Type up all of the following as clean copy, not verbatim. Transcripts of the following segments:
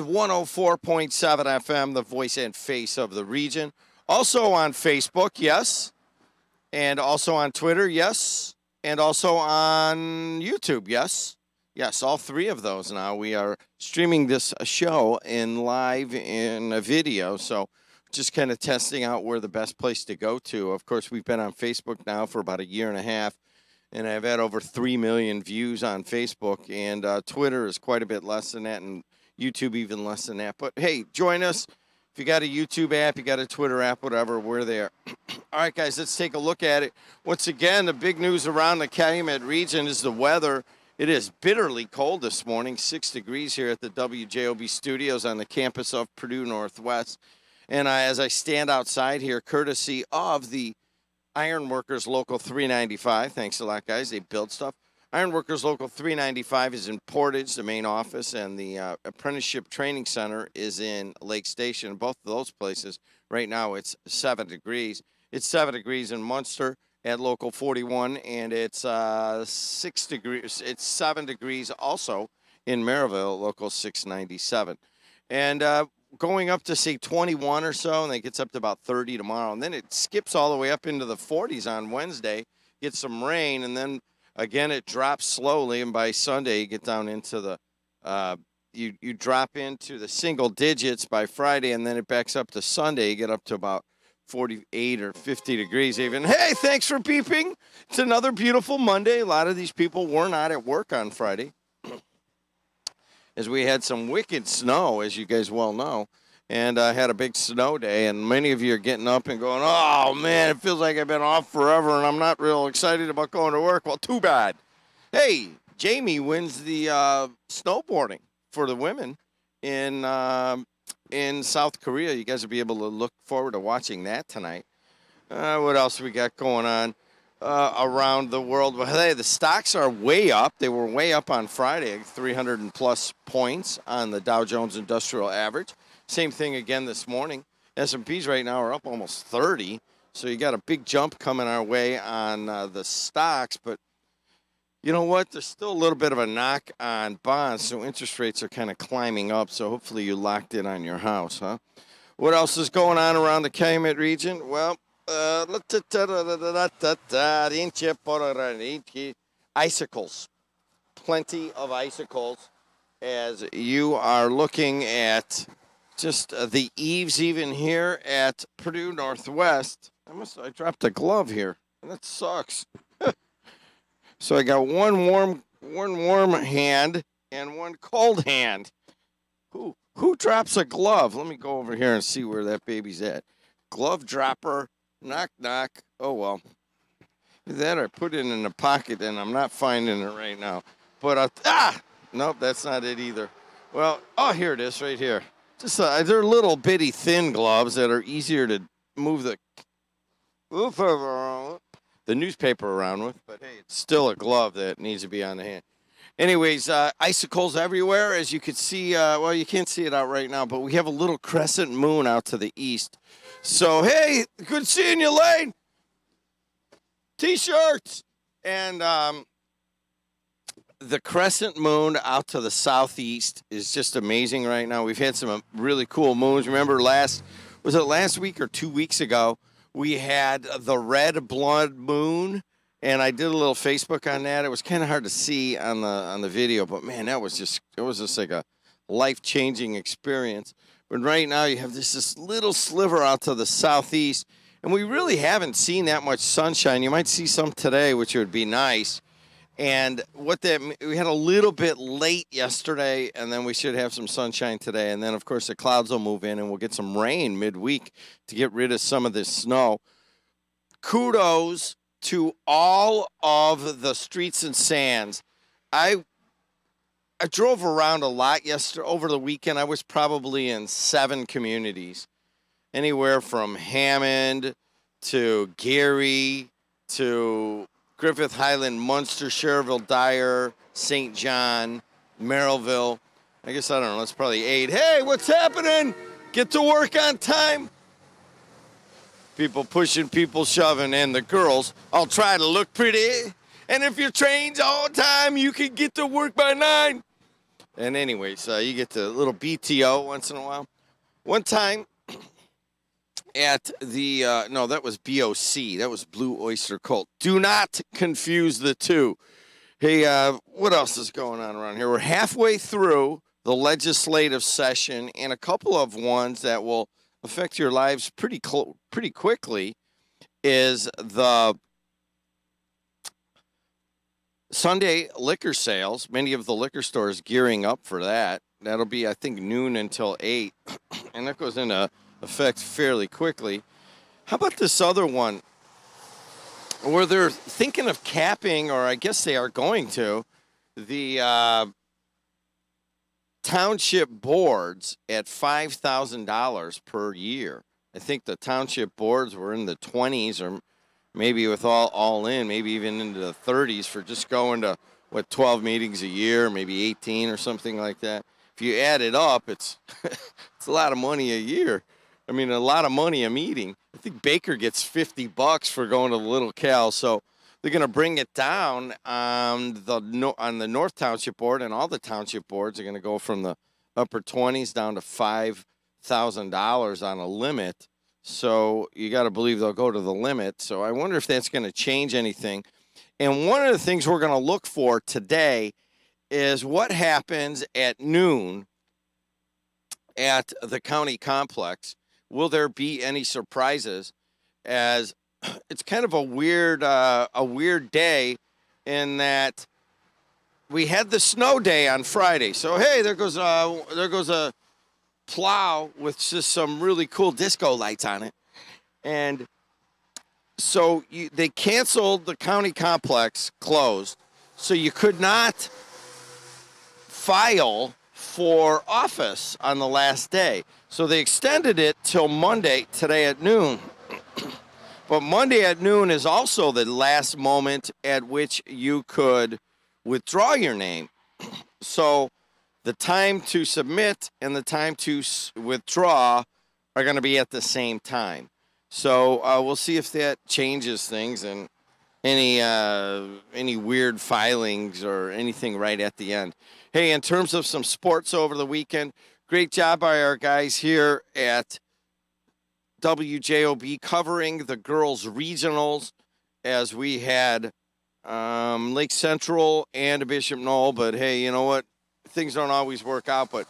104.7 FM, the voice and face of the region. Also on Facebook, yes. And also on Twitter, yes. And also on YouTube, yes. Yes, all three of those now. We are streaming this show live in a video, so just kind of testing out where the best place to go to. Of course, we've been on Facebook now for about a year and a half, and I've had over 3 million views on Facebook, and Twitter is quite a bit less than that, and YouTube even less than that. But, hey, join us. If you got a YouTube app, you got a Twitter app, whatever, we're there. All right, guys, let's take a look at it. Once again, the big news around the Calumet region is the weather. It is bitterly cold this morning, 6 degrees here at the WJOB studios on the campus of Purdue Northwest. And as I stand outside here, courtesy of the Ironworkers Local 395, thanks a lot, guys, they build stuff. Ironworkers Local 395 is in Portage, the main office, and the Apprenticeship Training Center is in Lake Station. Both of those places, right now, it's 7 degrees. It's 7 degrees in Munster at Local 41, and it's 6 degrees. It's 7 degrees also in Maryville, Local 697. And going up to, say, 21 or so, and then it gets up to about 30 tomorrow. And then it skips all the way up into the 40s on Wednesday, gets some rain, and then, again, it drops slowly. And by Sunday, you get down into the you drop into the single digits by Friday, and then it backs up to Sunday. You get up to about 48 or 50 degrees even. Hey, thanks for peeping. It's another beautiful Monday. A lot of these people were not at work on Friday, as we had some wicked snow, as you guys well know, and I had a big snow day, and many of you are getting up and going, oh, man, it feels like I've been off forever, and I'm not real excited about going to work. Well, too bad. Hey, Jamie wins the snowboarding for the women in South Korea. You guys will be able to look forward to watching that tonight. What else we got going on around the world? Well, hey, the stocks are way up. They were way up on Friday, 300 and plus points on the Dow Jones Industrial Average. Same thing again this morning. S&Ps right now are up almost 30, so you got a big jump coming our way on the stocks. But you know what? There's still a little bit of a knock on bonds, so interest rates are kind of climbing up, so hopefully you locked in on your house, huh? What else is going on around the Calumet region? Well, icicles. Plenty of icicles as you are looking at just the eaves even here at Purdue Northwest. I dropped a glove here. That sucks. So I got one warm hand and one cold hand. Who drops a glove? Let me go over here and see where that baby's at. Glove dropper, knock, knock. Oh, well. That I put it in the pocket, and I'm not finding it right now. But, nope, that's not it either. Well, oh, here it is right here. Just they're little bitty thin gloves that are easier to move the newspaper around with, but hey, it's still a glove that needs to be on the hand. Anyways, icicles everywhere, as you can see. Well, you can't see it out right now, but we have a little crescent moon out to the east. So, hey, good seeing you, Lane. T-shirts. And the crescent moon out to the southeast is just amazing right now. We've had some really cool moons. Remember last week or 2 weeks ago, we had the red blood moon, and I did a little Facebook on that. It was kind of hard to see on the video, but man, it was just like a life-changing experience. But right now you have this little sliver out to the southeast, and we really haven't seen that much sunshine. You might see some today, which would be nice. And we had a little bit late yesterday, and then we should have some sunshine today. And then, of course, the clouds will move in, and we'll get some rain midweek to get rid of some of this snow. Kudos to all of the streets and sands. I drove around a lot over the weekend. I was probably in 7 communities, anywhere from Hammond to Gary to Griffith, Highland, Munster, Cherville, Dyer, St. John, Merrillville. I guess, I don't know, that's probably 8. Hey, what's happening? Get to work on time. People pushing, people shoving, and the girls all try to look pretty. And if your train's on time, you can get to work by 9. And anyways, you get the little BTO once in a while. One time at the no, that was BOC. That was Blue Oyster Cult. Do not confuse the two. Hey, what else is going on around here? We're halfway through the legislative session, and a couple of ones that will affect your lives pretty quickly is the Sunday liquor sales. Many of the liquor stores gearing up for that. That'll be, I think, noon until 8, and that goes into effect fairly quickly. How about this other one where they're thinking of capping, or I guess they are going to, the township boards at $5,000 per year. I think the township boards were in the 20s, or maybe with all in, maybe even into the 30s for just going to, 12 meetings a year, maybe 18 or something like that. If you add it up, it's it's a lot of money a year. I mean, a lot of money a meeting. I think Baker gets $50 for going to the Little Cal, so they're going to bring it down on the North Township Board, and all the township boards are going to go from the upper 20s down to $5,000 on a limit. So you got to believe they'll go to the limit. So I wonder if that's going to change anything. And one of the things we're going to look for today is what happens at noon at the county complex. Will there be any surprises? As it's kind of a weird day in that we had the snow day on Friday. So hey, there goes a plow with just some really cool disco lights on it, and so they canceled the county complex, closed, so you could not file for office on the last day. So they extended it till Monday, today at noon. But Monday at noon is also the last moment at which you could withdraw your name. So the time to submit and the time to withdraw are going to be at the same time. So we'll see if that changes things and any weird filings or anything right at the end. Hey, in terms of some sports over the weekend, great job by our guys here at WJOB covering the girls' regionals, as we had Lake Central and Bishop Knoll. But hey, you know what? Things don't always work out. But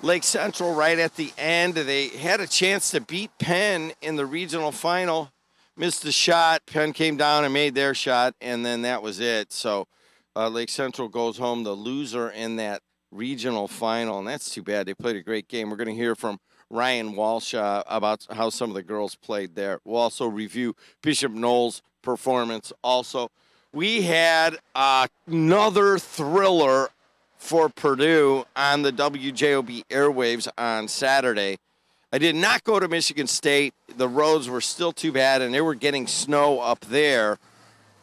Lake Central, right at the end, they had a chance to beat Penn in the regional final. Missed the shot. Penn came down and made their shot, and then that was it. So Lake Central goes home the loser in that regional final, and that's too bad. They played a great game. We're going to hear from Ryan Walsh about how some of the girls played there. We'll also review Bishop Knoll's performance. Also, we had another thriller for Purdue on the WJOB airwaves on Saturday. I did not go to Michigan State. The roads were still too bad, and they were getting snow up there,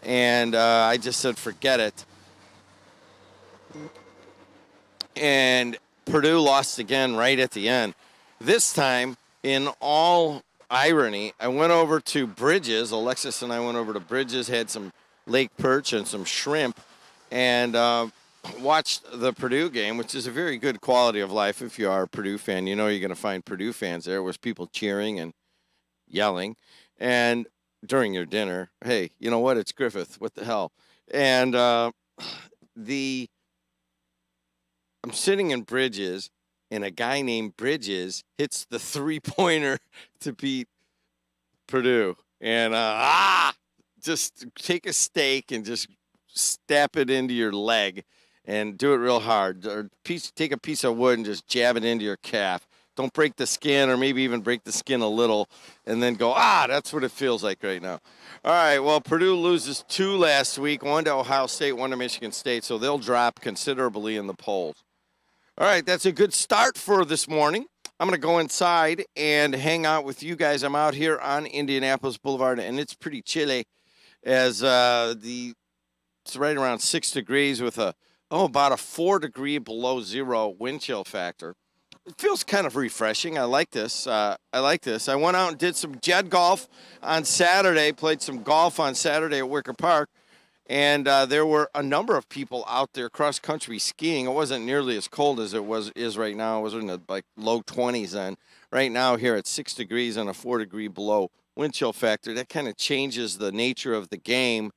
and I just said forget it. And Purdue lost again right at the end. This time, in all irony, I went over to Bridges. Alexis and I went over to Bridges, had some lake perch and some shrimp, and watched the Purdue game, which is a very good quality of life. If you are a Purdue fan, you know you're going to find Purdue fans there. There was people cheering and yelling. And during your dinner, hey, you know what? It's Griffith. What the hell? And I'm sitting in Bridges, and a guy named Bridges hits the three-pointer to beat Purdue. And just take a steak and just stab it into your leg and do it real hard. Or take a piece of wood and just jab it into your calf. Don't break the skin, or maybe even break the skin a little, and then go, that's what it feels like right now. All right, well, Purdue loses 2 last week, 1 to Ohio State, 1 to Michigan State, so they'll drop considerably in the polls. All right, that's a good start for this morning. I'm going to go inside and hang out with you guys. I'm out here on Indianapolis Boulevard, and it's pretty chilly as it's right around 6 degrees with about a 4 degree below zero wind chill factor. It feels kind of refreshing. I like this. I went out and did some JED golf on Saturday, played some golf on Saturday at Wicker Park, And there were a number of people out there cross-country skiing. It wasn't nearly as cold as is right now. It was in the low 20s then. Right now here at 6 degrees and a 4-degree below wind chill factor. That kind of changes the nature of the game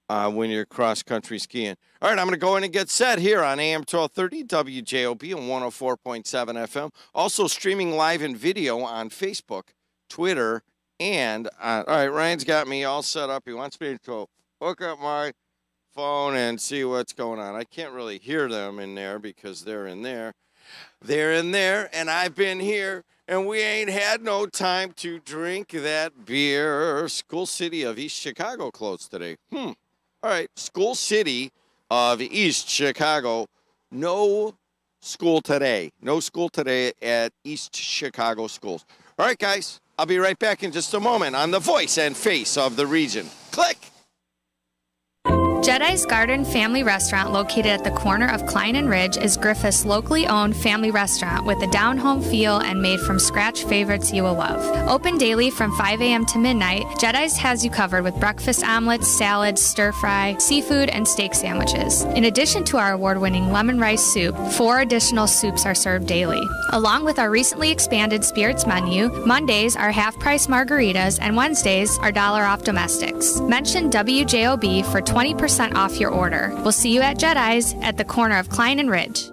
when you're cross-country skiing. All right, I'm going to go in and get set here on AM 1230, WJOB, and 104.7 FM. Also streaming live in video on Facebook, Twitter, and all right, Ryan's got me all set up. He wants me to hook up my phone and see what's going on. I can't really hear them in there because they're in there. They're in there, and I've been here, and we ain't had no time to drink that beer. School City of East Chicago closed today. All right, School City of East Chicago, no school today. No school today at East Chicago schools. All right, guys, I'll be right back in just a moment on the voice and face of the region. Click. JED's Garden Family Restaurant, located at the corner of Klein and Ridge, is Griffith's locally owned family restaurant with a down-home feel and made from scratch favorites you will love. Open daily from 5 a.m. to midnight, JED's has you covered with breakfast omelets, salads, stir-fry, seafood, and steak sandwiches. In addition to our award-winning lemon rice soup, 4 additional soups are served daily. Along with our recently expanded spirits menu, Mondays are half-price margaritas and Wednesdays are dollar off domestics. Mention WJOB for 20% off your order. We'll see you at JED's at the corner of Klein and Ridge.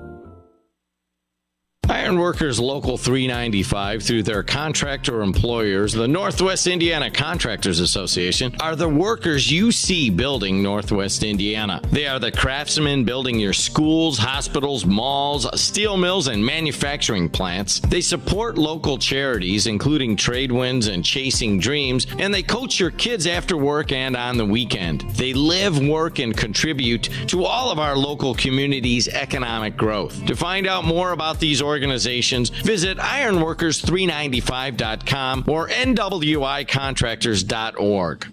Ironworkers Local 395, through their contractor employers, the Northwest Indiana Contractors Association, are the workers you see building Northwest Indiana. They are the craftsmen building your schools, hospitals, malls, steel mills, and manufacturing plants. They support local charities, including Tradewinds and Chasing Dreams, and they coach your kids after work and on the weekend. They live, work, and contribute to all of our local communities' economic growth. To find out more about these organizations, visit ironworkers395.com or nwicontractors.org.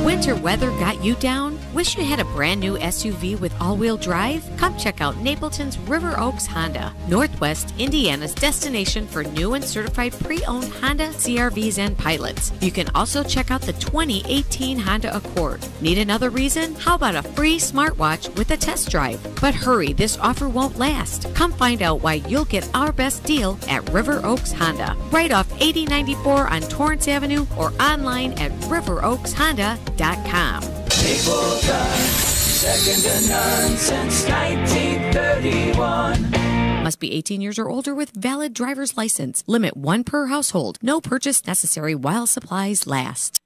Winter weather got you down? Wish you had a brand new SUV with all-wheel drive? Come check out Napleton's River Oaks Honda, Northwest Indiana's destination for new and certified pre-owned Honda CRVs and Pilots. You can also check out the 2018 Honda Accord. Need another reason? How about a free smartwatch with a test drive? But hurry, this offer won't last. Come find out why you'll get our best deal at River Oaks Honda, right off 8094 on Torrance Avenue or online at riveroakshonda.com. Mapleton, second to none since 1931. Must be 18 years or older with valid driver's license. Limit 1 per household. No purchase necessary while supplies last.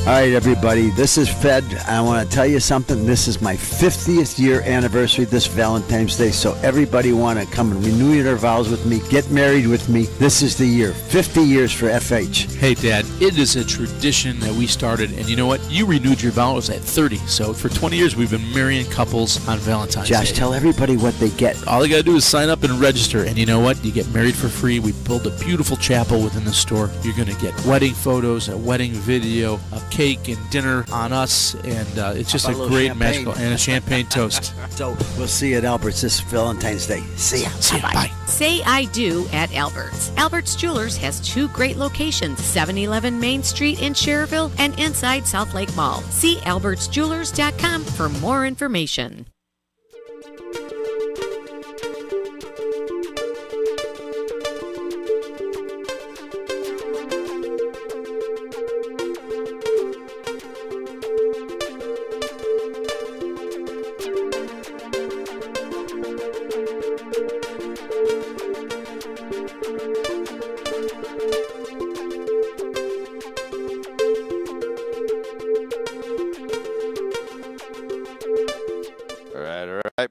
All right, everybody, this is Fed. I want to tell you something. This is my 50th year anniversary this Valentine's Day, so everybody want to come and renew your vows with me, get married with me. This is the year, 50 years for FH. Hey, Dad, it is a tradition that we started, and you know what? You renewed your vows at 30, so for 20 years we've been marrying couples on Valentine's Day. Josh, tell everybody what they get. All they got to do is sign up and register, and you know what? You get married for free. We build a beautiful chapel within the store. You're going to get wedding photos, a wedding video, a cake and dinner on us, and it's just a great magical, and a champagne toast. So we'll see you at Albert's this Valentine's Day. See ya. Bye. Say I do at Albert's. Albert's Jewelers has 2 great locations, 711 Main Street in Cherville and inside South Lake Mall. See albertsjewelers.com for more information.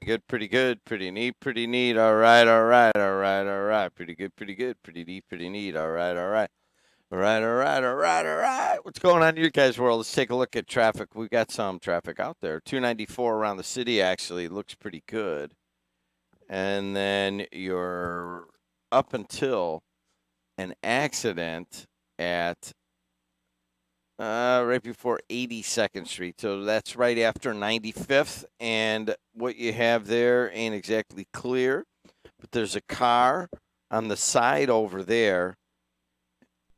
Good, pretty good, pretty neat, pretty neat. All right. Pretty good, pretty neat, pretty neat. All right. What's going on in your guys' world? Let's take a look at traffic. We got some traffic out there. 294 around the city actually looks pretty good. And then you're up until an accident at right before 82nd Street. So that's right after 95th. And what you have there ain't exactly clear. But there's a car on the side over there.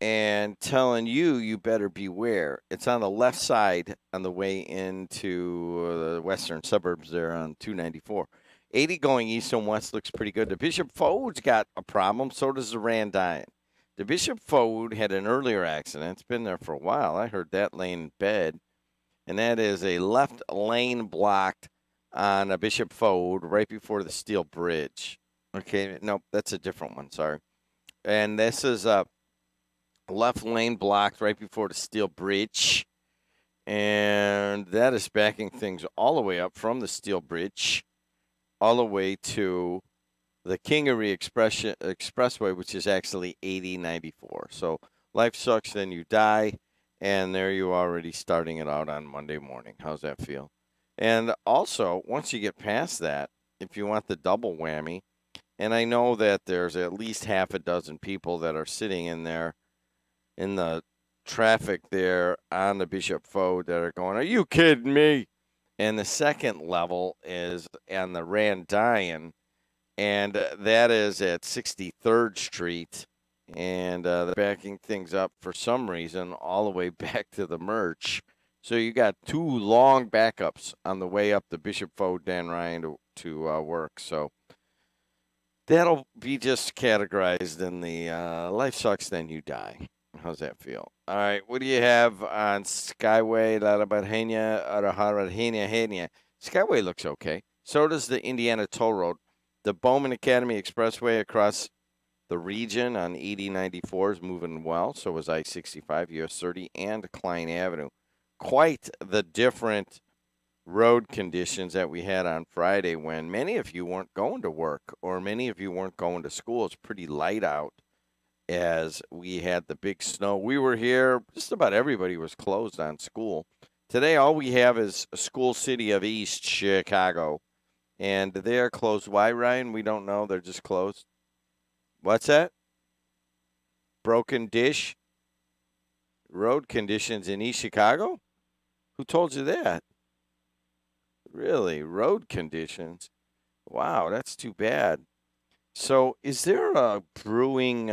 and telling you better beware. It's on the left side on the way into the western suburbs there on 294. 80 going east and west looks pretty good. The Bishop Fode's got a problem. So does the Randian. The Bishop Fode had an earlier accident. It's been there for a while. I heard that laying in bed. And that is a left lane blocked on a Bishop Fode right before the Steel Bridge. Okay, nope, that's a different one. Sorry. And this is a left lane blocked right before the Steel Bridge. And that is backing things all the way up from the Steel Bridge all the way to the Kingery Expressway, which is actually 8094. So life sucks, then you die, and there you are already starting it out on Monday morning. How's that feel? And also, once you get past that, if you want the double whammy, and I know that there's at least half a dozen people that are sitting in there in the traffic there on the Bishop Fode that are going, are you kidding me? And the second level is on the Randian, and that is at 63rd Street. And they're backing things up for some reason all the way back to the Merch. So you got two long backups on the way up the Bishop Fode Dan Ryan to work. So that'll be just categorized in the life sucks, then you die. How's that feel? All right, what do you have on Skyway? Skyway looks okay. So does the Indiana Toll Road. The Bowman Academy Expressway across the region on 8094 is moving well. So is I-65, US 30, and Klein Avenue. Quite the different road conditions that we had on Friday when many of you weren't going to work or many of you weren't going to school. It's pretty light out as we had the big snow. We were here. Just about everybody was closed on school. Today, all we have is a school city of East Chicago. And they are closed. Why, Ryan? We don't know. They're just closed. What's that? Broken dish? Road conditions in East Chicago? Who told you that? Really? Road conditions? Wow, that's too bad. So is there a brewing,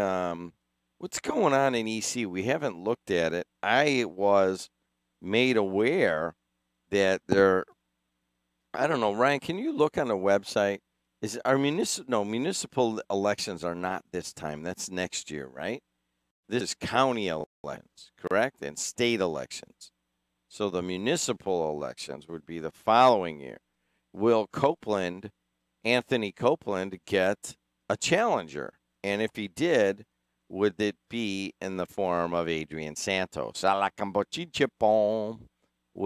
what's going on in EC? We haven't looked at it. I was made aware that there, I don't know, Ryan, can you look on the website? Is our municipal elections are not this time. That's next year, right? This is county elections, correct? And state elections. So the municipal elections would be the following year. Will Anthony Copeland, get a challenger? And if he did, would it be in the form of Adrian Santos? Would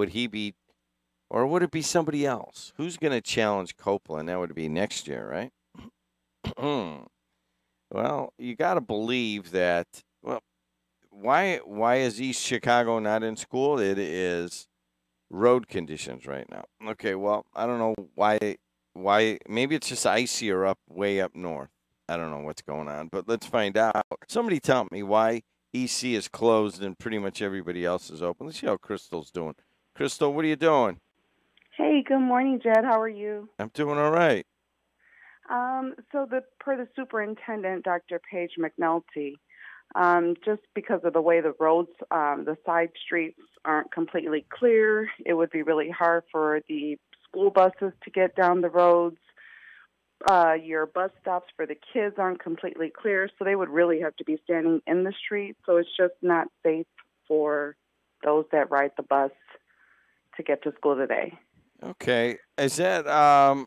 he be, or would it be somebody else? Who's going to challenge Copeland? That would be next year, right? Well, you got to believe that. Well, why is East Chicago not in school? It is road conditions right now. Okay, well, I don't know why. Maybe it's just icier way up north. I don't know what's going on, but let's find out. Somebody tell me why EC is closed and pretty much everybody else is open. Let's see how Crystal's doing. Crystal, what are you doing? Hey, good morning, Jed. How are you? I'm doing all right. Per the superintendent, Dr. Paige McNulty, just because of the way the roads, the side streets aren't completely clear, it would be really hard for the school buses to get down the roads. Your bus stops for the kids aren't completely clear, so they would really have to be standing in the street. So it's just not safe for those that ride the bus to get to school today. Okay. Is that,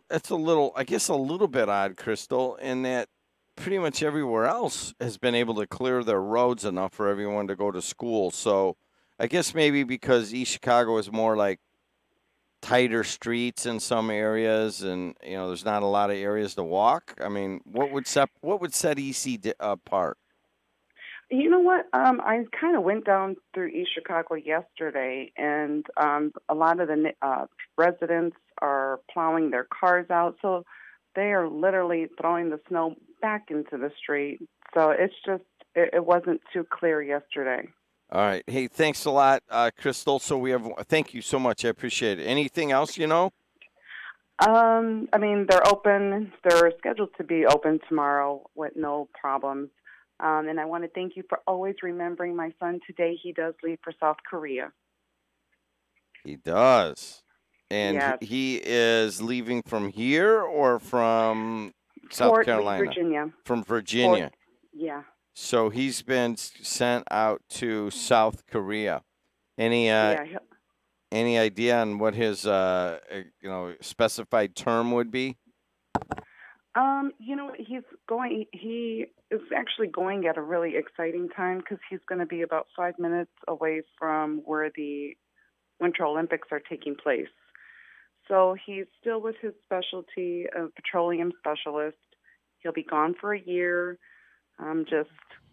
it's a little bit odd, Crystal, in that pretty much everywhere else has been able to clear their roads enough for everyone to go to school. So I guess maybe because East Chicago is more like tighter streets in some areas and, there's not a lot of areas to walk. I mean, what would set EC apart? You know what? I kind of went down through East Chicago yesterday, and a lot of the residents are plowing their cars out, so they are literally throwing the snow back into the street. So it's just, it wasn't too clear yesterday. All right. Hey, thanks a lot, Crystal. So thank you so much. I appreciate it. Anything else you know? They're open. They're scheduled to be open tomorrow with no problems. And I want to thank you for always remembering my son. Today he does leave for South Korea. He does. And Yes. he is leaving from here or from South Fort Lee, Carolina? Virginia. From Virginia. Yeah. So he's been sent out to South Korea. Any any idea on what his specified term would be? He is actually going at a really exciting time because he's going to be about 5 minutes away from where the Winter Olympics are taking place. So he's still with his specialty of petroleum specialist. He'll be gone for a year. I'm just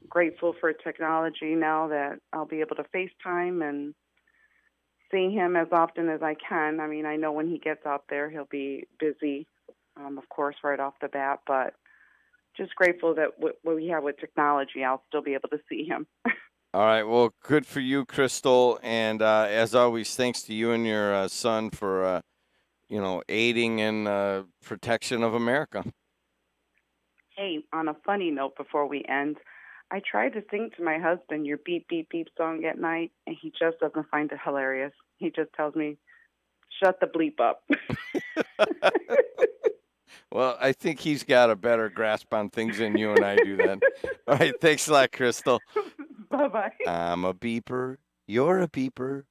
grateful for technology now that I'll be able to FaceTime and see him as often as I can. I mean, I know when he gets out there, he'll be busy, of course, right off the bat, but just grateful that what we have with technology, I'll still be able to see him. All right. Well, good for you, Crystal. And as always, thanks to you and your son for, aiding in protection of America. Hey, on a funny note before we end, I tried to sing to my husband your beep, beep, beep song at night, and he just doesn't find it hilarious. He just tells me, shut the bleep up. Well, I think he's got a better grasp on things than you and I do then. All right. Thanks a lot, Crystal. Bye-bye. I'm a beeper. You're a beeper.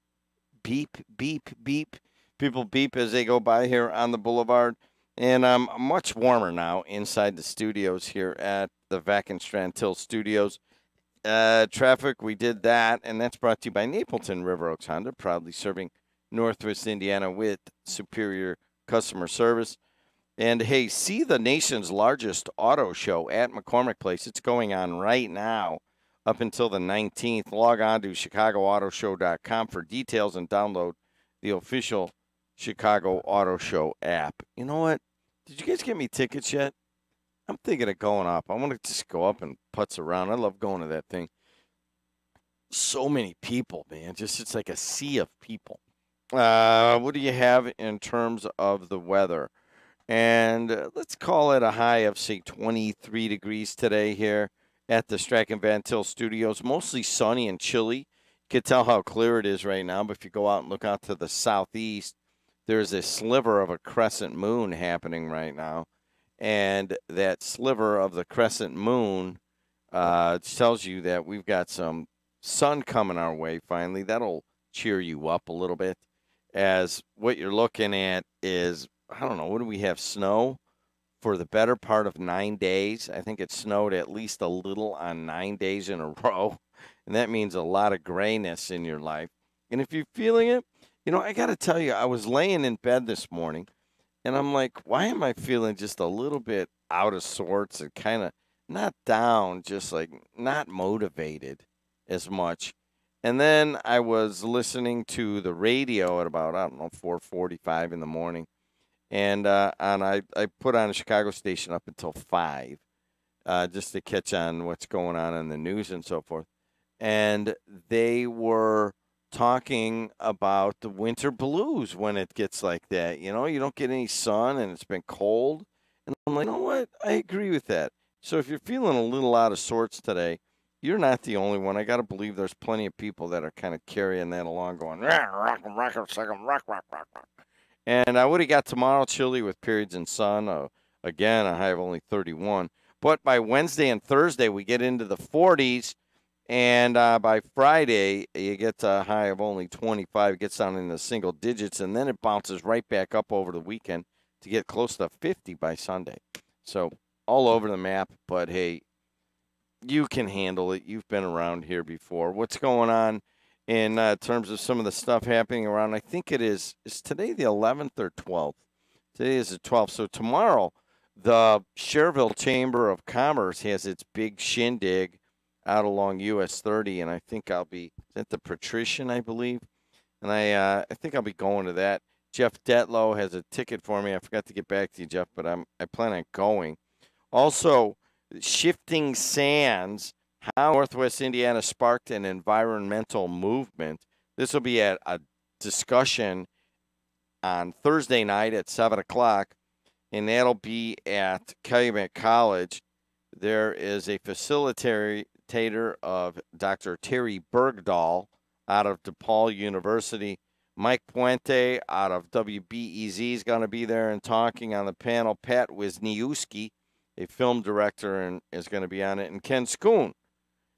Beep, beep, beep. People beep as they go by here on the boulevard. And I'm much warmer now inside the studios here at the Vac and Strand Till Studios. Traffic, we did that, and that's brought to you by Napleton River Oaks Honda, proudly serving Northwest Indiana with superior customer service. And, hey, see the nation's largest auto show at McCormick Place. It's going on right now up until the 19th. Log on to ChicagoAutoShow.com for details and download the official Chicago Auto Show app. You know what? Did you guys get me tickets yet? I'm thinking of going up. I want to just go up and putz around. I love going to that thing. So many people, man. It's like a sea of people. What do you have in terms of the weather? And let's call it a high of, say, 23 degrees today here at the Strachan Van Til Studios. Mostly sunny and chilly. You can tell how clear it is right now, but if you go out and look out to the southeast, there's a sliver of a crescent moon happening right now. And that sliver of the crescent moon tells you that we've got some sun coming our way finally. That'll cheer you up a little bit, as what you're looking at is, I don't know, what do we have, snow for the better part of 9 days? I think it snowed at least a little on 9 days in a row, and that means a lot of grayness in your life. And if you're feeling it, I got to tell you, I was laying in bed this morning, and I'm like, why am I feeling just a little bit out of sorts and kind of not down, just like not motivated as much? And then I was listening to the radio at about, 4:45 in the morning. And I put on a Chicago station up until 5 just to catch on what's going on in the news and so forth. And they were talking about the winter blues when it gets like that. You don't get any sun and it's been cold. And I'm like, you know what? I agree with that. So if you're feeling a little out of sorts today, you're not the only one. I got to believe there's plenty of people that are kind of carrying that along going, rock, rock, rock, rock, rock. And what do you got tomorrow? Chilly with periods in sun. Again, a high of only 31. But by Wednesday and Thursday, we get into the 40s. And by Friday, you get a high of only 25. It gets down in the single digits. And then it bounces right back up over the weekend to get close to 50 by Sunday. So all over the map. But, hey, you can handle it. You've been around here before. What's going on in terms of some of the stuff happening around? I think is today the 11th or 12th? Today is the 12th. So tomorrow, the Cherville Chamber of Commerce has its big shindig out along US 30, and I think I'll be at the Patrician, I believe. And I think I'll be going to that. Jeff Detlow has a ticket for me. I forgot to get back to you, Jeff, but I plan on going. Also, Shifting Sands, how Northwest Indiana sparked an environmental movement. This will be at a discussion on Thursday night at 7 o'clock, and that'll be at Calumet College. There is a facilitator of Dr. Terry Bergdahl out of DePaul University. Mike Puente out of WBEZ is going to be there and talking on the panel. Pat Wisniewski, a film director, and is going to be on it. And Ken Schoon,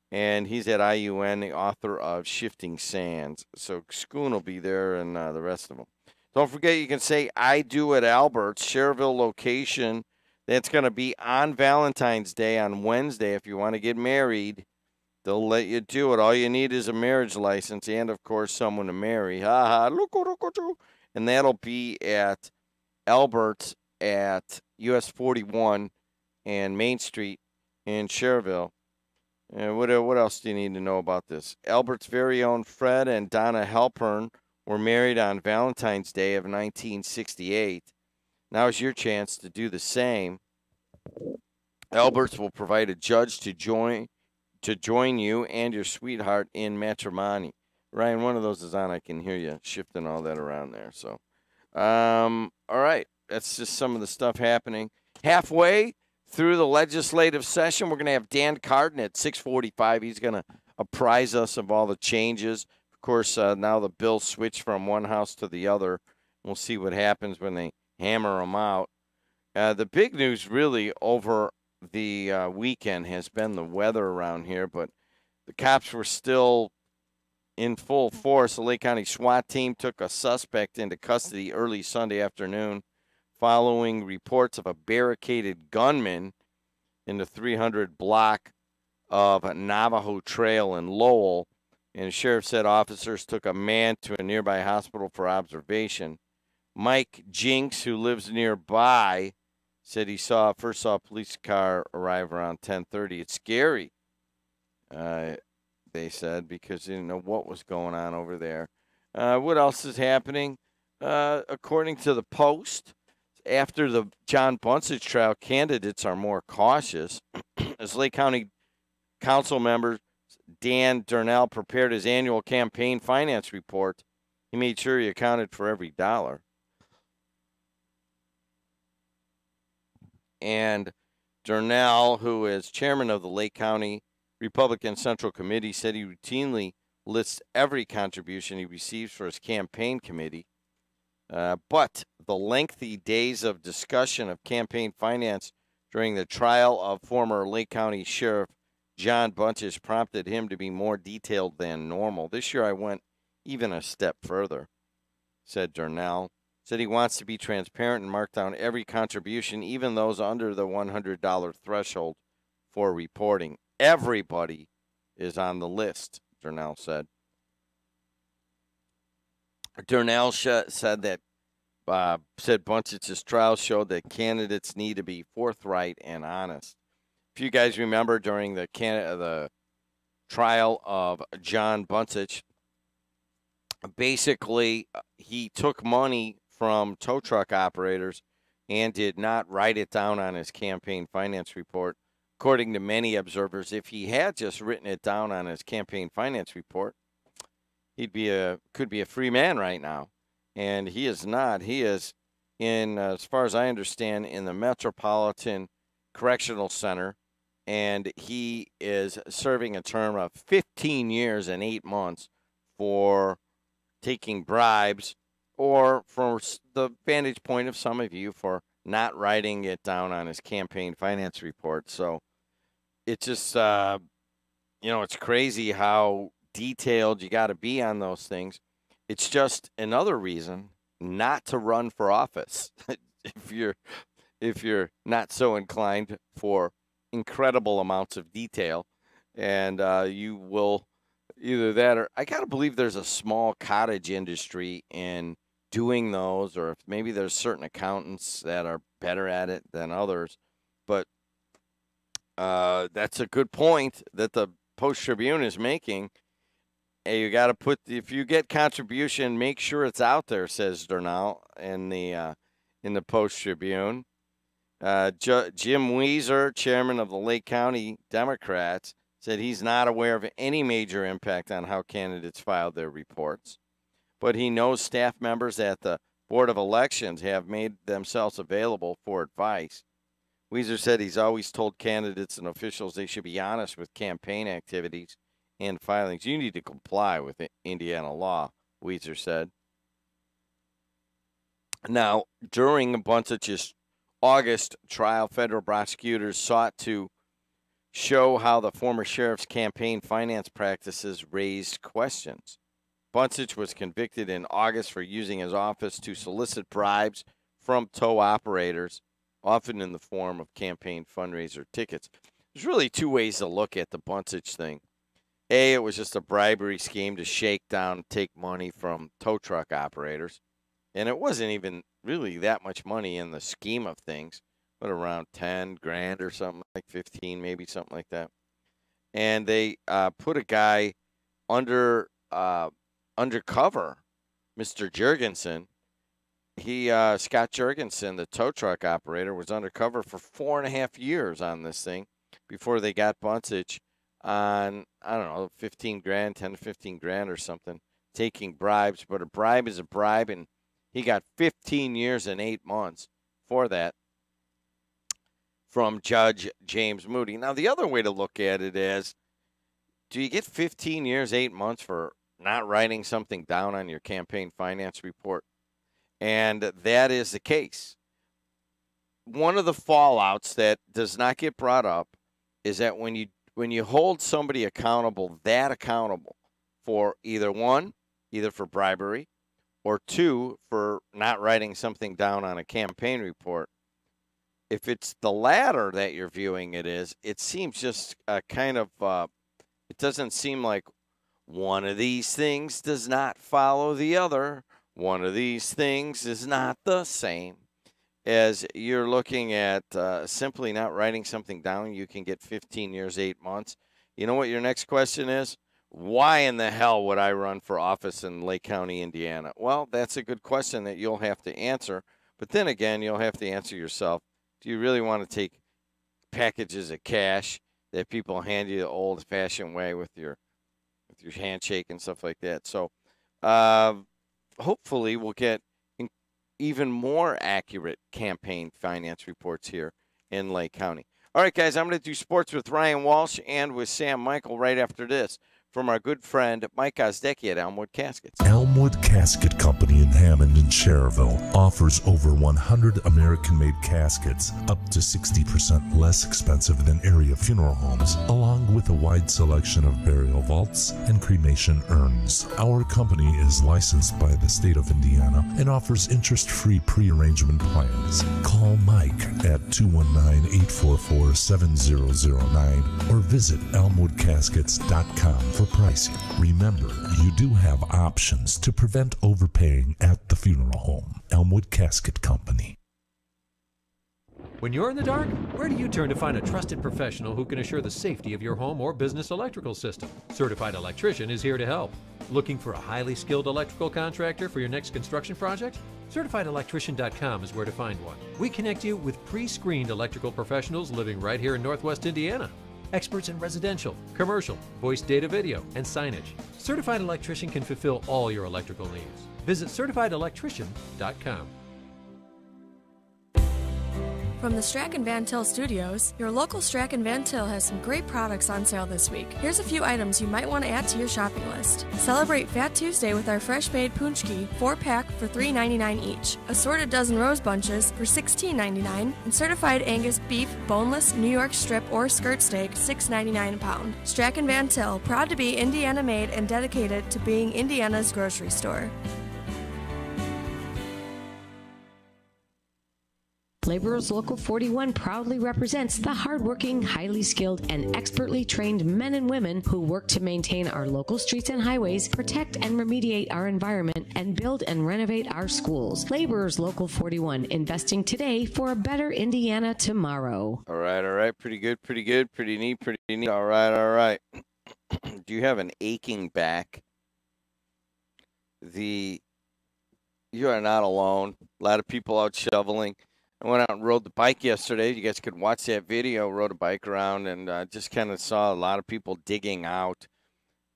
and he's at IUN, the author of Shifting Sands. So Schoon will be there, and the rest of them. Don't forget, you can say I do at Albert's, Cherville location. That's going to be on Valentine's Day on Wednesday. If you want to get married, they'll let you do it. All you need is a marriage license and, of course, someone to marry. Ha ha. And that'll be at Albert's at US 41 and Main Street in Cherville. And what else do you need to know about this? Albert's very own Fred and Donna Halpern were married on Valentine's Day of 1968. Now is your chance to do the same. Albert's will provide a judge to join you and your sweetheart in matrimony. Ryan, one of those is on. I can hear you shifting all that around there. So, all right. That's just some of the stuff happening. Halfway through the legislative session, we're going to have Dan Carden at 6:45. He's going to apprise us of all the changes. Of course, now the bill switched from one house to the other. We'll see what happens when they hammer them out. The big news really over the weekend has been the weather around here, but the cops were still in full force. The Lake County SWAT team took a suspect into custody early Sunday afternoon following reports of a barricaded gunman in the 300 block of Navajo Trail in Lowell. And the sheriff said officers took a man to a nearby hospital for observation. Mike Jinks, who lives nearby, said he first saw a police car arrive around 10:30. It's scary, they said, because they didn't know what was going on over there. What else is happening? According to the Post, after the John Bunsich trial, candidates are more cautious. As Lake County Council member Dan Durnell prepared his annual campaign finance report, he made sure he accounted for every dollar. And Durnell, who is chairman of the Lake County Republican Central Committee, said he routinely lists every contribution he receives for his campaign committee. But the lengthy days of discussion of campaign finance during the trial of former Lake County Sheriff John Buntich prompted him to be more detailed than normal. This year I went even a step further, said Durnell. Said he wants to be transparent and mark down every contribution, even those under the $100 threshold for reporting. Everybody is on the list, Durnell said. Durnell said that Buntich's trial showed that candidates need to be forthright and honest. If you guys remember, during the trial of John Buntich, basically he took money from tow truck operators and did not write it down on his campaign finance report. According to many observers, if he had just written it down on his campaign finance report, could be a free man right now. And he is not. He is in, as far as I understand, in the Metropolitan Correctional Center, and he is serving a term of 15 years and 8 months for taking bribes, or from the vantage point of some of you, for not writing it down on his campaign finance report. So it's just, it's crazy how detailed you got to be on those things. It's just another reason not to run for office if you're not so inclined for incredible amounts of detail, and you will either that or I gotta believe there's a small cottage industry in doing those, or if maybe there's certain accountants that are better at it than others. But that's a good point that the Post-Tribune is making. Hey, you got to if you get contribution, make sure it's out there, says Durnell in the Post-Tribune. Jim Weezer, chairman of the Lake County Democrats, said he's not aware of any major impact on how candidates filed their reports. But he knows staff members at the Board of Elections have made themselves available for advice. Weezer said he's always told candidates and officials they should be honest with campaign activities and filings. You need to comply with Indiana law, Weezer said. Now, during Bunsich's August trial, federal prosecutors sought to show how the former sheriff's campaign finance practices raised questions. Bunsich was convicted in August for using his office to solicit bribes from tow operators, often in the form of campaign fundraiser tickets. There's really two ways to look at the Bunsich thing. A, it was just a bribery scheme to shake down and take money from tow truck operators. And it wasn't even really that much money in the scheme of things, but around 10 grand or something, like 15, maybe something like that. And they put a guy undercover, Mr. Jurgensen. Scott Jurgensen, the tow truck operator, was undercover for 4.5 years on this thing before they got Bunsich on, I don't know, 15 grand, 10 to 15 grand or something, taking bribes. But a bribe is a bribe, and he got 15 years and 8 months for that from Judge James Moody. Now, the other way to look at it is, do you get 15 years, 8 months for not writing something down on your campaign finance report? And that is the case. One of the fallouts that does not get brought up is that when you hold somebody accountable for either for bribery, or two, for not writing something down on a campaign report, if it's the latter that you're viewing it seems just kind of, it doesn't seem like one of these things does not follow the other. One of these things is not the same. As you're looking at simply not writing something down, you can get 15 years, 8 months. You know what your next question is? Why in the hell would I run for office in Lake County, Indiana? Well, that's a good question that you'll have to answer. But then again, you'll have to answer yourself. Do you really want to take packages of cash that people hand you the old-fashioned way with your handshake and stuff like that? So hopefully we'll get even more accurate campaign finance reports here in Lake County. All right, guys, I'm going to do sports with Ryan Walsh and with Sam Michael right after this, from our good friend Mike Ozdecki at Elmwood Caskets. Elmwood Casket Company in Hammond and Cherville offers over 100 American-made caskets, up to 60% less expensive than area funeral homes, along with a wide selection of burial vaults and cremation urns. Our company is licensed by the state of Indiana and offers interest-free pre-arrangement plans. Call Mike at 219-844-7009 or visit elmwoodcaskets.com for pricing. Remember, you do have options to prevent overpaying at the funeral home. Elmwood Casket Company. When you're in the dark, where do you turn to find a trusted professional who can assure the safety of your home or business electrical system? Certified Electrician is here to help. Looking for a highly skilled electrical contractor for your next construction project? CertifiedElectrician.com is where to find one. We connect you with pre-screened electrical professionals living right here in Northwest Indiana. Experts in residential, commercial, voice data video, and signage. Certified Electrician can fulfill all your electrical needs. Visit CertifiedElectrician.com. From the Strachan Van Til Studios, your local Strachan Van Til has some great products on sale this week. Here's a few items you might want to add to your shopping list. Celebrate Fat Tuesday with our fresh-made punchki, 4-pack for $3.99 each, assorted dozen rose bunches for $16.99, and certified Angus beef, boneless, New York strip or skirt steak, $6.99 a pound. Strachan Van Til, proud to be Indiana-made and dedicated to being Indiana's grocery store. Laborers Local 41 proudly represents the hardworking, highly skilled, and expertly trained men and women who work to maintain our local streets and highways, protect and remediate our environment, and build and renovate our schools. Laborers Local 41, investing today for a better Indiana tomorrow. All right. Pretty good, pretty neat, All right. Do you have an aching back? You are not alone. A lot of people out shoveling. I went out and rode the bike yesterday. You guys could watch that video. Rode a bike around and just kind of saw a lot of people digging out.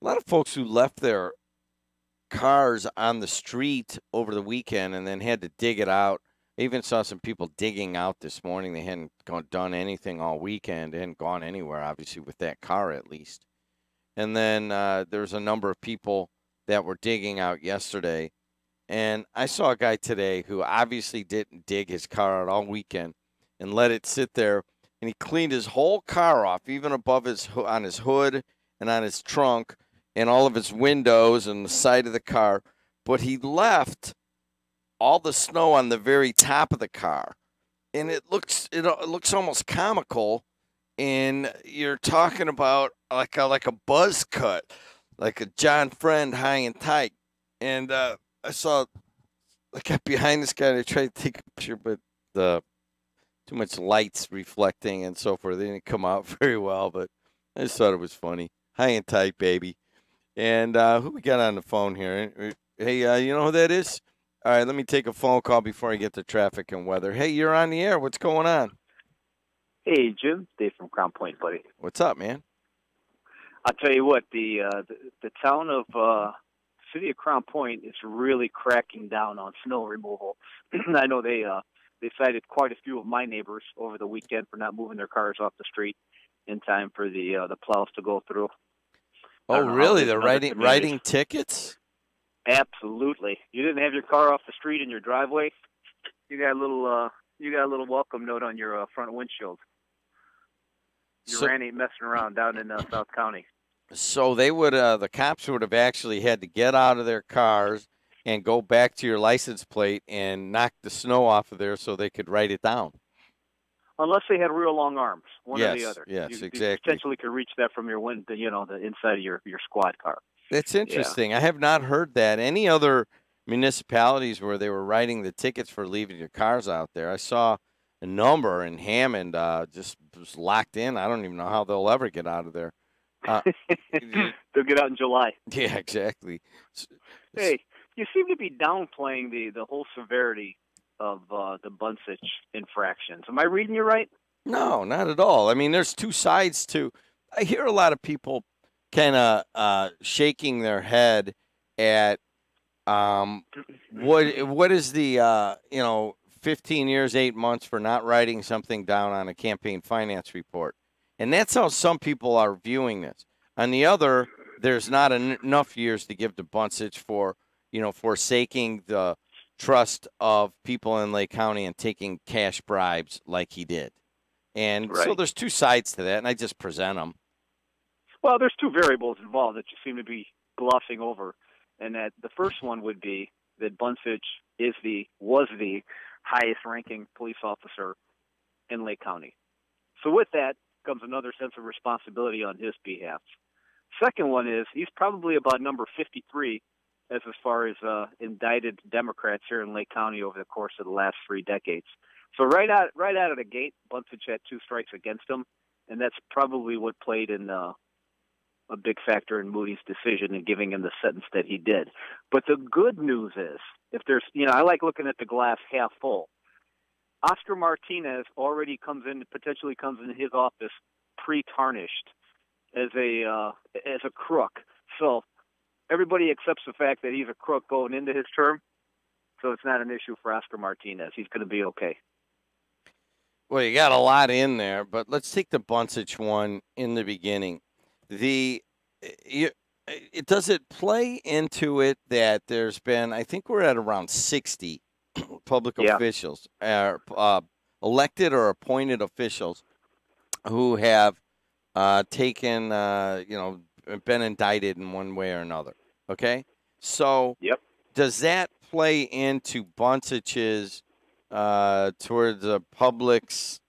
A lot of folks who left their cars on the street over the weekend and then had to dig it out I even saw some people digging out this morning. They hadn't done anything all weekend. They hadn't gone anywhere, obviously, with that car at least. And then there's a number of people that were digging out yesterday. And I saw a guy today who obviously didn't dig his car out all weekend and let it sit there. And he cleaned his whole car off, even above on his hood and on his trunk and all of his windows and the side of the car. But he left all the snow on the very top of the car. And it looks almost comical. And you're talking about like a buzz cut, like a John Friend high and tight. And I got behind this guy and I tried to take a picture, but too much lights reflecting and so forth. They didn't come out very well, but I just thought it was funny. High and tight, baby. And who we got on the phone here? Hey, you know who that is? All right, let me take a phone call before I get to traffic and weather. Hey, you're on the air. What's going on? Hey, Jim. Dave from Crown Point, buddy. What's up, man? I'll tell you what, the town of City of Crown Point is really cracking down on snow removal. I know they cited quite a few of my neighbors over the weekend for not moving their cars off the street in time for the plows to go through. Oh, really? They're writing tickets? Absolutely. You didn't have your car off the street in your driveway. You got a little welcome note on your front windshield. Your Ran ain't messing around down in South County. So they would, the cops would have actually had to get out of their cars and go back to your license plate and knock the snow off of there so they could write it down. Unless they had real long arms, one or the other. Yes, exactly. You potentially could reach that from your the inside of your squad car. That's interesting. Yeah. I have not heard that. Any other municipalities where they were writing the tickets for leaving your cars out there? I saw a number in Hammond just was locked in. I don't even know how they'll ever get out of there. They'll get out in July. Yeah, exactly. Hey, you seem to be downplaying the whole severity of the Bunsich infractions. Am I reading you right? No, not at all. I mean, there's two sides to. I hear a lot of people kind of shaking their head at what is the 15 years 8 months for not writing something down on a campaign finance report, and that's how some people are viewing this. On the other, there's not enough years to give to Bunsich for forsaking the trust of people in Lake County and taking cash bribes like he did. And so there's two sides to that, and I just present them. Well, there's two variables involved that you seem to be glossing over, and that the first one would be that Bunsich was the highest-ranking police officer in Lake County. So with that comes another sense of responsibility on his behalf. Second one is he's probably about number 53 as far as indicted Democrats here in Lake County over the course of the last 3 decades. So right out of the gate, Bunsich had 2 strikes against him, and that's probably what played in a big factor in Moody's decision in giving him the sentence that he did. But the good news is, if there's, I like looking at the glass half full. Oscar Martinez already potentially comes into his office pre-tarnished as a crook. So everybody accepts the fact that he's a crook going into his term. So it's not an issue for Oscar Martinez. He's going to be okay. Well, you got a lot in there, but let's take the Bunsich one in the beginning. Does it play into it that there's been, I think we're at around 60 public officials, elected or appointed officials who have taken, been indicted in one way or another. Okay? So does that play into Bunsich's towards the public's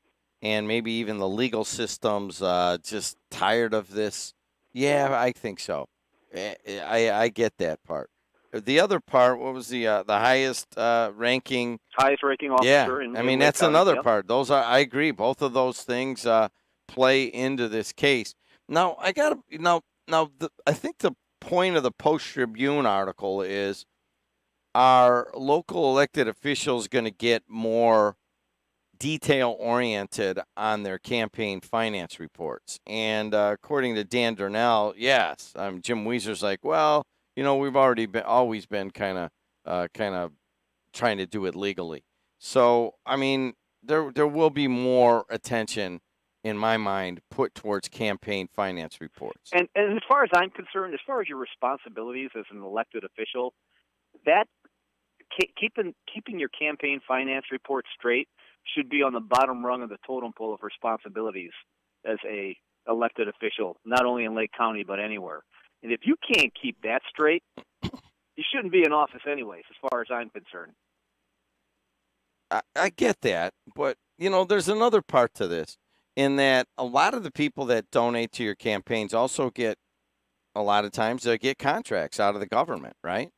and maybe even the legal system's just tired of this? Yeah, I think so. I get that part. The other part, what was the highest ranking? Highest ranking officer. Yeah, I mean that's another part. Those are, I agree. Both of those things play into this case. Now I think the point of the Post-Tribune article is: are local elected officials going to get more detail-oriented on their campaign finance reports? And according to Dan Durnell, yes. Jim Weezer's like, well, we've always been kind of trying to do it legally. So, I mean, there will be more attention, in my mind, put towards campaign finance reports. And as far as I'm concerned, as far as your responsibilities as an elected official, that keeping your campaign finance report straight should be on the bottom rung of the totem pole of responsibilities as a elected official, not only in Lake County but anywhere. And if you can't keep that straight, you shouldn't be in office anyways, as far as I'm concerned. I get that, but, there's another part to this, in that a lot of the people that donate to your campaigns also get, a lot of times, they get contracts out of the government, right?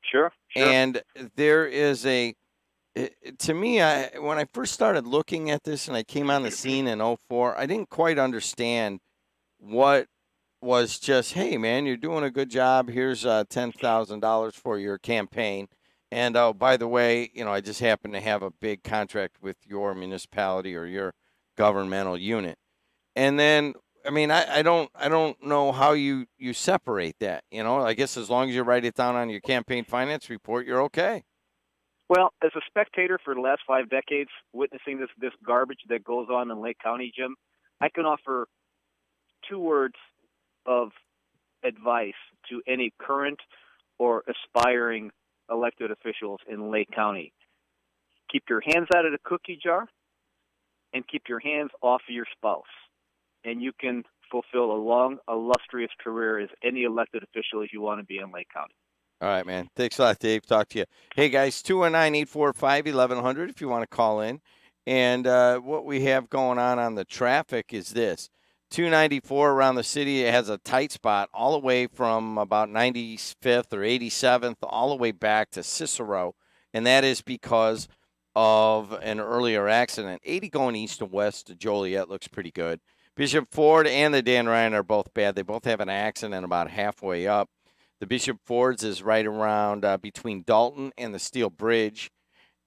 Sure. And there is to me, when I first started looking at this and I came on the scene in 2004, I didn't quite understand what was just, hey, man, you're doing a good job. Here's $10,000 for your campaign. And, oh, by the way, I just happen to have a big contract with your municipality or your governmental unit. And then, I mean, I don't know how you separate that. I guess as long as you write it down on your campaign finance report, you're okay. Well, as a spectator for the last 5 decades, witnessing this garbage that goes on in Lake County, Jim, I can offer 2 words of advice to any current or aspiring elected officials in Lake County. Keep your hands out of the cookie jar and keep your hands off of your spouse. And you can fulfill a long, illustrious career as any elected official as you want to be in Lake County. All right, man. Thanks a lot, Dave. Talk to you. Hey, guys, 219-845-1100 if you want to call in. And what we have going on the traffic is this. 294 around the city, it has a tight spot all the way from about 95th or 87th all the way back to Cicero, and that is because of an earlier accident. 80 going east to west to Joliet looks pretty good. Bishop Ford and the Dan Ryan are both bad. They both have an accident about halfway up. The Bishop Ford's is right around between Dalton and the Steel Bridge,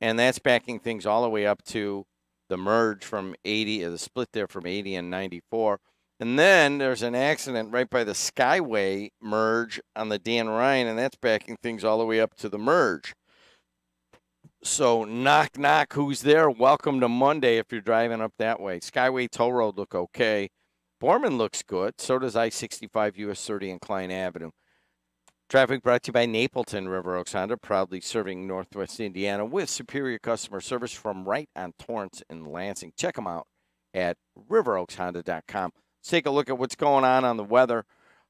and that's backing things all the way up to the merge from 80, the split there from 80 and 94. And then there's an accident right by the Skyway merge on the Dan Ryan, and that's backing things all the way up to the merge. So knock, knock, who's there? Welcome to Monday if you're driving up that way. Skyway Toll Road look okay. Borman looks good. So does I-65 US 30 and Klein Avenue. Traffic brought to you by Napleton River Oaks Honda, proudly serving Northwest Indiana with superior customer service from right on Torrance and Lansing. Check them out at riveroakshonda.com. Let's take a look at what's going on the weather.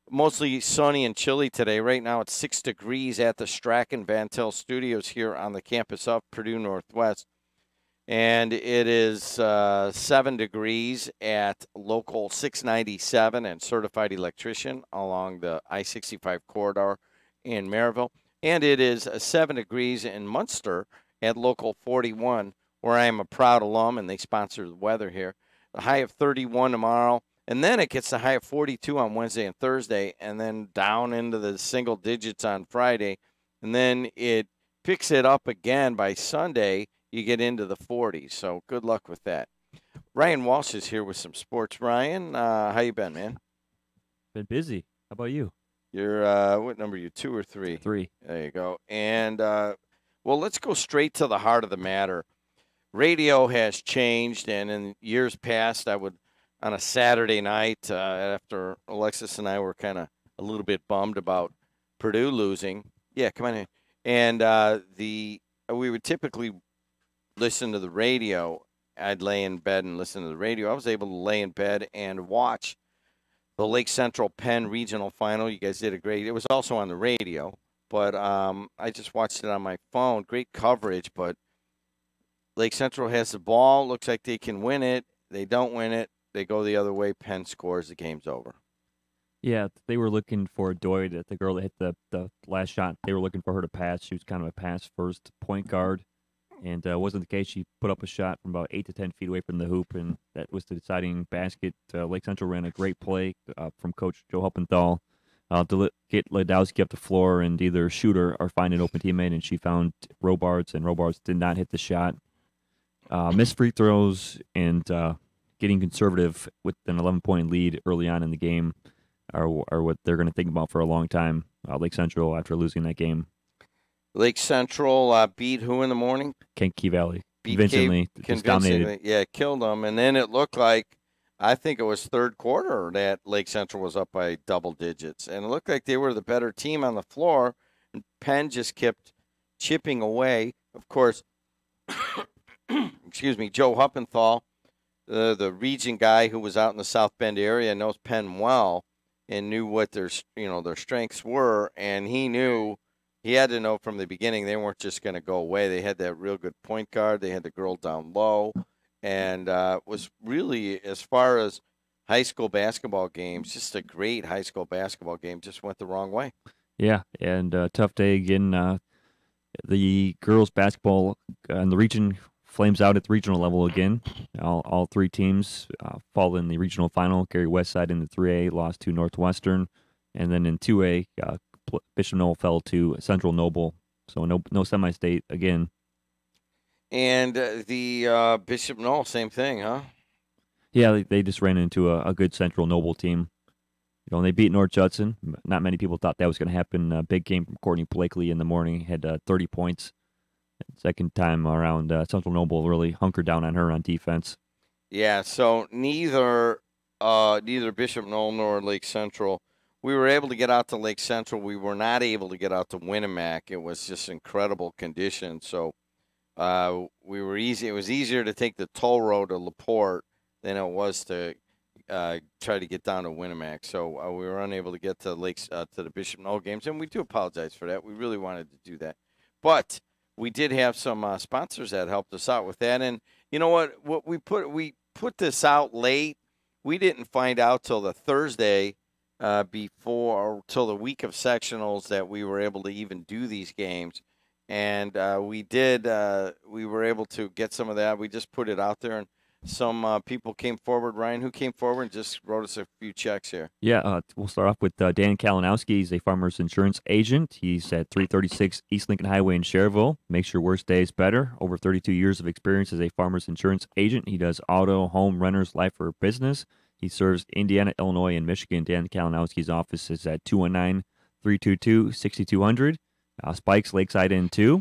Mostly sunny and chilly today. Right now it's 6 degrees at the Strachan Van Til Studios here on the campus of Purdue Northwest. And it is 7 degrees at local 697 and certified electrician along the I-65 corridor in Maryville. And it is 7 degrees in Munster at local 41, where I am a proud alum, and they sponsor the weather here. The high of 31 tomorrow. And then it gets the high of 42 on Wednesday and Thursday, and then down into the single digits on Friday. And then it picks it up again by Sunday. You get into the 40s, so good luck with that. Ryan Walsh is here with some sports. Ryan, how you been, man? Been busy. How about you? You're, what number are you, 2 or 3? 3. There you go. And, well, let's go straight to the heart of the matter. Radio has changed, and in years past, I would, on a Saturday night, after Alexis and I were kind of a little bit bummed about Purdue losing. Yeah, come on in. And we would typically listen to the radio. I'd lay in bed and listen to the radio. I was able to lay in bed and watch the Lake Central Penn Regional Final. You guys did a great. It was also on the radio, but I just watched it on my phone. Great coverage, but Lake Central has the ball. Looks like they can win it. They don't win it. They go the other way. Penn scores. The game's over. Yeah, they were looking for Doyd, the girl that hit the last shot. They were looking for her to pass. She was kind of a pass-first point guard, and wasn't the case. She put up a shot from about 8 to 10 feet away from the hoop, and that was the deciding basket. Lake Central ran a great play from Coach Joe Huppenthal to get Ledowski up the floor and either shoot or find an open teammate, and she found Robards, and Robards did not hit the shot. Missed free throws and getting conservative with an 11-point lead early on in the game are what they're going to think about for a long time. Lake Central, after losing that game. Lake Central beat who in the morning? Kankakee Valley. Beat Convincingly, just dominated. Yeah, killed them. And then it looked like, I think it was third quarter that Lake Central was up by double digits. And it looked like they were the better team on the floor. And Penn just kept chipping away. Of course, excuse me, Joe Huppenthal, the region guy who was out in the South Bend area, knows Penn well and knew what their strengths were. And he had to know from the beginning they weren't just going to go away. They had that real good point guard. They had the girl down low. And was really, as far as high school basketball games, just a great high school basketball game. Just went the wrong way. Yeah, and tough day again. The girls basketball in the region flames out at the regional level again. All three teams fall in the regional final. Gary Westside in the 3A lost to Northwestern. And then in 2A, Bishop Knoll fell to Central Noble. So no semi-state again. And the Bishop Knoll, same thing, huh? Yeah, they just ran into a good Central Noble team. You know, they beat North Judson. Not many people thought that was going to happen. Big game from Courtney Blakely in the morning. Had 30 points. Second time around, Central Noble really hunkered down on her on defense. Yeah, so neither Bishop Knoll nor Lake Central. We were able to get out to Lake Central. We were not able to get out to Winnemac. It was just incredible conditions. So we were easy. It was easier to take the toll road to LaPorte than it was to try to get down to Winnemac. So we were unable to get to to the Bishop Knoll games, and we do apologize for that. We really wanted to do that, but we did have some sponsors that helped us out with that. And you know what? We put this out late. We didn't find out till the Thursday till the week of sectionals that we were able to even do these games. And we were able to get some of that. We just put it out there, and some people came forward. Ryan, who came forward and just wrote us a few checks here? Yeah, we'll start off with Dan Kalinowski. He's a farmer's insurance agent. He's at 336 East Lincoln Highway in Cherville. Makes your worst days better. Over 32 years of experience as a farmer's insurance agent. He does auto, home, renters, life, or business. He serves Indiana, Illinois, and Michigan. Dan Kalinowski's office is at 219-322-6200. Spikes Lakeside Inn 2.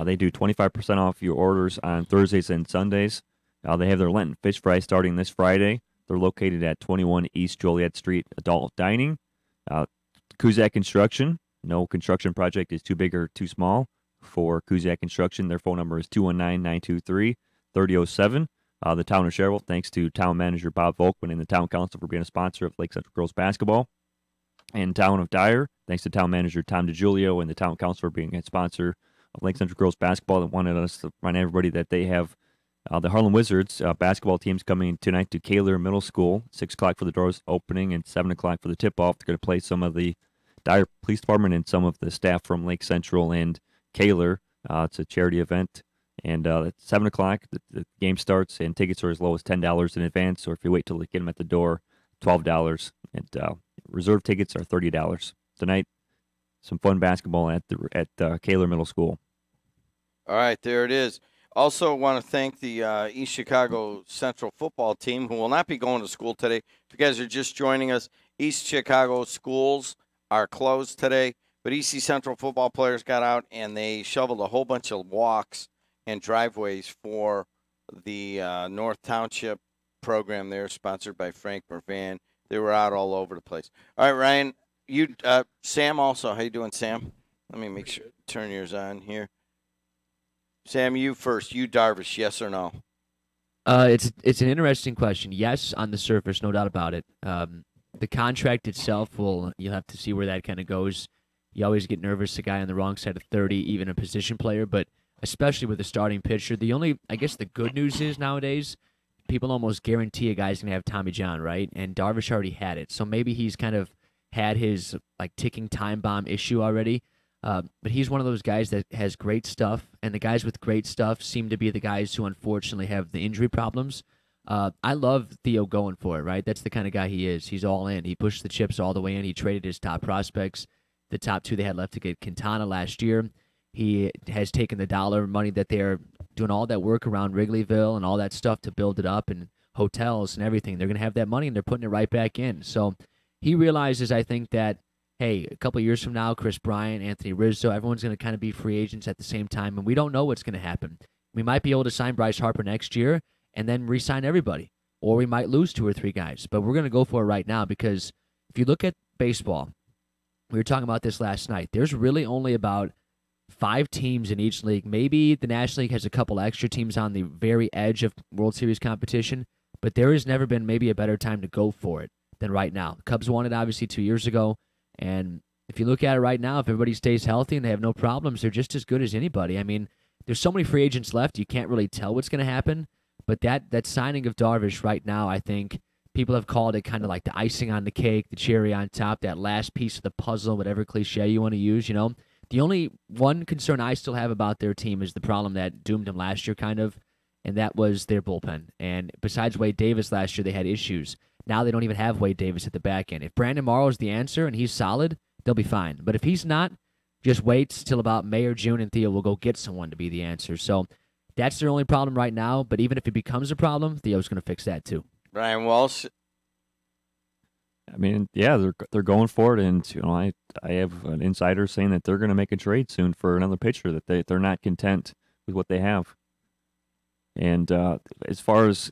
They do 25% off your orders on Thursdays and Sundays. They have their Lenten fish fry starting this Friday. They're located at 21 East Joliet Street Adult Dining. Kuzak Construction. No construction project is too big or too small for Kuzak Construction. Their phone number is 219-923-3007. The town of Cherville, thanks to town manager Bob Volkman and the town council for being a sponsor of Lake Central Girls Basketball. And town of Dyer, thanks to town manager Tom DiGiulio and the town council for being a sponsor of Lake Central Girls Basketball. That wanted us to remind everybody that they have the Harlem Wizards basketball teams coming tonight to Kaler Middle School. 6 o'clock for the doors opening and 7 o'clock for the tip-off. They're going to play some of the Dyer Police Department and some of the staff from Lake Central and Kaler. It's a charity event. And at 7 o'clock, the game starts, and tickets are as low as $10 in advance, or if you wait till they get them at the door, $12. And reserve tickets are $30. Tonight, some fun basketball at Kaler Middle School. All right, there it is. Also want to thank the East Chicago Central football team, who will not be going to school today. If you guys are just joining us, East Chicago schools are closed today, but EC Central football players got out, and they shoveled a whole bunch of walks and driveways for the North Township program there, sponsored by Frank Mervan. They were out all over the place. All right, Ryan, Sam also. How you doing, Sam? Let me make sure, turn yours on here. Sam, you first. You Darvish, yes or no? It's an interesting question. Yes, on the surface, no doubt about it. The contract itself, you'll have to see where that kind of goes. You always get nervous, a guy on the wrong side of 30, even a position player, but especially with a starting pitcher. I guess the good news is nowadays, people almost guarantee a guy's going to have Tommy John, right? And Darvish already had it. So maybe he's kind of had his ticking time bomb issue already. But he's one of those guys that has great stuff, and the guys with great stuff seem to be the guys who unfortunately have the injury problems. I love Theo going for it, right? That's the kind of guy he is. He's all in. He pushed the chips all the way in. He traded his top prospects, the top 2 they had left, to get Quintana last year. He has taken the dollar money that they're doing all that work around Wrigleyville and all that stuff to build it up, and hotels and everything. They're going to have that money, and they're putting it right back in. So he realizes, I think, that hey, a couple years from now, Chris Bryant, Anthony Rizzo, everyone's going to kind of be free agents at the same time, and we don't know what's going to happen. We might be able to sign Bryce Harper next year and then re-sign everybody, or we might lose 2 or 3 guys. But we're going to go for it right now because if you look at baseball, we were talking about this last night, there's really only about 5 teams in each league. Maybe the National League has a couple extra teams on the very edge of World Series competition, but there has never been maybe a better time to go for it than right now. The Cubs won it obviously 2 years ago, and if you look at it right now, if everybody stays healthy and they have no problems, they're just as good as anybody. I mean, there's so many free agents left, you can't really tell what's going to happen, but that signing of Darvish right now, I think people have called it kind of like the icing on the cake, the cherry on top, that last piece of the puzzle, whatever cliche you want to use, you know. The only one concern I still have about their team is the problem that doomed them last year, kind of, and that was their bullpen. And besides Wade Davis last year, they had issues. Now they don't even have Wade Davis at the back end. If Brandon Morrow is the answer and he's solid, they'll be fine. But if he's not, just wait till about May or June, and Theo will go get someone to be the answer. So that's their only problem right now. But even if it becomes a problem, Theo's going to fix that too. Brian Walsh. I mean, yeah, they're going for it, and you know, I have an insider saying that they're going to make a trade soon for another pitcher. That they're not content with what they have. And as far as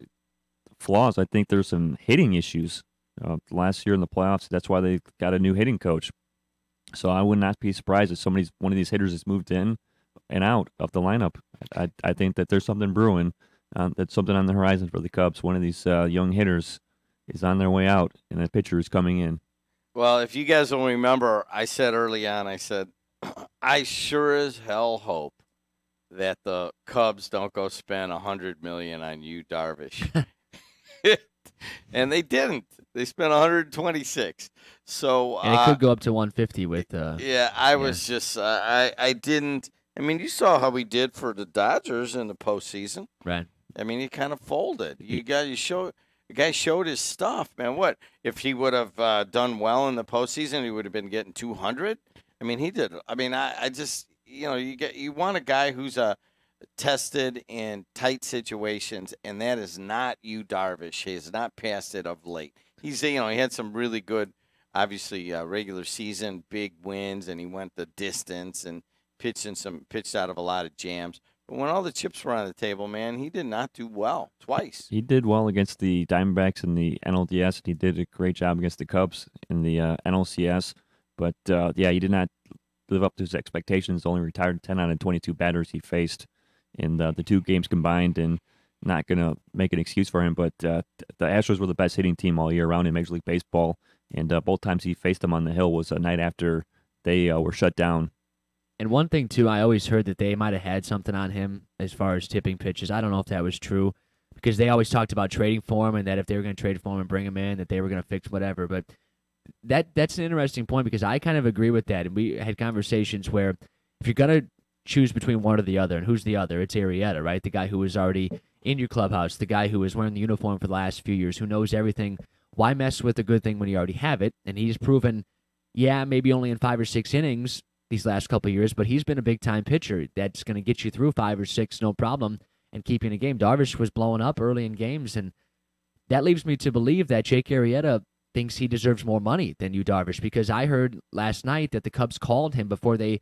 flaws, I think there's some hitting issues. Last year in the playoffs, that's why they got a new hitting coach. So I would not be surprised if one of these hitters has moved in and out of the lineup. I think that there's something brewing. That's something on the horizon for the Cubs. One of these young hitters is on their way out, and a pitcher is coming in. Well, if you guys will remember, I said early on, I sure as hell hope that the Cubs don't go spend $100 million on you, Darvish. And they didn't. They spent 126. So and it could go up to 150 with. Was just I didn't. I mean, you saw how we did for the Dodgers in the postseason. Right. I mean, he kind of folded. The guy showed his stuff, man. What if he would have done well in the postseason? He would have been getting 200. I mean, he did. I mean, I just you want a guy who's tested in tight situations, and that is not you, Darvish. He has not passed it of late. He had some really good, obviously regular season big wins, and he went the distance and pitched out of a lot of jams. But when all the chips were on the table, man, he did not do well twice. He did well against the Diamondbacks in the NLDS, and he did a great job against the Cubs in the NLCS. But, he did not live up to his expectations. Only retired 10 out of 22 batters he faced in the 2 games combined, and not going to make an excuse for him. But the Astros were the best hitting team all year round in Major League Baseball, and both times he faced them on the hill was a night after they were shut down. And one thing, too, I always heard that they might have had something on him as far as tipping pitches. I don't know if that was true because they always talked about trading for him and that if they were going to trade for him and bring him in, that they were going to fix whatever. But that's an interesting point because I kind of agree with that. And we had conversations where if you're going to choose between one or the other, and who's the other? It's Arrieta, right? The guy who was already in your clubhouse, the guy who was wearing the uniform for the last few years, who knows everything. Why mess with a good thing when you already have it? And he's proven, maybe only in 5 or 6 innings these last couple of years, but he's been a big-time pitcher that's going to get you through 5 or 6, no problem, and keeping a game. Darvish was blowing up early in games, and that leaves me to believe that Jake Arrieta thinks he deserves more money than you, Darvish, because I heard last night that the Cubs called him before they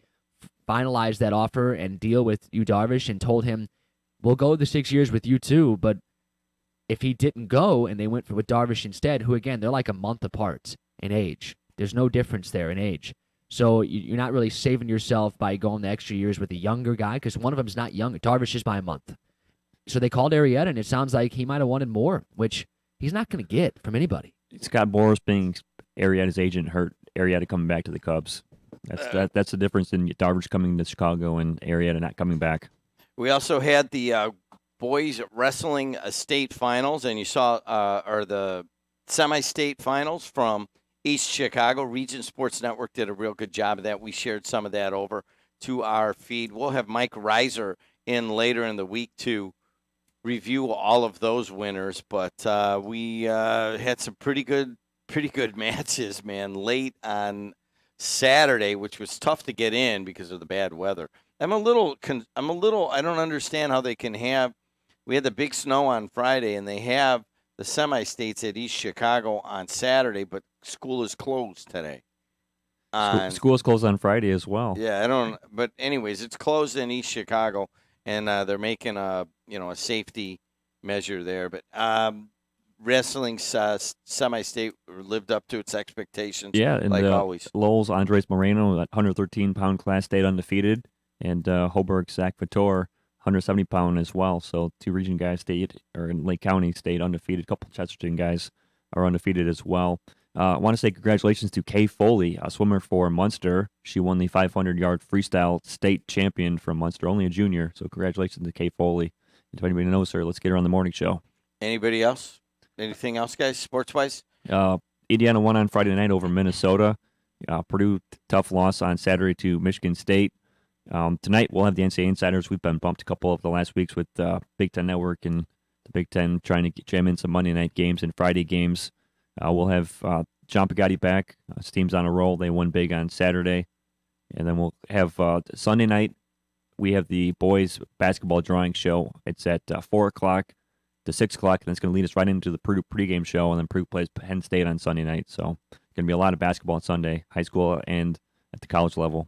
finalized that offer and deal with you, Darvish, and told him, we'll go the 6 years with you too, but if he didn't go and they went with Darvish instead, who, again, they're like a month apart in age. There's no difference there in age. So you're not really saving yourself by going the extra years with a younger guy because one of them's not young. Darvish is by a month. So they called Arrieta, and it sounds like he might have wanted more, which he's not going to get from anybody. Scott Boras being Arrieta's agent hurt Arrieta coming back to the Cubs. That's the difference in Darvish coming to Chicago and Arrieta not coming back. We also had the boys wrestling state finals, and you saw the semi-state finals from East Chicago. Region Sports Network did a real good job of that. We shared some of that over to our feed. We'll have Mike Reiser in later in the week to review all of those winners. But we had some pretty good matches, man, late on Saturday, which was tough to get in because of the bad weather. I don't understand how they can have. We had the big snow on Friday, and they have the semi-states at East Chicago on Saturday, but school is closed today. School's closed on Friday as well. Yeah, I don't. But anyways, it's closed in East Chicago, and they're making a safety measure there. But wrestling semi-state lived up to its expectations. Yeah, and like always. Lowell's Andres Moreno, that 113-pound class, stayed undefeated, and Hoburg's Zach Vitor, 170-pound as well. So 2 region guys in Lake County stayed undefeated. A couple of Chesterton guys are undefeated as well. I want to say congratulations to Kay Foley, a swimmer for Munster. She won the 500-yard freestyle state champion from Munster, only a junior. So congratulations to Kay Foley. And if anybody knows her, let's get her on the morning show. Anybody else? Anything else, guys, sports-wise? Indiana won on Friday night over Minnesota. Purdue, tough loss on Saturday to Michigan State. Tonight we'll have the NCAA Insiders. We've been bumped a couple of the last weeks with Big Ten Network and the Big Ten trying to jam in some Monday night games and Friday games. We'll have John Pagatti back. His team's on a roll. They won big on Saturday. And then we'll have Sunday night. We have the boys basketball drawing show. It's at 4 o'clock to 6 o'clock, and it's going to lead us right into the Purdue pregame show, and then Purdue plays Penn State on Sunday night. So it's going to be a lot of basketball on Sunday, high school and at the college level.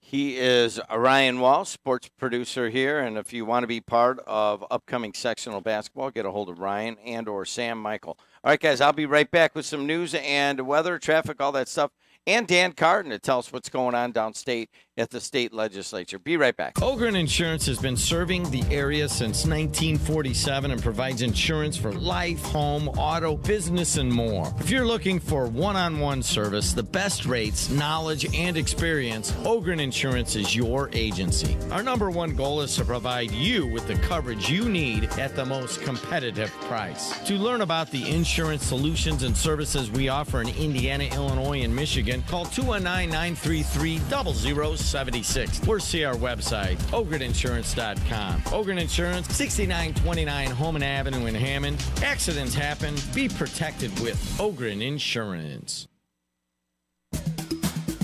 He is Ryan Wall, sports producer here, and if you want to be part of upcoming sectional basketball, get a hold of Ryan and or Sam Michael. All right, guys, I'll be right back with some news and weather, traffic, all that stuff, and Dan Carden to tell us what's going on downstate at the state legislature. Be right back. Ogren Insurance has been serving the area since 1947 and provides insurance for life, home, auto, business, and more. If you're looking for one-on-one service, the best rates, knowledge, and experience, Ogren Insurance is your agency. Our number one goal is to provide you with the coverage you need at the most competitive price. To learn about the insurance solutions and services we offer in Indiana, Illinois, and Michigan, call 219-933-0076 or see our website, ogreninsurance.com. Ogren Insurance, 6929 Holman Avenue in Hammond. Accidents happen. Be protected with Ogren Insurance.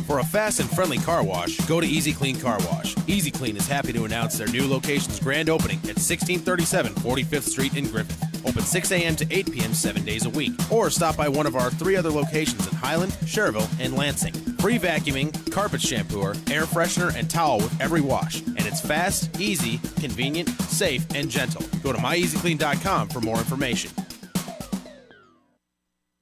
For a fast and friendly car wash, go to Easy Clean Car Wash. Easy Clean is happy to announce their new location's grand opening at 1637 45th Street in Griffith. Open 6 a.m. to 8 p.m. 7 days a week. Or stop by one of our 3 other locations in Highland, Cherville, and Lansing. Free vacuuming, carpet shampooer, air freshener, and towel with every wash. And it's fast, easy, convenient, safe, and gentle. Go to myeasyclean.com for more information.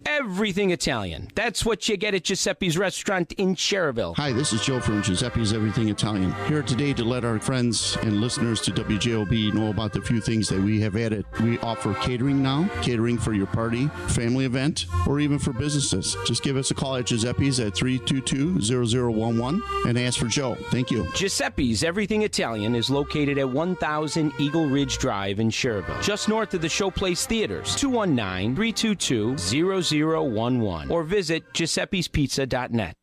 Everything Italian. That's what you get at Giuseppe's Restaurant in Cherville. Hi, this is Joe from Giuseppe's Everything Italian. Here today to let our friends and listeners to WJOB know about the few things that we have added. We offer catering now, catering for your party, family event, or even for businesses. Just give us a call at Giuseppe's at 322-0011 and ask for Joe. Thank you. Giuseppe's Everything Italian is located at 1000 Eagle Ridge Drive in Cherville, just north of the Showplace Theaters. 219-322-0011 or visit giuseppespizza.net.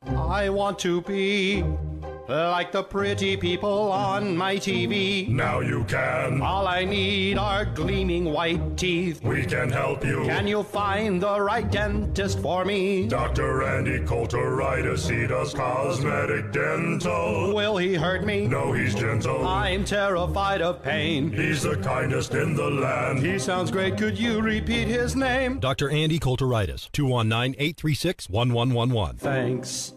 I want to be like the pretty people on my TV. Now you can. All I need are gleaming white teeth. We can help you. Can you find the right dentist for me? Dr. Andy Coulteritis, he does cosmetic dental. Will he hurt me? No, he's gentle. I'm terrified of pain. He's the kindest in the land. He sounds great. Could you repeat his name? Dr. Andy Coulteritis, 219-836-1111. Thanks.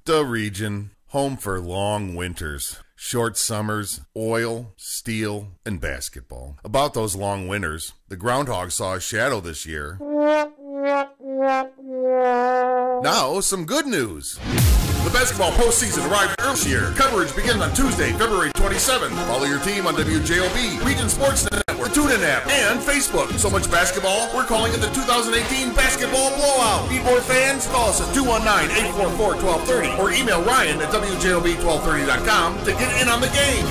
The region, home for long winters, short summers, oil, steel, and basketball. About those long winters, the groundhog saw a shadow this year. Now, some good news. The basketball postseason arrived early this year. Coverage begins on Tuesday, February 27th. Follow your team on WJOB, Region Sports Network, TuneIn app, and Facebook. So much basketball, we're calling it the 2018 Basketball Blowout. Need more fans? Call us at 219-844-1230 or email Ryan at WJOB1230.com to get in on the games.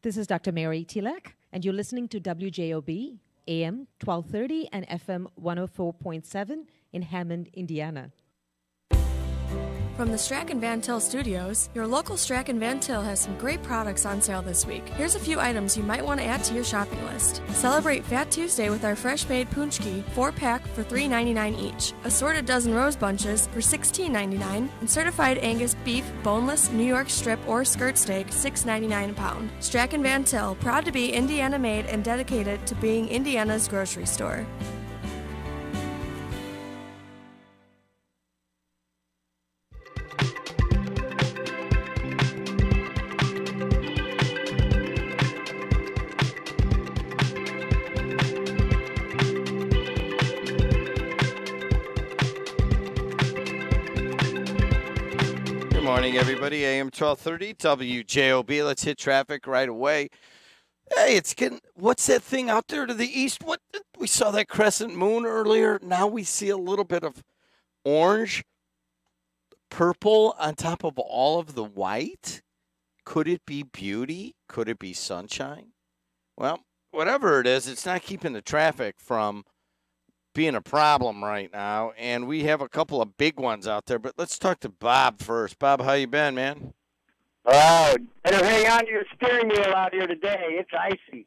This is Dr. Mary Tilak, and you're listening to WJOB, AM 1230 and FM 104.7 in Hammond, Indiana. From the Strachan Van Til Studios, your local Strachan Van Til has some great products on sale this week. Here's a few items you might want to add to your shopping list. Celebrate Fat Tuesday with our fresh-made punchki 4-pack for $3.99 each, assorted dozen rose bunches for $16.99, and certified Angus beef, boneless, New York strip or skirt steak $6.99 a pound. Strachan Van Til, proud to be Indiana-made and dedicated to being Indiana's grocery store. Good morning, everybody. AM 1230, WJOB. Let's hit traffic right away. Hey, it's getting, what's that thing out there to the east? What, we saw that crescent moon earlier. Now we see a little bit of orange, purple on top of all of the white. Could it be beauty? Could it be sunshine? Well, whatever it is, it's not keeping the traffic from being a problem right now, and we have a couple of big ones out there. But let's talk to Bob first. Bob, how you been, man? Oh, better hang on to your steering wheel out here today. It's icy.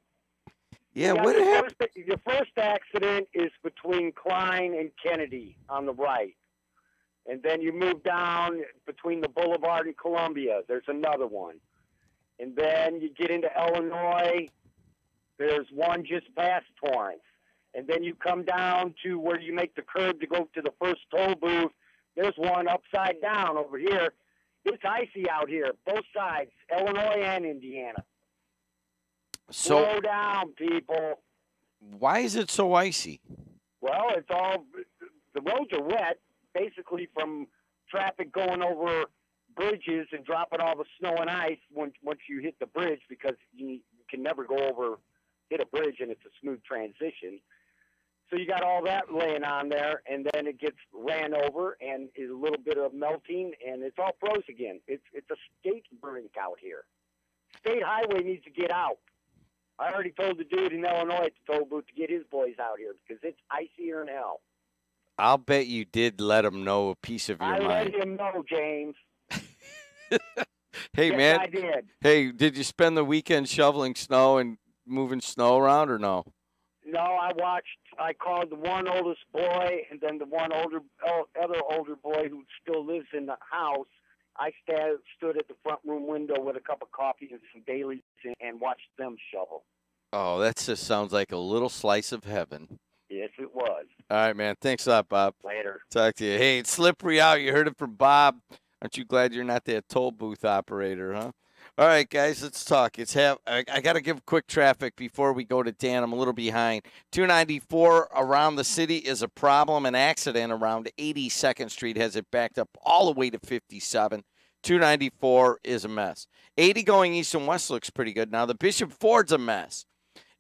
Yeah, You what got happened? your first accident is between Klein and Kennedy on the right. And then you move down between the Boulevard and Columbia. There's another one. And then you get into Illinois. There's one just past Torrance. And then you come down to where you make the curve to go to the first toll booth. There's one upside down over here. It's icy out here, both sides, Illinois and Indiana. So, Slow down, people. why is it so icy? Well, it's all, the roads are wet, basically from traffic going over bridges and dropping all the snow and ice once you hit the bridge, because you can never go over, hit a bridge and it's a smooth transition. So you got all that laying on there, and then it gets ran over, and is a little bit of melting, and it's all froze again. It's a skate rink out here. State Highway needs to get out. I already told the dude in Illinois at the toll booth to get his boys out here because it's icier than hell. I'll bet you did let him know a piece of your I mind. let him know, James. Hey, Yes, man. I did. Hey, did you spend the weekend shoveling snow and moving snow around or no? No, I called the one oldest boy and then the one other older boy who still lives in the house. I stood at the front room window with a cup of coffee and some dailies and watched them shovel. Oh, that just sounds like a little slice of heaven. Yes, it was. All right, man. Thanks a lot, Bob. Later. Talk to you. Hey, it's slippery out. You heard it from Bob. Aren't you glad you're not that toll booth operator, huh? All right, guys, let's talk. I got to give quick traffic before we go to Dan. I'm a little behind. 294 around the city is a problem. An accident around 82nd Street has it backed up all the way to 57. 294 is a mess. 80 going east and west looks pretty good. Now, the Bishop Ford's a mess,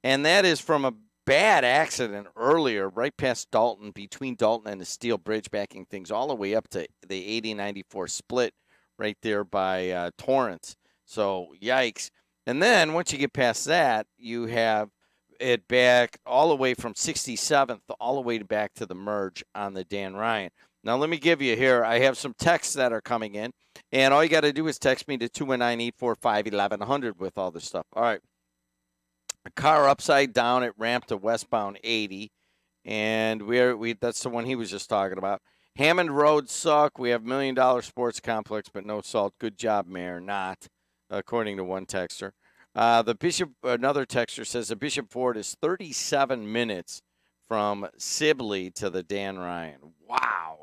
and that is from a bad accident earlier right past Dalton, between Dalton and the Steel Bridge, backing things all the way up to the 80-94 split right there by Torrance. So, yikes. And then once you get past that, you have it back all the way from 67th all the way back to the merge on the Dan Ryan. Now, let me give you here, I have some texts that are coming in, and all you got to do is text me to 219-845-1100 with all this stuff. All right. A car upside down at ramp to westbound 80, and that's the one he was just talking about. Hammond Road suck. We have $1 Million Sports Complex, but no salt. Good job, Mayor. Not, according to one texter. Another texter says the Bishop Ford is 37 minutes from Sibley to the Dan Ryan. Wow.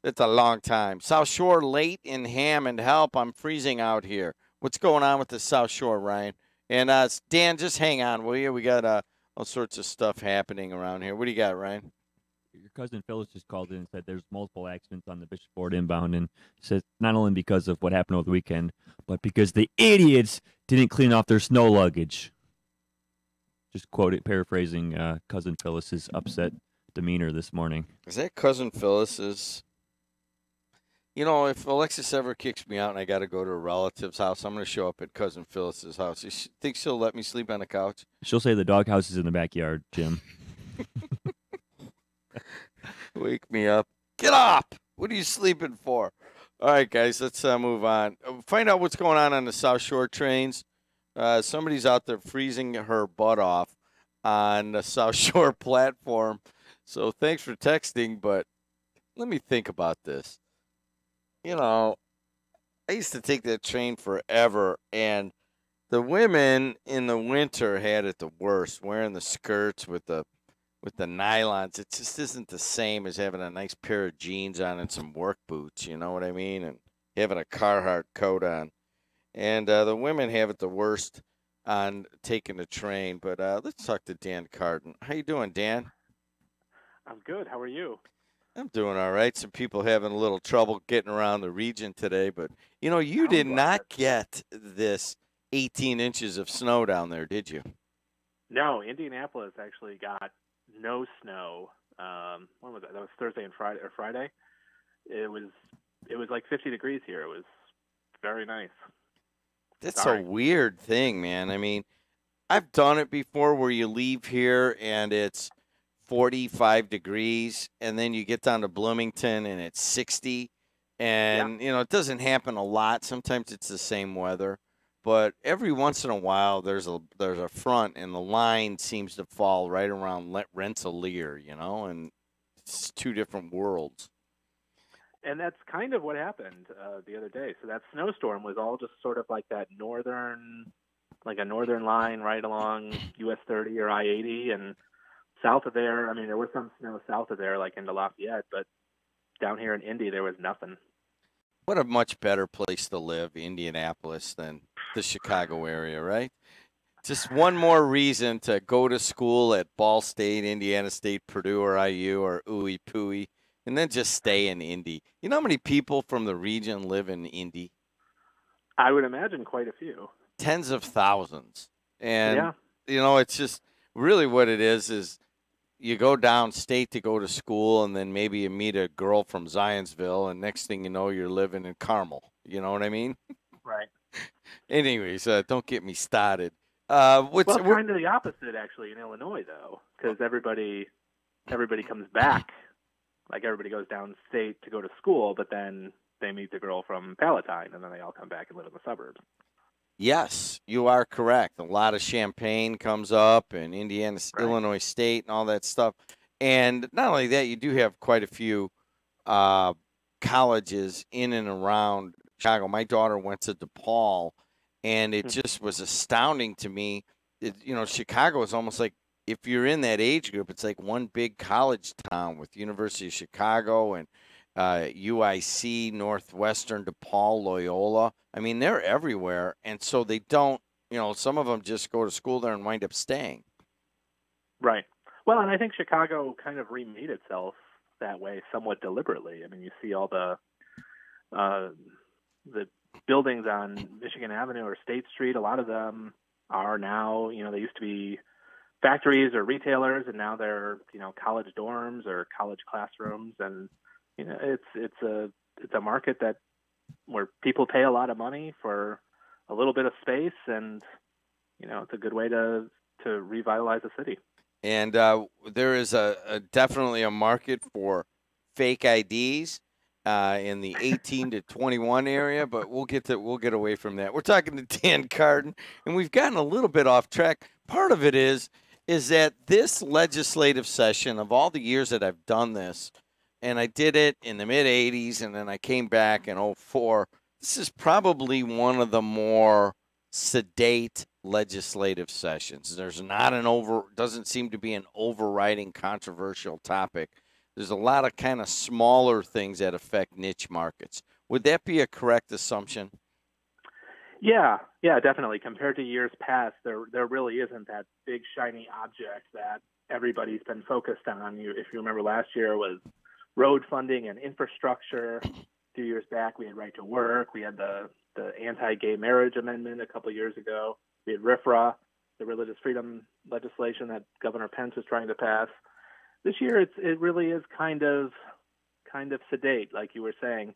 That's a long time. South Shore late in Hammond. Help, I'm freezing out here. What's going on with the South Shore, Ryan? And Dan, just hang on, will you? We got all sorts of stuff happening around here. What do you got, Ryan? Your cousin Phyllis just called in and said there's multiple accidents on the Bishop Ford inbound, and says not only because of what happened over the weekend, but because the idiots didn't clean off their snow luggage. Just paraphrasing cousin Phyllis's upset demeanor this morning. Is that cousin Phyllis's? You know, if Alexis ever kicks me out and I got to go to a relative's house, I'm going to show up at cousin Phyllis's house. You think she'll let me sleep on the couch? She'll say the doghouse is in the backyard, Jim. Wake me up. Get up! What are you sleeping for? All right, guys, let's move on. Find out what's going on the South Shore trains. Somebody's out there freezing her butt off on the South Shore platform. So thanks for texting, but let me think about this. You know, I used to take that train forever, and the women in the winter had it the worst, wearing the skirts with the nylons. It just isn't the same as having a nice pair of jeans on and some work boots, you know what I mean? And having a Carhartt coat on. And the women have it the worst on taking the train. But let's talk to Dan Carden. How you doing, Dan? I'm good. How are you? I'm doing all right. Some people having a little trouble getting around the region today. But, you know, you did not get this 18 inches of snow down there, did you? No, Indianapolis actually got no snow. When was that? That was Thursday and Friday. It was like 50 degrees here. It was very nice. That's a weird thing, man. I mean, I've done it before where you leave here and it's 45 degrees, and then you get down to Bloomington and it's 60. And, you know, it doesn't happen a lot. Sometimes it's the same weather. But every once in a while, there's a front, and the line seems to fall right around Rensselaer, you know, and it's two different worlds. And that's kind of what happened the other day. So that snowstorm was all just sort of like that northern line right along US 30 or I-80, and south of there, I mean, there was some snow south of there, like into Lafayette, but down here in Indy, there was nothing. What a much better place to live, Indianapolis, than the Chicago area, right? Just one more reason to go to school at Ball State, Indiana State, Purdue, or IU, or Ooey Pooey, and then just stay in Indy. You know how many people from the region live in Indy? I would imagine quite a few. Tens of thousands. And, Yeah. you know, it's just really what it is you go downstate to go to school, and then maybe you meet a girl from Zionsville, and next thing you know, you're living in Carmel. You know what I mean? Right. Anyways, don't get me started. Well, kind of the opposite, actually, in Illinois, though, because everybody comes back. Like, everybody goes downstate to go to school, but then they meet the girl from Palatine, and then they all come back and live in the suburbs. Yes, you are correct. A lot of Champaign comes up, and Indiana, Illinois State, and all that stuff. And not only that, you do have quite a few colleges in and around Chicago. My daughter went to DePaul, and it just was astounding to me. You know, Chicago is almost like, if you're in that age group, it's like one big college town with University of Chicago and UIC, Northwestern, DePaul, Loyola. I mean, they're everywhere, and so they don't, you know, some of them just go to school there and wind up staying. Right. Well, and I think Chicago kind of remade itself that way somewhat deliberately. I mean, you see all the buildings on Michigan Avenue or State Street. A lot of them are now, you know, they used to be factories or retailers, and now they're, you know, college dorms or college classrooms. And, you know, it's a market where people pay a lot of money for a little bit of space, and, you know, it's a good way to revitalize a city. And there is definitely a market for fake IDs in the 18 to 21 area, but we'll get away from that. We're talking to Dan Carden, and we've gotten a little bit off track. Part of it is that this legislative session, of all the years that I've done this, and I did it in the mid-'80s, and then I came back in 2004, this is probably one of the more sedate legislative sessions. There's doesn't seem to be an overriding controversial topic. There's a lot of kind of smaller things that affect niche markets. Would that be a correct assumption? Yeah, definitely. Compared to years past, there really isn't that big shiny object that everybody's been focused on. If you remember, last year was road funding and infrastructure. A few years back, we had right to work. We had the anti-gay marriage amendment a couple of years ago. We had RFRA, the religious freedom legislation that Governor Pence was trying to pass. This year, it really is kind of sedate, like you were saying.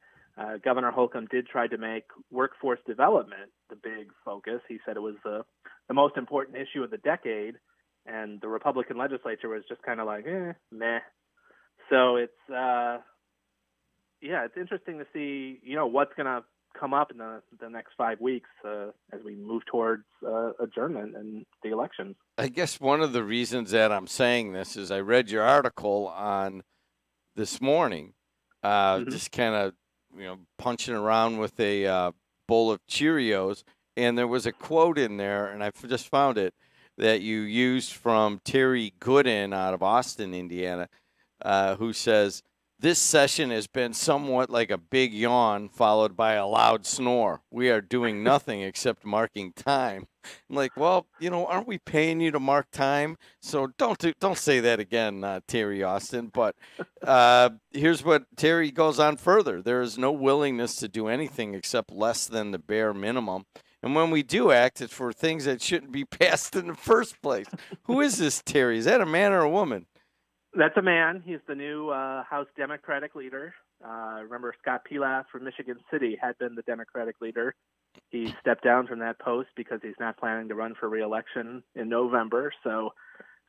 Governor Holcomb did try to make workforce development the big focus. He said it was the most important issue of the decade, and the Republican legislature was just kind of like, meh. So it's, it's interesting to see, what's going to come up in the next 5 weeks as we move towards adjournment and the elections. I guess one of the reasons that I'm saying this is I read your article on this morning, just kind of, punching around with a bowl of Cheerios, and there was a quote in there, and I just found it, that you used from Terry Gooden out of Austin, Indiana, who says, "This session has been somewhat like a big yawn followed by a loud snore. We are doing nothing except marking time." I'm like, well, aren't we paying you to mark time? So don't say that again, Terry Austin. But here's what Terry goes on further. There is no willingness to do anything except less than the bare minimum. And when we do act, it's for things that shouldn't be passed in the first place. Who is this Terry? Is that a man or a woman? That's a man. He's the new House Democratic leader. Remember, Scott Pilaf from Michigan City had been the Democratic leader. He stepped down from that post because he's not planning to run for re-election in November. So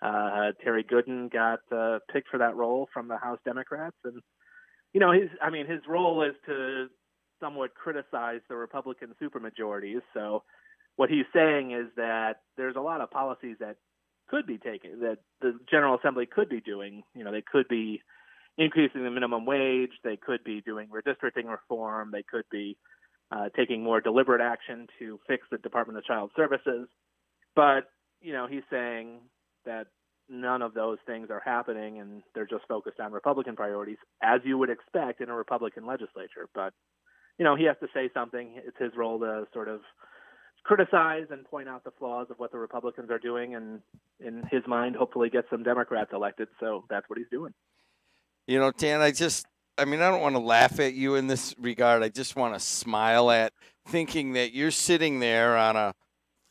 Terry Gooden got picked for that role from the House Democrats. And, his role is to somewhat criticize the Republican supermajorities. So what he's saying is that there's a lot of policies that could be taken, that the General Assembly could be doing. They could be increasing the minimum wage. They could be doing redistricting reform. They could be taking more deliberate action to fix the Department of Child Services. But, he's saying that none of those things are happening, and they're just focused on Republican priorities, as you would expect in a Republican legislature. But, he has to say something. It's his role to sort of criticize and point out the flaws of what the Republicans are doing, and in his mind, hopefully get some Democrats elected. So that's what he's doing. Dan, I don't want to laugh at you in this regard. I just want to smile at thinking that you're sitting there on a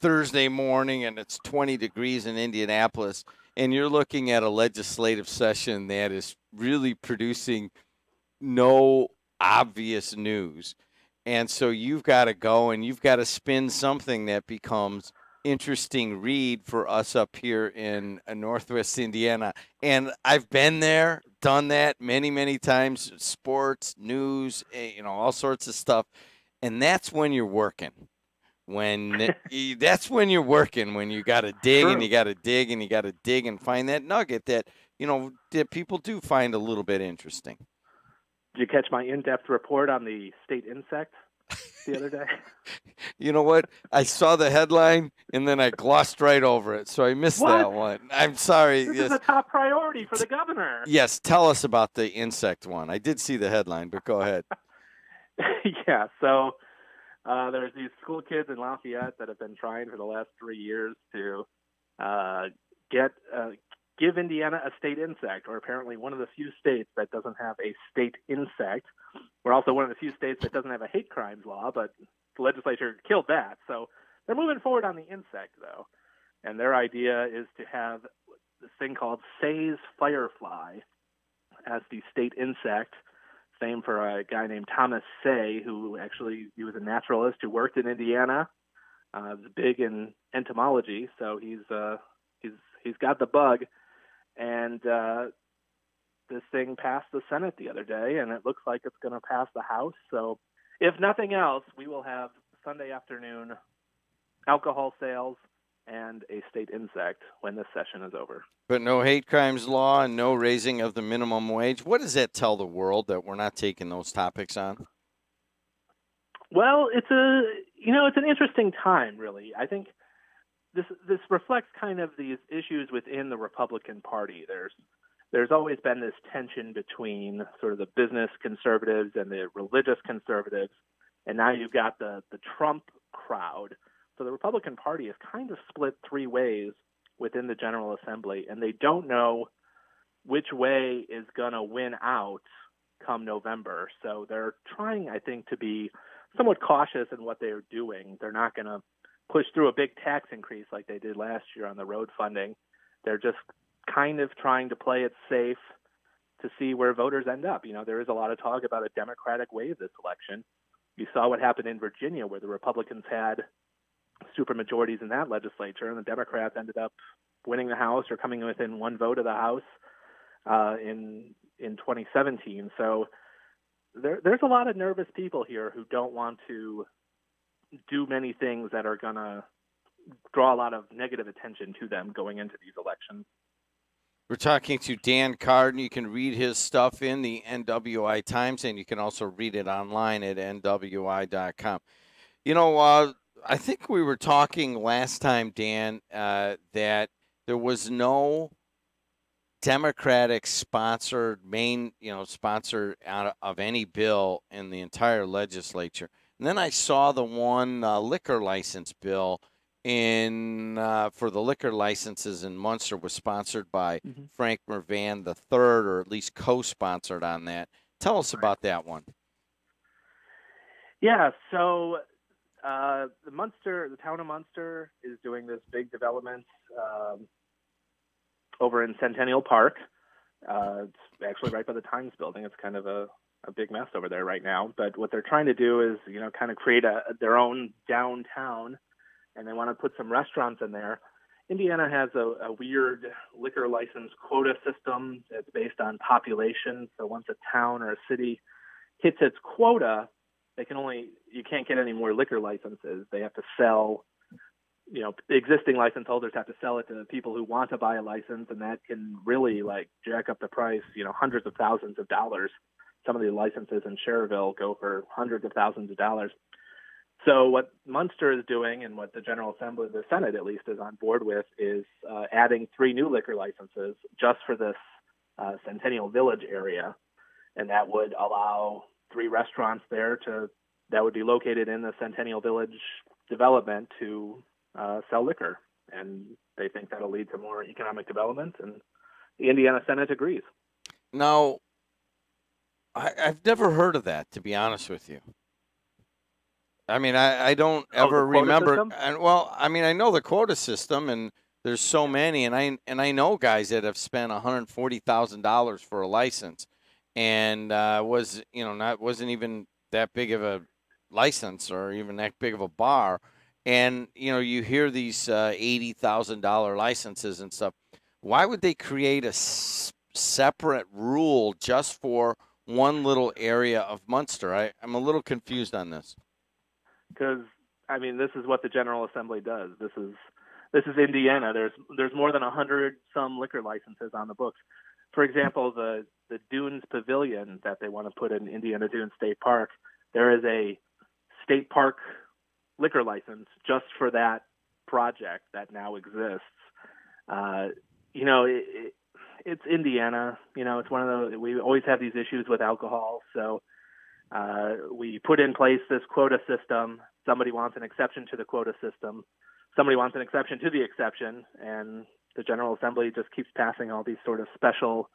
Thursday morning and it's 20 degrees in Indianapolis, and you're looking at a legislative session that is really producing no obvious news. And so you've got to go and you've got to spin something that becomes interesting read for us up here in Northwest Indiana. And I've been there, done that many, many times, sports, news, all sorts of stuff. And that's when you're working. That's when you're working, when you got to dig and you got to dig and you got to dig and find that nugget that, that people do find a little bit interesting. Did you catch my in-depth report on the state insect the other day? You know what? I saw the headline and then I glossed right over it, so I missed that one. I'm sorry. This is a top priority for the governor. Yes, tell us about the insect one. I did see the headline, but go ahead. Yeah, so there's these school kids in Lafayette that have been trying for the last 3 years to give Indiana a state insect. We're apparently one of the few states that doesn't have a state insect. We're also one of the few states that doesn't have a hate crimes law, but the legislature killed that. So they're moving forward on the insect, though. And their idea is to have this thing called Say's firefly as the state insect. Same for a guy named Thomas Say, who he was a naturalist who worked in Indiana. Was big in entomology, so he's got the bug. And this thing passed the Senate the other day, and it looks like it's going to pass the House. So if nothing else, we will have Sunday afternoon alcohol sales and a state insect when this session is over. But no hate crimes law and no raising of the minimum wage. What does that tell the world that we're not taking those topics on? Well, it's an interesting time, really. I think this reflects kind of these issues within the Republican Party. There's always been this tension between sort of the business conservatives and the religious conservatives, and now you've got the Trump crowd. So the Republican Party is kind of split three ways within the General Assembly, and they don't know which way is going to win out come November. So they're trying, I think, to be somewhat cautious in what they're doing. They're not going to push through a big tax increase like they did last year on the road funding. They're just kind of trying to play it safe to see where voters end up. There is a lot of talk about a Democratic wave this election. You saw what happened in Virginia, where the Republicans had supermajorities in that legislature, and the Democrats ended up winning the House or coming within one vote of the House in 2017. So there's a lot of nervous people here who don't want to do many things that are going to draw a lot of negative attention to them going into these elections. We're talking to Dan Carden. You can read his stuff in the NWI Times, and you can also read it online at NWI.com. You know, I think we were talking last time, Dan, that there was no Democratic sponsored sponsor out of any bill in the entire legislature. And then I saw the one liquor license bill for the liquor licenses in Munster was sponsored by Frank Mervan III, or at least co-sponsored on that. Tell us about that one. Yeah, so the town of Munster is doing this big development over in Centennial Park. It's actually right by the Times building. It's kind of a big mess over there right now. But what they're trying to do is, kind of create their own downtown, and they want to put some restaurants in there. Indiana has a weird liquor license quota system that's based on population. So once a town or a city hits its quota, you can't get any more liquor licenses. They have to sell, existing license holders have to sell it to people who want to buy a license, and that can really jack up the price, hundreds of thousands of dollars. Some of the licenses in Cherville go for hundreds of thousands of dollars. So what Munster is doing, and what the General Assembly, the Senate at least, is on board with, is adding 3 new liquor licenses just for this Centennial Village area, and that would allow 3 restaurants there that would be located in the Centennial Village development to sell liquor, and they think that'll lead to more economic development, and the Indiana Senate agrees. Now, I've never heard of that, to be honest with you. I mean, I don't ever remember. And, I know the quota system, and there's so many, and I know guys that have spent $140,000 for a license, and wasn't even that big of a license or even that big of a bar. And you hear these $80,000 licenses and stuff. Why would they create a separate rule just for one little area of Munster? I'm a little confused on this. Because this is what the General Assembly does. This is Indiana. There's more than 100 some liquor licenses on the books. For example, the Dunes Pavilion that they want to put in Indiana Dunes State Park, there is a state park liquor license just for that project that now exists. It's Indiana. It's one of the, we always have these issues with alcohol. So we put in place this quota system. Somebody wants an exception to the quota system. Somebody wants an exception to the exception. And the General Assembly just keeps passing all these sort of special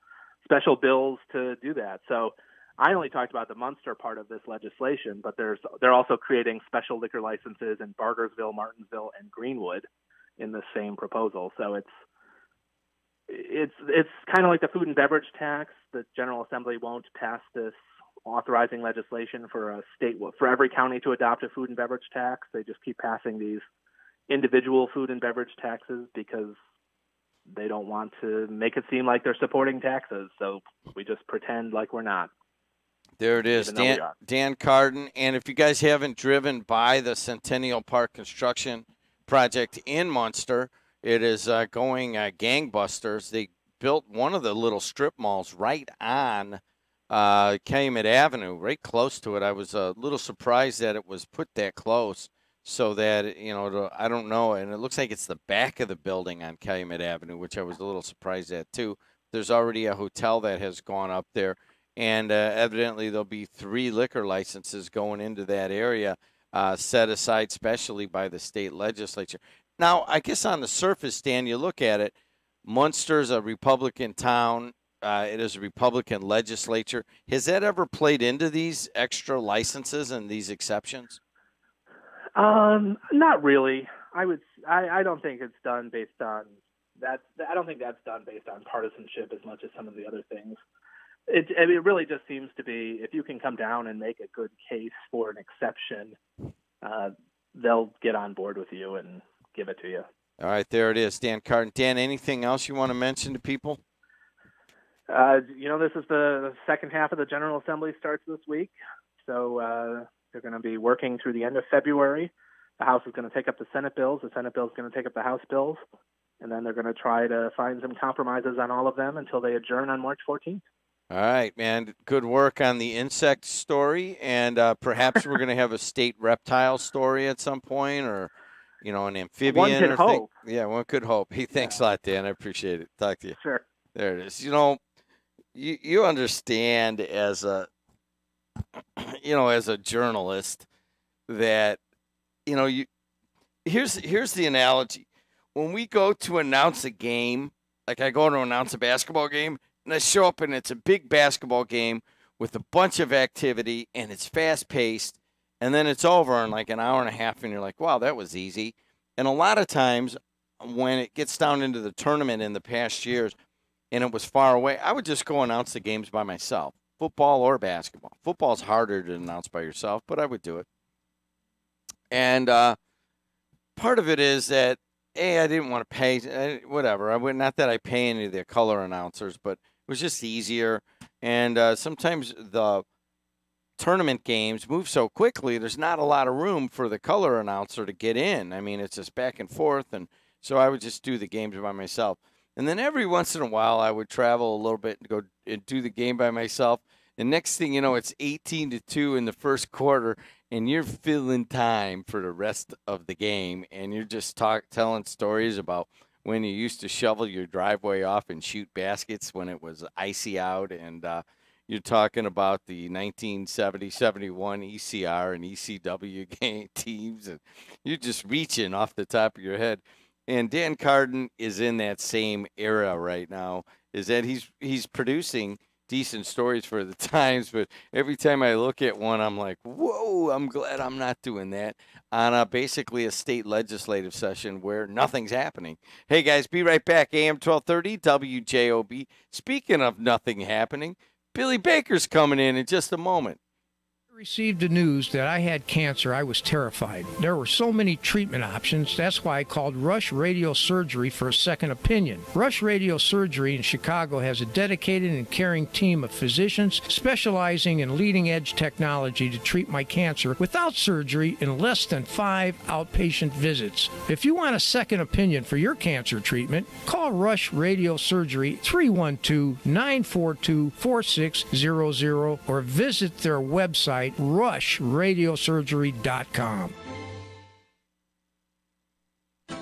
bills to do that. So I only talked about the Munster part of this legislation, but they're also creating special liquor licenses in Bargersville, Martinsville, and Greenwood in the same proposal. So it's kind of like the food and beverage tax. The General Assembly won't pass this authorizing legislation for every county to adopt a food and beverage tax. They just keep passing these individual food and beverage taxes because they don't want to make it seem like they're supporting taxes. So we just pretend like we're not. There it is, Dan Carden. And if you guys haven't driven by the Centennial Park construction project in Munster, it is going gangbusters. They built one of the little strip malls right on Calumet Avenue, right close to it. I was a little surprised that it was put that close so that, I don't know. And it looks like it's the back of the building on Calumet Avenue, which I was a little surprised at, too. There's already a hotel that has gone up there. And evidently there'll be 3 liquor licenses going into that area set aside specially by the state legislature. Now, I guess on the surface, Dan, you look at it, Munster's a Republican town. It is a Republican legislature. Has that ever played into these extra licenses and these exceptions? Not really. I don't think it's done based on that. I don't think that's done based on partisanship as much as some of the other things. It really just seems to be, if you can come down and make a good case for an exception, they'll get on board with you and give it to you. All right, there it is, Dan Carden. Dan, anything else you want to mention to people? This is the second half of the General Assembly starts this week, so they're going to be working through the end of February. The House is going to take up the Senate bills. The Senate bill is going to take up the House bills, and then they're going to try to find some compromises on all of them until they adjourn on March 14th. All right, man. Good work on the insect story, and perhaps we're going to have a state reptile story at some point, or an amphibian. One could hope. Yeah, one could hope. Hey, thanks a lot, Dan. I appreciate it. Talk to you. Sure. There it is. You understand as a journalist that here's the analogy. When we go to announce a game, like I go to announce a basketball game, and I show up and it's a big basketball game with a bunch of activity and it's fast paced, and then it's over in like an hour and a half, and you're like, wow, that was easy. And a lot of times when it gets down into the tournament in the past years and it was far away, I would just go announce the games by myself, football or basketball. Football's harder to announce by yourself, but I would do it. And part of it is that, I didn't want to pay, whatever. Not that I pay any of the color announcers, but it was just easier. And sometimes the tournament games move so quickly, there's not a lot of room for the color announcer to get in. I mean, it's just back and forth. And so I would just do the games by myself. And then every once in a while, I would travel a little bit and go and do the game by myself. And next thing you know, it's 18-2 in the first quarter, and you're filling time for the rest of the game, and you're just telling stories about when you used to shovel your driveway off and shoot baskets when it was icy out, and you're talking about the 1970-71 ECR and ECW game teams, and you're just reaching off the top of your head. And Dan Carden is in that same era right now, is that he's producing decent stories for the Times, but every time I look at one, I'm like, whoa, I'm glad I'm not doing that on basically a state legislative session where nothing's happening. Hey, guys, be right back. AM 1230, WJOB. Speaking of nothing happening, Billy Baker's coming in just a moment. Received the news that I had cancer, I was terrified. There were so many treatment options. That's why I called Rush Radio Surgery for a second opinion. Rush Radio Surgery in Chicago has a dedicated and caring team of physicians specializing in leading-edge technology to treat my cancer without surgery in less than 5 outpatient visits. If you want a second opinion for your cancer treatment, call Rush Radio Surgery 312-942-4600 or visit their website rushradiosurgery.com.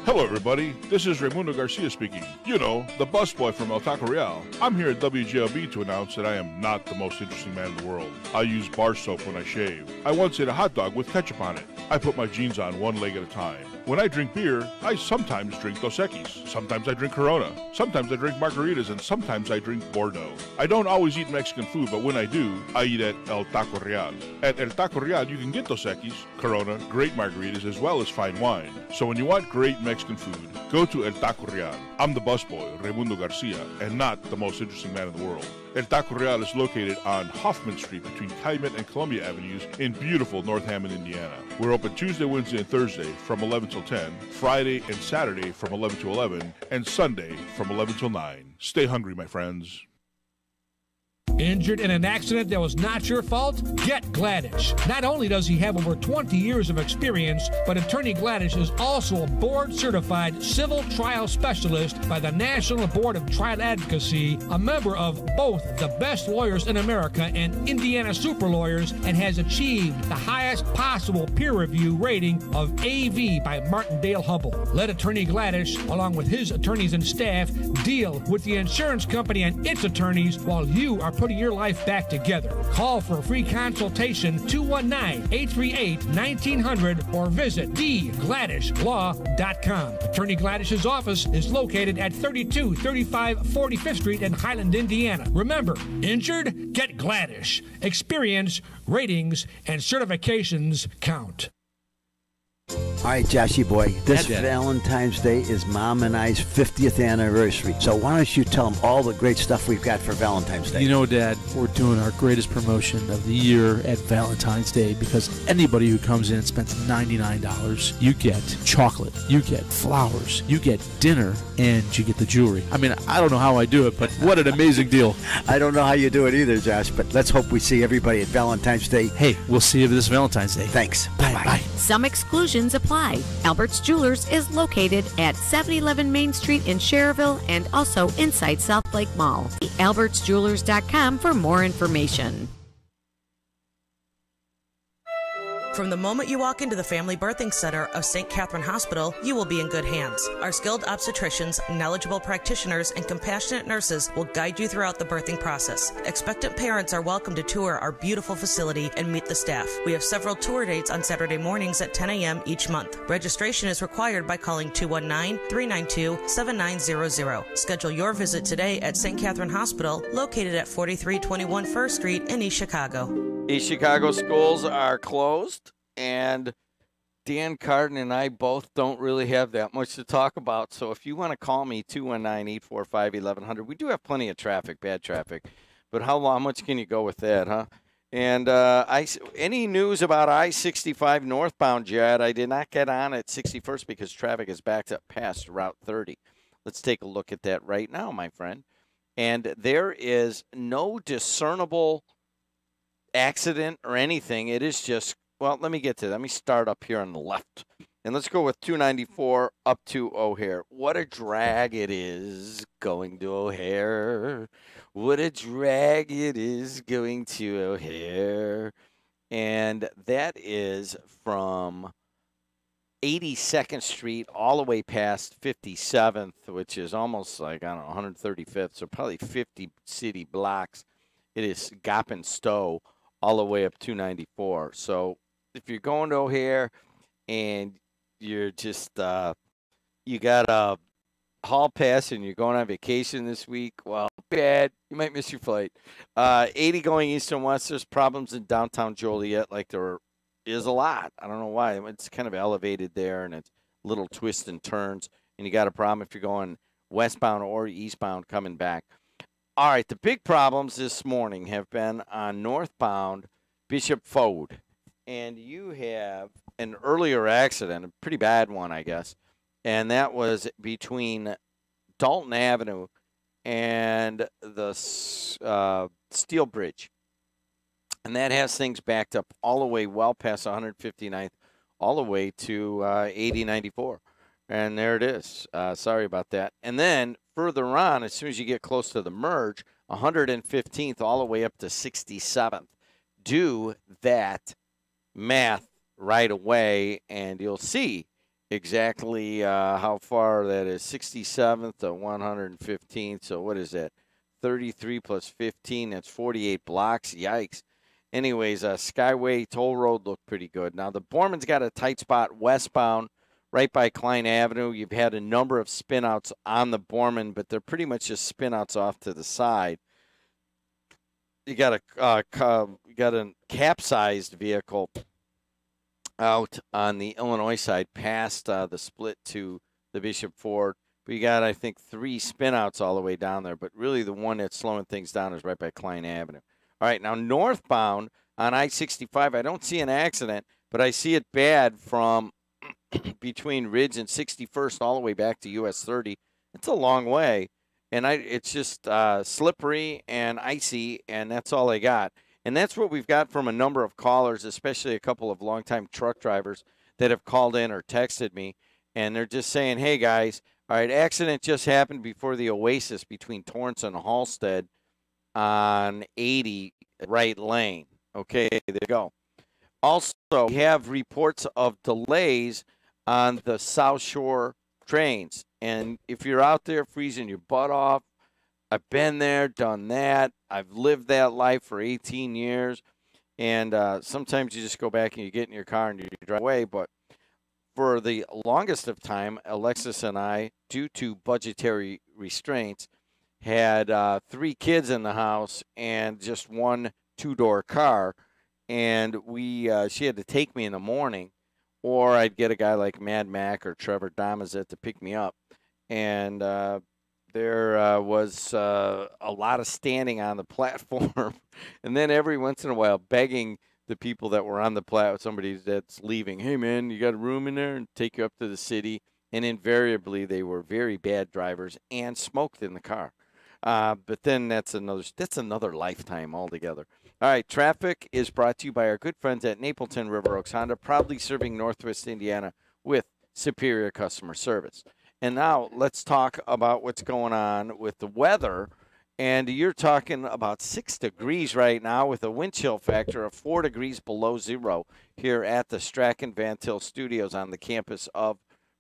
Hello, everybody. This is Raimundo Garcia speaking. The busboy from El Taco Real. I'm here at WJLB to announce that I am not the most interesting man in the world. I use bar soap when I shave. I once ate a hot dog with ketchup on it. I put my jeans on one leg at a time. When I drink beer, I sometimes drink Dos Equis. Sometimes I drink Corona. Sometimes I drink margaritas, and sometimes I drink Bordeaux. I don't always eat Mexican food, but when I do, I eat at El Taco Real. At El Taco Real, you can get Dos Equis, Corona, great margaritas, as well as fine wine. So when you want great Mexican food, go to El Taco Real. I'm the busboy, Raimundo Garcia, and not the most interesting man in the world. El Taco Real is located on Hoffman Street between Calumet and Columbia Avenues in beautiful North Hammond, Indiana. We're open Tuesday, Wednesday, and Thursday from 11 till 10, Friday and Saturday from 11 to 11, and Sunday from 11 till 9. Stay hungry, my friends. Injured in an accident that was not your fault? Get Gladish. Not only does he have over 20 years of experience, but Attorney Gladish is also a board-certified civil trial specialist by the National Board of Trial Advocacy, a member of both the Best Lawyers in America and Indiana Super Lawyers, and has achieved the highest possible peer review rating of AV by Martindale-Hubbell. Let Attorney Gladish, along with his attorneys and staff, deal with the insurance company and its attorneys while you are putting your life back together. Call for a free consultation, 219-838-1900, or visit thegladishlaw.com. Attorney Gladish's office is located at 3235 45th Street in Highland, Indiana. Remember, injured? Get Gladish. Experience, ratings, and certifications count. All right, Joshy boy, this Yeah, Dad. Valentine's Day is Mom and I's 50th anniversary. So why don't you tell them all the great stuff we've got for Valentine's Day? You know, Dad, we're doing our greatest promotion of the year at Valentine's Day because anybody who comes in and spends $99, you get chocolate, you get flowers, you get dinner, and you get the jewelry. I mean, I don't know how I do it, but what an amazing deal. I don't know how you do it either, Josh, but let's hope we see everybody at Valentine's Day. Hey, we'll see you this Valentine's Day. Thanks. Bye-bye. Some exclusions apply. Albert's Jewelers is located at 711 Main Street in Cherville and also inside South Lake Mall. albertsjewelers.com for more information. From the moment you walk into the Family Birthing Center of St. Catherine Hospital, you will be in good hands. Our skilled obstetricians, knowledgeable practitioners, and compassionate nurses will guide you throughout the birthing process. Expectant parents are welcome to tour our beautiful facility and meet the staff. We have several tour dates on Saturday mornings at 10 a.m. each month. Registration is required by calling 219-392-7900. Schedule your visit today at St. Catherine Hospital, located at 4321 First Street in East Chicago. East Chicago schools are closed, and Dan Carden and I both don't really have that much to talk about. So if you want to call me, 219-845-1100. We do have plenty of traffic, bad traffic, but how much can you go with that, huh? And any news about I-65 northbound, Jed? I did not get on at 61st because traffic is backed up past Route 30. Let's take a look at that right now, my friend. And there is no discernible accident or anything. It is just, well, let me get to that. Let me start up here on the left. And let's go with 294 up to O'Hare. What a drag it is going to O'Hare. What a drag it is going to O'Hare. And that is from 82nd Street all the way past 57th, which is almost like, I don't know, 135th, so probably 50 city blocks. It is Gop and Stowe all the way up 294. So if you're going to O'Hare and you're just you got a hall pass and you're going on vacation this week, well, bad. You might miss your flight. 80 going east and west. There's problems in downtown Joliet like there is a lot. I don't know why. It's kind of elevated there, and it's little twists and turns. And you got a problem if you're going westbound or eastbound coming back. All right, the big problems this morning have been on northbound Bishop Fode. And you have an earlier accident, a pretty bad one, I guess, and that was between Dalton Avenue and the Steel Bridge. And that has things backed up all the way well past 159th, all the way to 8094. And there it is. Sorry about that. And then further on, as soon as you get close to the merge, 115th all the way up to 67th. Do that math right away, and you'll see exactly how far that is. 67th to 115th. So what is that? 33 plus 15. That's 48 blocks. Yikes. Anyways, Skyway Toll Road looked pretty good. Now, the Borman's got a tight spot westbound right by Klein Avenue. You've had a number of spinouts on the Borman, but they're pretty much just spinouts off to the side. You got a capsized vehicle out on the Illinois side past the split to the Bishop Ford. But you got, I think, 3 spinouts all the way down there. But really the one that's slowing things down is right by Klein Avenue. All right, now northbound on I-65, I don't see an accident, but I see it bad from between Ridge and 61st all the way back to US 30. It's a long way, and it's just slippery and icy, and that's all I got. And that's what we've got from a number of callers, especially a couple of longtime truck drivers that have called in or texted me, and they're just saying, hey, guys, all right, accident just happened before the Oasis between Torrance and Halstead on 80 right lane. Okay, there you go. Also, we have reports of delays on the South Shore trains. And if you're out there freezing your butt off, I've been there, done that. I've lived that life for 18 years. And sometimes you just go back and you get in your car and you drive away. But for the longest of time, Alexis and I, due to budgetary restraints, had 3 kids in the house and just one 2-door car. And she had to take me in the morning or I'd get a guy like Mad Mac or Trevor Domazet to pick me up. And there was a lot of standing on the platform, and then every once in a while begging the people that were on the platform, somebody that's leaving, hey, man, you got a room in there, and take you up to the city. And invariably, they were very bad drivers and smoked in the car. But then that's another lifetime altogether. All right, traffic is brought to you by our good friends at Napleton River Oaks Honda, proudly serving Northwest Indiana with superior customer service. And now let's talk about what's going on with the weather. And you're talking about 6 degrees right now with a wind chill factor of 4 degrees below zero here at the Strachan Van Til Studios on the campus of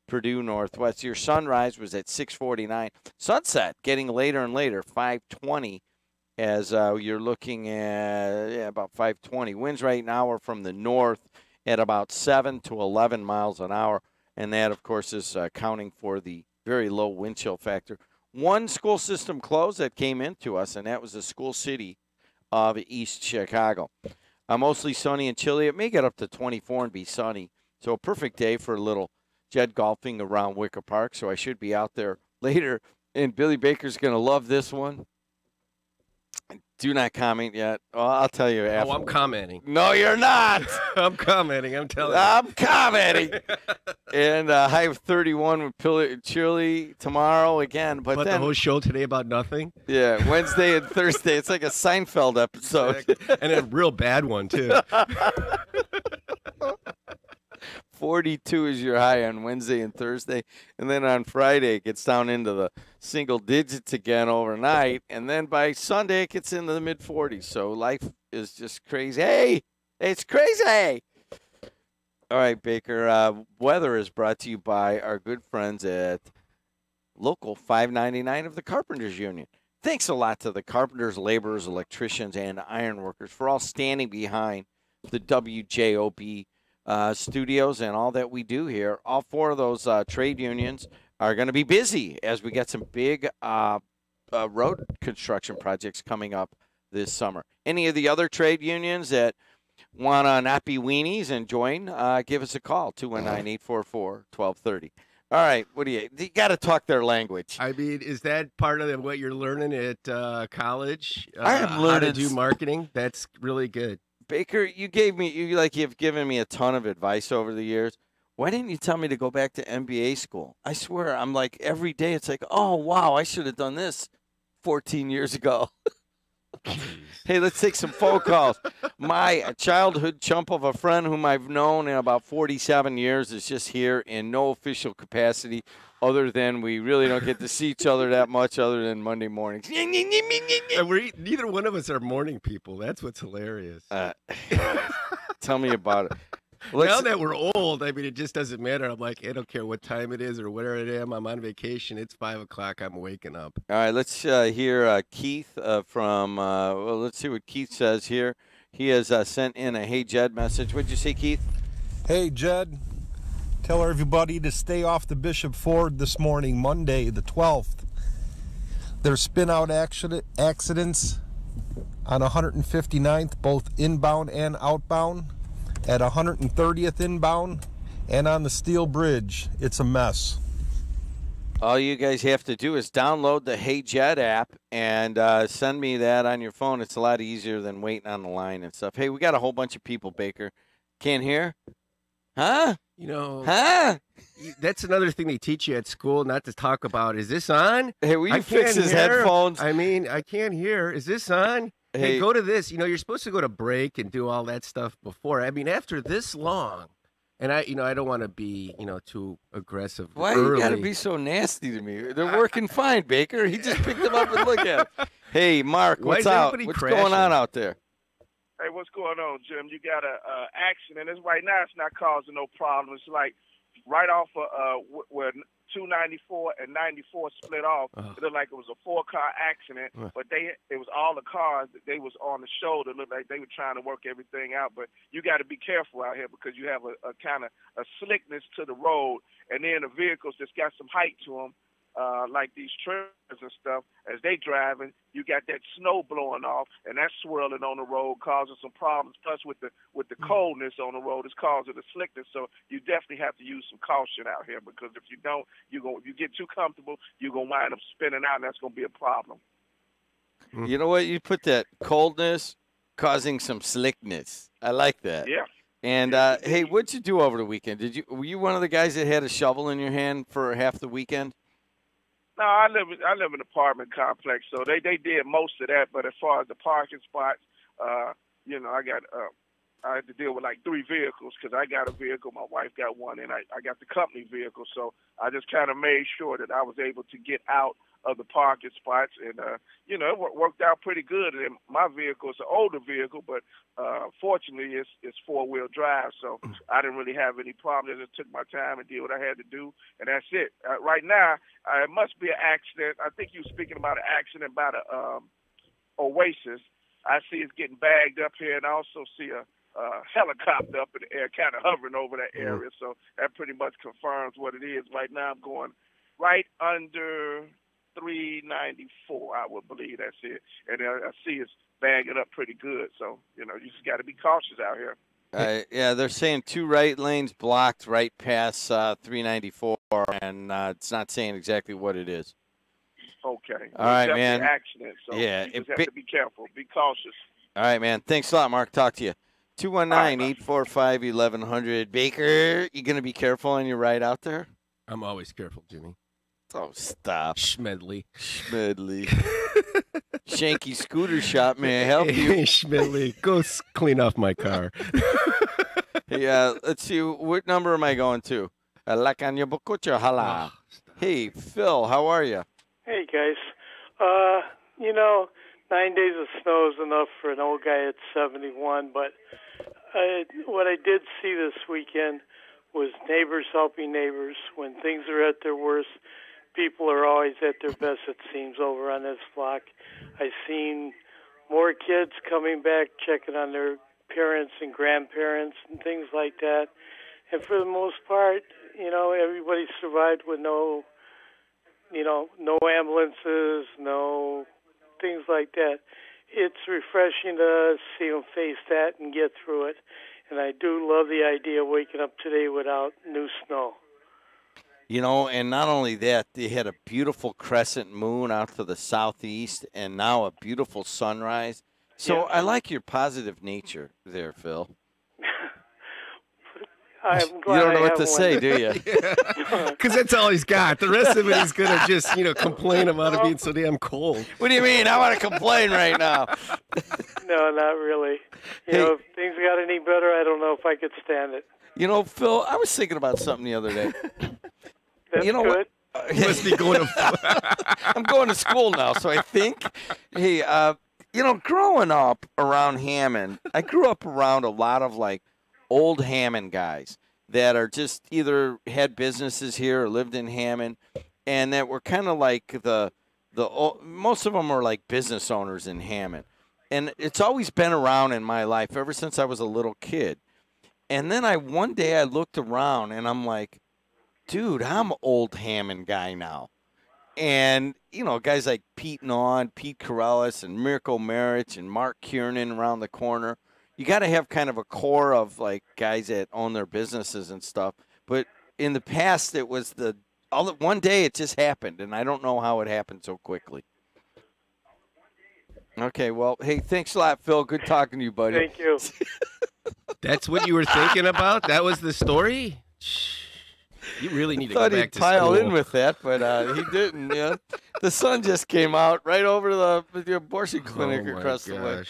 Purdue Northwest. Your sunrise was at 6:49. Sunset getting later and later, 5:20, as you're looking at about 5:20. Winds right now are from the north at about 7 to 11 miles an hour, and that, of course, is accounting for the very low wind chill factor. One school system closed that came into us, and that was the School City of East Chicago. Mostly sunny and chilly. It may get up to 24 and be sunny, so a perfect day for a little JED golfing around Wicker Park, so I should be out there later. And Billy Baker's going to love this one. Do not comment yet. Well, I'll tell you after. Oh, I'm commenting. No, you're not. I'm commenting. I'm telling you. I'm commenting. And high of 31 with chilly tomorrow again. But then, the whole show today about nothing? Yeah, Wednesday and Thursday. It's like a Seinfeld episode. Exactly. And a real bad one, too. 42 is your high on Wednesday and Thursday. And then on Friday, it gets down into the single digits again overnight. And then by Sunday, it gets into the mid-40s. So life is just crazy. Hey, it's crazy. All right, Baker. Weather is brought to you by our good friends at Local 599 of the Carpenters Union. Thanks a lot to the carpenters, laborers, electricians, and ironworkers for all standing behind the WJOB studios and all that we do here. All 4 of those trade unions are going to be busy as we get some big road construction projects coming up this summer. Any of the other trade unions that want to not be weenies and join, give us a call, 219-844-1230. All right, what do you got to talk their language. I mean, is that part of what you're learning at college? I am learning how to do marketing. That's really good. Baker, you've given me a ton of advice over the years. Why didn't you tell me to go back to MBA school? I swear, I'm like, every day it's like, oh, wow, I should have done this 14 years ago. Hey, let's take some phone calls. My childhood chump of a friend whom I've known in about 47 years is just here in no official capacity other than we really don't get to see each other that much other than Monday mornings. And neither one of us are morning people. That's what's hilarious. Tell me about it. Now that we're old, I mean, it just doesn't matter. I'm like, I don't care what time it is or where I am. I'm on vacation. It's 5 o'clock. I'm waking up. All right, let's hear Keith from, let's see what Keith says here. He has sent in a Hey Jed message. What'd you say, Keith? Hey, Jed. Tell everybody to stay off the Bishop Ford this morning, Monday, the 12th. There's spin-out accidents on 159th, both inbound and outbound. At 130th inbound and on the Steel Bridge. It's a mess. All you guys have to do is download the Hey Jed app and send me that on your phone. It's a lot easier than waiting on the line and stuff. Hey, we got a whole bunch of people, Baker. Can't hear? Huh? You know, huh? That's another thing they teach you at school not to talk about. Is this on? Hey, will you fix his headphones? I mean, I can't hear. Is this on? Hey, go to this. You know, you're supposed to go to break and do all that stuff before. I mean, after this long, and I don't want to be, too aggressive. Why you got to be so nasty to me? They're working fine, Baker. He just picked them up and look at them. Hey, Mark, what's out? What's going on out there? Hey, what's going on, Jim? You got a accident. It's right now. It's not causing no problem. It's like right off of where 294 and 94 split off. It looked like it was a 4-car accident, but it was all the cars. They was on the shoulder. It looked like they were trying to work everything out. But you got to be careful out here because you have a kind of a slickness to the road, and then the vehicles just got some height to them. like these trailers and stuff, as they driving, you got that snow blowing off, and that's swirling on the road, causing some problems. Plus, with the coldness on the road, it's causing the slickness. So you definitely have to use some caution out here, because if you don't, if you get too comfortable, you're gonna wind up spinning out, and that's gonna be a problem. You know what? You put that coldness causing some slickness. I like that. Yeah. And hey, what'd you do over the weekend? Were you one of the guys that had a shovel in your hand for half the weekend? No, I live in an apartment complex, so they did most of that. But as far as the parking spots, I had to deal with like 3 vehicles, because I got a vehicle, my wife got one, and I got the company vehicle. So I just kind of made sure that I was able to get out of the parking spots, and it worked out pretty good. And my vehicle is an older vehicle, but fortunately it's 4-wheel drive, so I didn't really have any problems. I just took my time and did what I had to do, and that's it. Right now, it must be an accident. I think you were speaking about an accident by the Oasis. I see it's getting bagged up here, and I also see a helicopter up in the air, kind of hovering over that area. So that pretty much confirms what it is. Right now, I'm going right under 394, I would believe that's it. And I see it's bagging up pretty good. So, you just got to be cautious out here. Yeah, they're saying 2 right lanes blocked right past 394, and it's not saying exactly what it is. Okay. All right, definitely man. An accident, so Yeah, you just have to be careful. Be cautious. All right, man. Thanks a lot, Mark. Talk to you. 219-845-1100. Baker, you going to be careful on your ride out there? I'm always careful, Jimmy. Oh, stop. Schmedley. Shanky Scooter Shop, may I help you? Hey, Schmedley, go clean off my car. Yeah, let's see. What number am I going to? Hala. Hey, Phil, how are you? Hey, guys. 9 days of snow is enough for an old guy at 71, but what I did see this weekend was neighbors helping neighbors. When things are at their worst, people are always at their best, it seems, over on this block. I've seen more kids coming back, checking on their parents and grandparents and things like that. And for the most part, everybody survived with no ambulances, no things like that. It's refreshing to see them face that and get through it. And I do love the idea of waking up today without new snow. And not only that, they had a beautiful crescent moon out to the southeast, and now a beautiful sunrise. So I like your positive nature there, Phil. I'm glad you don't know I what have to say, one. do you? Because that's all he's got. The rest of it, he's going to just, complain about it being so damn cold. What do you mean? I want to complain right now. No, not really. If things got any better, I don't know if I could stand it. Phil, I was thinking about something the other day. That's good. You must be going to... I'm going to school now, so I think, hey, growing up around Hammond, I grew up around a lot of, old Hammond guys that are just either had businesses here or lived in Hammond, and that were kind of like most of them are like business owners in Hammond. And it's always been around in my life ever since I was a little kid. And then one day I looked around and I'm like, dude, I'm an old Hammond guy now. And, guys like Pete Nawn, Pete Corellis, and Mirko Maric and Mark Kiernan around the corner. You got to have kind of a core of, guys that own their businesses and stuff. But in the past, it was one day it just happened, and I don't know how it happened so quickly. Okay, well, hey, thanks a lot, Phil. Good talking to you, buddy. Thank you. That's what you were thinking about? That was the story? You really need to go back to school. I thought he'd pile in with that, but he didn't. Yeah, the sun just came out right over the abortion clinic across the way.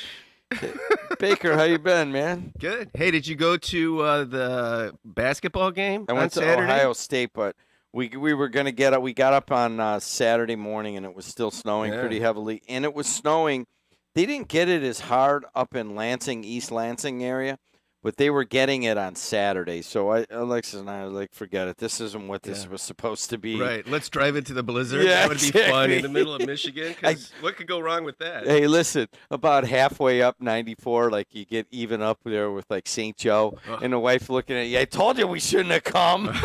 Baker, how you been, man? Good. Hey, did you go to the basketball game I went to Saturday? Ohio State, but we were going to get up. We got up on Saturday morning, and it was still snowing pretty heavily. And it was snowing. They didn't get it as hard up in Lansing, East Lansing area, but they were getting it on Saturday. So Alexis and I were like, forget it. This isn't what this was supposed to be. Right. Let's drive into the blizzard. Yeah, that would be fun in the middle of Michigan. 'Cause what could go wrong with that? Hey, listen, about halfway up 94, you get even up there with, St. Joe, and the wife looking at you. I told you we shouldn't have come.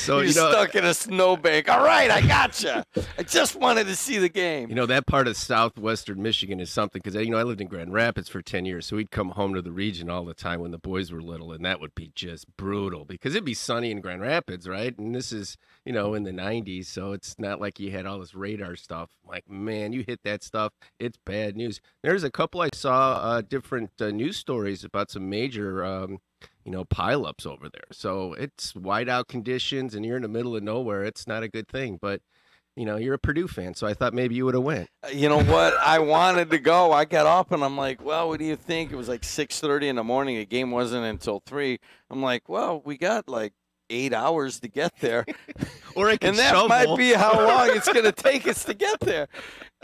So You're stuck in a snowbank. All right, I gotcha. I just wanted to see the game. You know, that part of southwestern Michigan is something because, I lived in Grand Rapids for 10 years, so we'd come home to the region all the time when the boys were little, and that would be just brutal because it'd be sunny in Grand Rapids, right? And this is, in the 90s, so it's not like you had all this radar stuff. Like, man, you hit that stuff, it's bad news. There's a couple I saw different news stories about some major pileups over there. So it's whiteout conditions, and you're in the middle of nowhere. It's not a good thing, but you're a Purdue fan, so I thought maybe you would have went. You know what? I wanted to go. I got up, and I'm like, well, what do you think? It was like 6:30 in the morning. The game wasn't until 3. I'm like, well, we got like 8 hours to get there. Or I can and that shovel. might be how long it's going to take us to get there.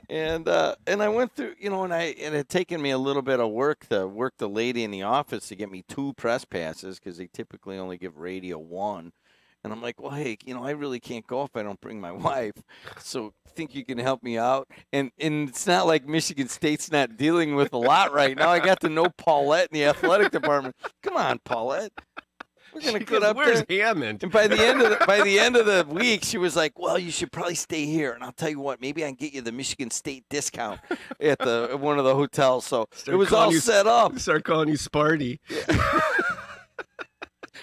And I went through, and it had taken me a little bit of work to work the lady in the office to get me 2 press passes because they typically only give radio 1. And I'm like, well, hey, I really can't go if I don't bring my wife. So think you can help me out? And it's not like Michigan State's not dealing with a lot right now. I got to know Paulette in the athletic department. Come on, Paulette. We're gonna get up Where's there. Hammond? And by the end of the week, she was like, "Well, you should probably stay here." And I'll tell you what, maybe I can get you the Michigan State discount at one of the hotels. So it was all set up. Start calling you Sparty.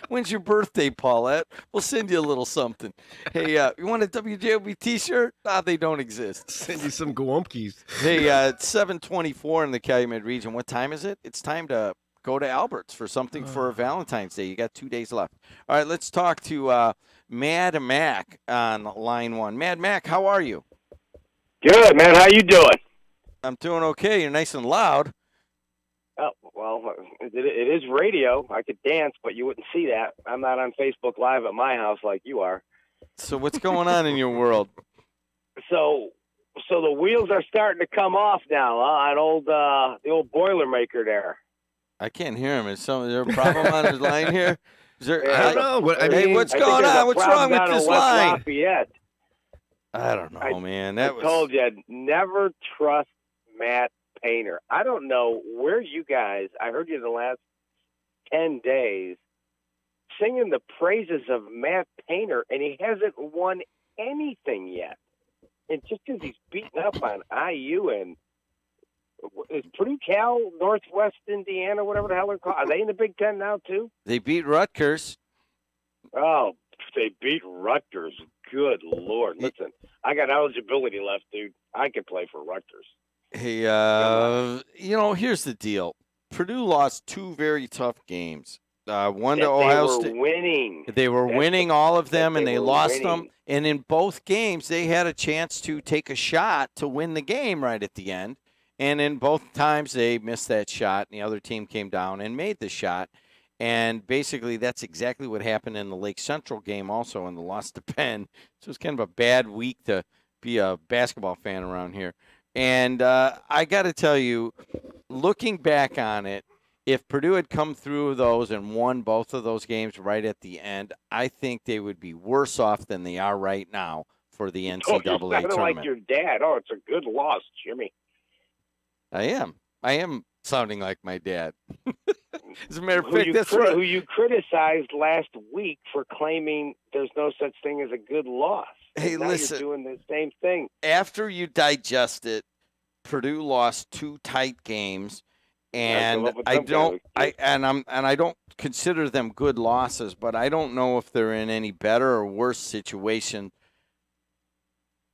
When's your birthday, Paulette? We'll send you a little something. Hey, you want a WJOB T-shirt? They don't exist. Send you some Gwumpkies. Hey, it's 7:24 in the Calumet region. What time is it? It's time to go to Albert's for something for Valentine's Day. You got 2 days left. All right, let's talk to Mad Mac on line 1. Mad Mac, how are you? Good, man. How you doing? I'm doing okay. You're nice and loud. Oh, well, it is radio. I could dance, but you wouldn't see that. I'm not on Facebook Live at my house like you are. So what's going on in your world? So the wheels are starting to come off now on the old Boilermaker there. I can't hear him. Is there a problem on his line here? Is there, I don't know. Hey, what's going on? What's wrong with this line? Lafayette. I don't know, man. I told you, never trust Matt Painter. I don't know where you guys, I heard you the last 10 days singing the praises of Matt Painter, and he hasn't won anything yet. And just because he's beating up on IU and is Purdue, Cal, Northwest Indiana, whatever the hell they're called, are they in the Big Ten now too? They beat Rutgers. Oh, they beat Rutgers. Good Lord. Listen, I got eligibility left, dude. I could play for Rutgers. Hey, here's the deal. Purdue lost 2 very tough games. One to Ohio State. They were winning. They were winning all of them, and they lost winning. them. And in both games, they had a chance to take a shot to win the game right at the end. And in both times, they missed that shot, and the other team came down and made the shot. And basically, that's exactly what happened in the Lake Central game also in the loss to Penn. So it's kind of a bad week to be a basketball fan around here. And I got to tell you, looking back on it, if Purdue had come through those and won both of those games right at the end, I think they would be worse off than they are right now for the NCAA tournament. Like your dad. Oh, it's a good loss, Jimmy. I am sounding like my dad. As a matter of fact, that's right. Who you criticized last week for claiming there's no such thing as a good loss. Hey, now listen. You're doing the same thing. After you digest it, Purdue lost 2 tight games, and I don't consider them good losses, but I don't know if they're in any better or worse situation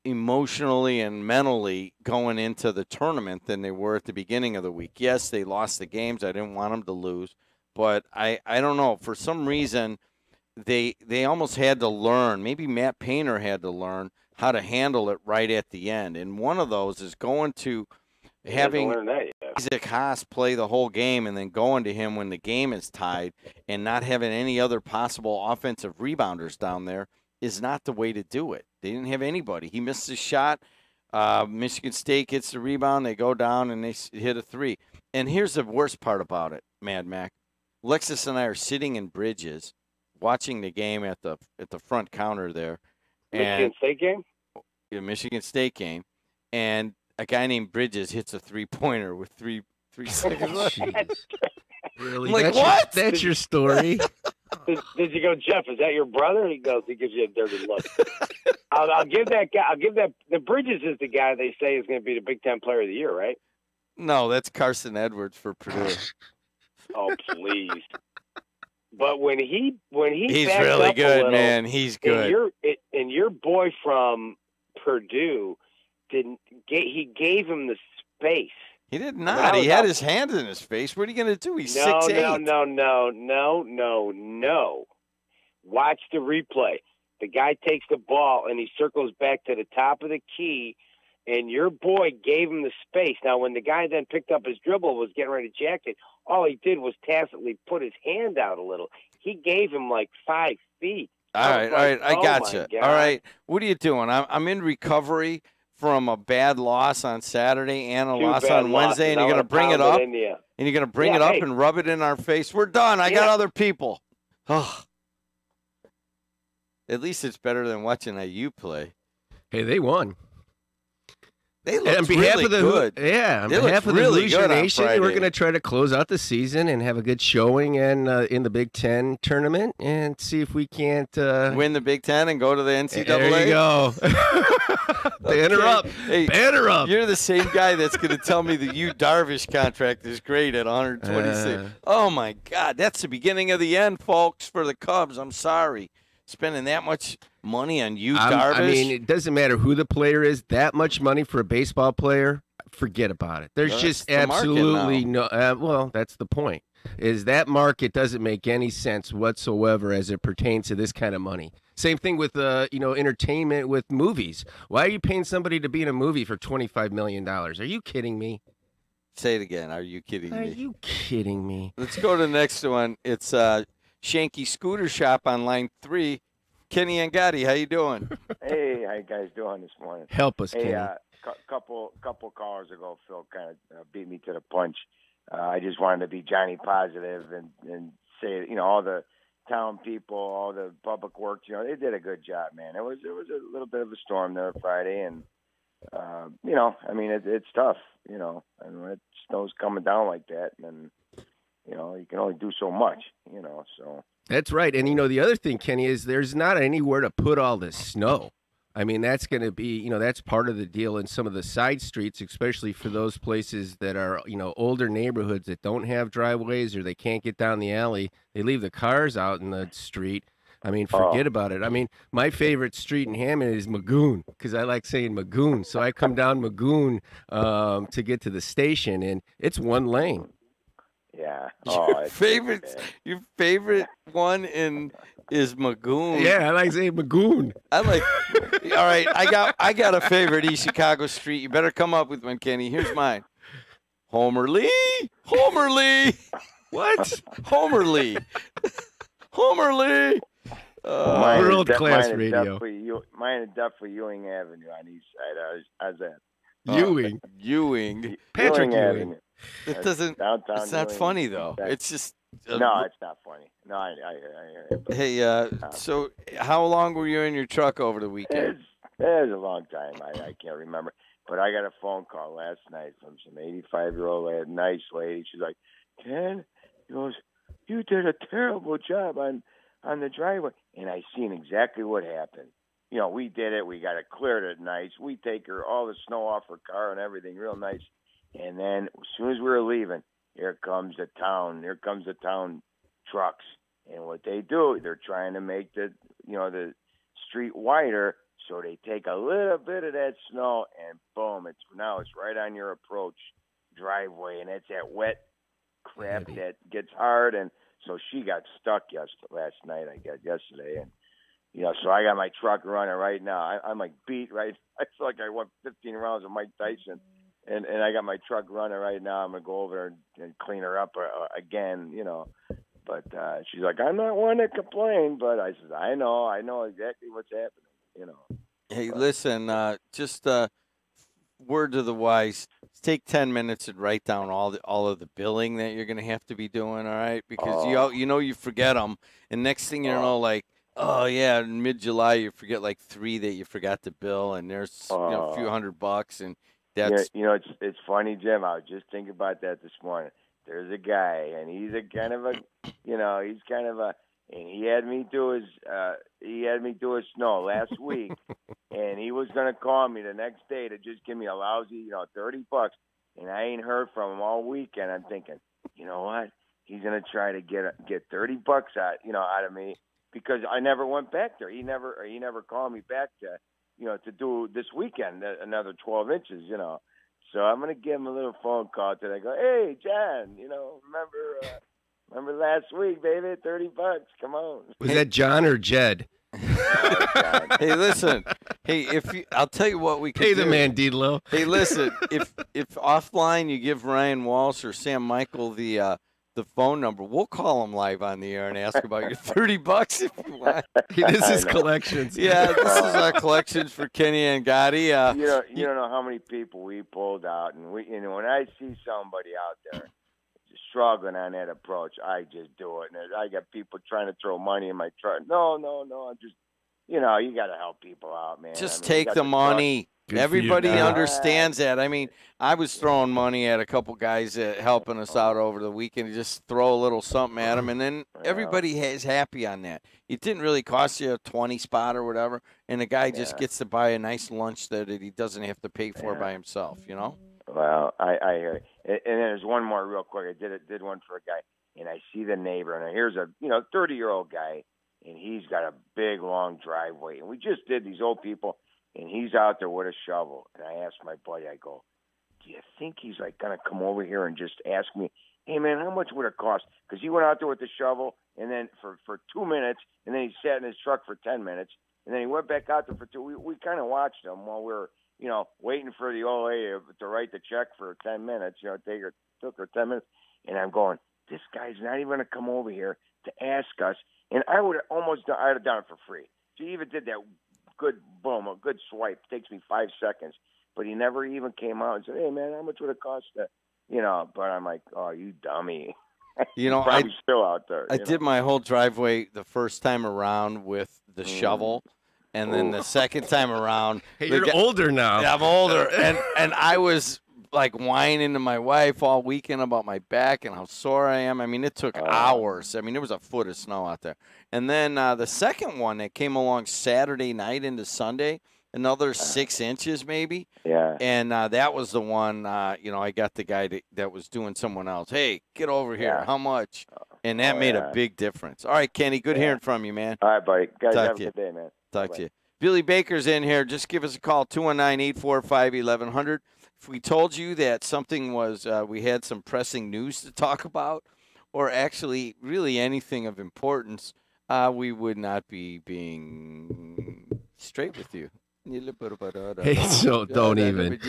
emotionally and mentally going into the tournament than they were at the beginning of the week. Yes, they lost the games. I didn't want them to lose, but I don't know. For some reason, they almost had to learn. Maybe Matt Painter had to learn how to handle it right at the end. And one of those is going to having Isaac Haas play the whole game and then going to him when the game is tied and not having any other possible offensive rebounders down there is not the way to do it. They didn't have anybody. He missed his shot. Michigan State gets the rebound. They go down and they hit a 3. And here's the worst part about it, Mad Mac. Lexus and I are sitting in Bridges watching the game at the front counter there. Michigan State game? Yeah, Michigan State game. And a guy named Bridges hits a 3-pointer with 3 seconds left. Really? I'm like, That's what? That's your story? Did you go, Jeff? Is that your brother? He goes. He gives you a dirty look. I'll give that guy. I'll give that. The Bridges is the guy they say is going to be the Big Ten Player of the Year, right? No, that's Carson Edwards for Purdue. Oh, please. But when he He's backs really up a good, little, man. He's good. And your boy from Purdue he gave him the space. He did not. He had his hand in his face. What are you going to do? He's 6'8". No. Watch the replay. The guy takes the ball and he circles back to the top of the key, and your boy gave him the space. Now, when the guy then picked up his dribble, was getting ready to jack it, all he did was tacitly put his hand out a little. He gave him like 5 feet. All right. I got you. All right. What are you doing? I'm in recovery from a bad loss on Saturday and a loss on Wednesday, and you're going to bring it up? And you're going to bring it up and rub it in our face? We're done. I got other people. Oh. At least it's better than watching IU play. Hey, they won. They look really good. Yeah, on They behalf look of the really Hoosier good on Nation, Friday. we're going to try to close out the season and have a good showing and in the Big Ten tournament and see if we can't win the Big Ten and go to the NCAA. There you go. Banner up. Hey, Banner up. You're the same guy that's going to tell me the Yu Darvish contract is great at 126. Oh, my God. That's the beginning of the end, folks, for the Cubs. I'm sorry. Spending that much money on Yu Darvish. I mean, it doesn't matter who the player is. That much money for a baseball player, forget about it. There's just absolutely no well, that's the point. Is that market doesn't make any sense whatsoever as it pertains to this kind of money. Same thing with entertainment with movies. Why are you paying somebody to be in a movie for $25 million? Are you kidding me? Say it again. Are you kidding me? Are you kidding me? Let's go to the next one. It's Shanky Scooter Shop on line 3. Kenny and Gotti, how you doing? Hey, how you guys doing this morning? Help us, Kenny. Kenny. Couple callers ago, Phil kind of beat me to the punch. I just wanted to be Johnny Positive and say, all the town people, all the public works, they did a good job, man. It was a little bit of a storm there Friday, and it's tough, and when it snow's coming down like that, and you can only do so much, so. That's right. And, the other thing, Kenny, is there's not anywhere to put all this snow. I mean, that's going to be, that's part of the deal in some of the side streets, especially for those places that are, older neighborhoods that don't have driveways or they can't get down the alley. They leave the cars out in the street. I mean, forget about it. I mean, my favorite street in Hammond is Magoon because I like saying Magoon. So I come down Magoon to get to the station, and it's one lane. Yeah. Your favorite one is Magoon. Yeah, I like saying Magoon. All right, I got a favorite East Chicago street. You better come up with one, Kenny. Here's mine. Homer Lee. What? Homer Lee. World class radio. Mine is definitely Ewing Avenue on East Side. How's that? Ewing. Patrick Ewing. Avenue. It doesn't. Downtown It's not Ewing. funny though. It's just. No, it's not funny. No, I hear you. Hey, so how long were you in your truck over the weekend? It was a long time. I can't remember. But I got a phone call last night from some 85-year-old nice lady. She's like, Ken, he goes, you did a terrible job on the driveway. And I seen exactly what happened. We did it. We got it cleared at nice. We take her all the snow off her car and everything real nice. And then as soon as we were leaving, here comes the town trucks. And what they do, they're trying to make the street wider. So they take a little bit of that snow and boom, it's right on your approach driveway. And it's that wet crap that gets hard. And so she got stuck last night, I guess, yesterday. And, so I got my truck running right now. I'm like beat, right? I feel like I won 15 rounds of Mike Tyson. And I got my truck running right now. I'm going to go over and clean her up again, But she's like, I'm not one to complain. But I said, I know exactly what's happening, Hey, listen, just word to the wise. Take 10 minutes and write down all of the billing that you're going to have to be doing, all right? Because you forget them. And next thing you know, like, oh, yeah, in mid-July you forget like 3 that you forgot to bill. And there's a few $100 and that's it's funny, Jim. I was just thinking about that this morning. There's a guy, and he's a kind of a, and he had me do his snow last week, and he was gonna call me the next day to just give me a lousy, $30, and I ain't heard from him all weekend. I'm thinking, you know what? He's gonna try to get $30 out of me because I never went back there. He never called me back to do this weekend another 12 inches. So I'm gonna give him a little phone call today. I go, hey John, remember last week, baby, $30. Come on. Was that John or Jed? Hey, listen. Hey, I'll tell you what we can Pay do. the man, Didlo. Hey, listen. If offline you give Ryan Walsh or Sam Michael the phone number, we'll call him live on the air and ask about your $30 if you want. This is collections. Yeah, this is our collections for Kenny and Gotti. You don't know how many people we pulled out, and when I see somebody out there struggling on that approach, I just do it. And I got people trying to throw money in my truck. No, I'm just, you got to help people out, man. Just take the money. Everybody understands that. I mean, I was throwing money at a couple guys helping us out over the weekend. Just throw a little something at them, and then everybody is happy on that. It didn't really cost you a 20 spot or whatever, and the guy just gets to buy a nice lunch that he doesn't have to pay for by himself, Well, I hear it. And then there's one more real quick. I did one for a guy, and I see the neighbor, and here's a 30-year-old guy, and he's got a big, long driveway. And we just did these old people, and he's out there with a shovel. And I asked my buddy, I go, do you think he's going to come over here and just ask me, hey, man, how much would it cost? Because he went out there with the shovel, and then for 2 minutes, and then he sat in his truck for 10 minutes, and then he went back out there for 2. We kind of watched him while we were waiting for the old lady to write the check for 10 minutes. Took her 10 minutes. And I'm going, this guy's not even going to come over here to ask us. And I would I'd have done it for free. She even did that good a good swipe. It takes me 5 seconds. But he never even came out and said, hey, man, how much would it cost to, but I'm like, oh, you dummy. Probably still out there. I did my whole driveway the first time around with the shovel. And then the second time around, hey, you're older now. Yeah, I'm older, and I was like whining to my wife all weekend about my back and how sore I am. I mean, it took hours. I mean, there was a foot of snow out there. And then the second one that came along Saturday night into Sunday, another 6 inches maybe. Yeah. And that was the one. I got the guy that was doing someone else. Hey, get over here. Yeah. How much? And that made a big difference. All right, Kenny, good hearing from you, man. All right, buddy. Guys, have a good day, man. Talk to you. Billy Baker's in here. Just give us a call, 219-845-1100. If we told you that something was, we had some pressing news to talk about, or actually really anything of importance, we would not be being straight with you. Hey, so don't even.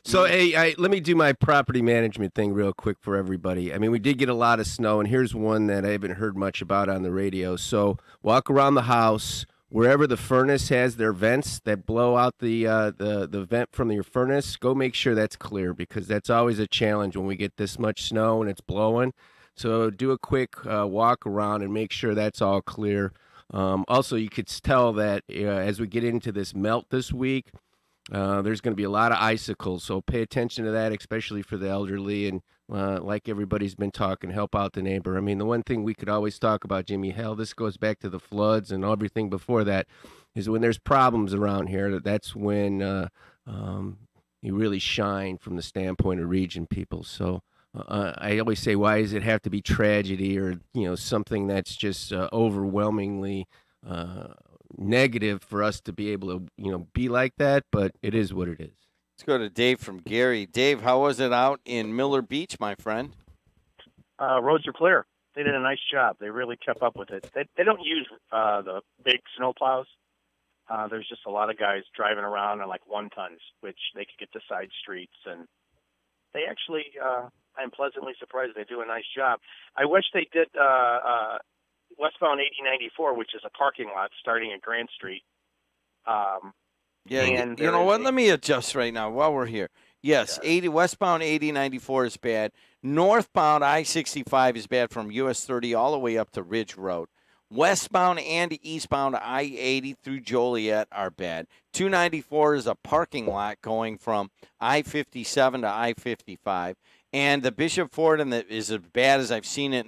So, hey, let me do my property management thing real quick for everybody. I mean, we did get a lot of snow, and here's one that I haven't heard much about on the radio. So, walk around the house. Wherever the furnace has their vents that blow out the vent from your furnace, go make sure that's clear, because that's always a challenge when we get this much snow and it's blowing. So, do a quick walk around and make sure that's all clear. Also, you could tell that as we get into this melt this week, there's going to be a lot of icicles. So pay attention to that, especially for the elderly. And like everybody's been talking, help out the neighbor. I mean, the one thing we could always talk about, Jimmy, hell, this goes back to the floods and everything before that, is when there's problems around here, that's when you really shine from the standpoint of region people. So I always say, why does it have to be tragedy or, something that's just overwhelmingly negative for us to be able to, be like that? But it is what it is. Let's go to Dave from Gary. Dave, how was it out in Miller Beach, my friend? Roads are clear. They did a nice job. They really kept up with it. They don't use the big snow plows. There's just a lot of guys driving around on like 1-tons, which they could get to side streets, and they actually I'm pleasantly surprised they do a nice job. I wish they did westbound 8094, which is a parking lot starting at Grand Street. You know what? Let me adjust right now while we're here. Yes, westbound 8094 is bad. Northbound I-65 is bad from US 30 all the way up to Ridge Road. Westbound and eastbound I-80 through Joliet are bad. 294 is a parking lot going from I-57 to I-55. And the Bishop Ford is as bad as I've seen it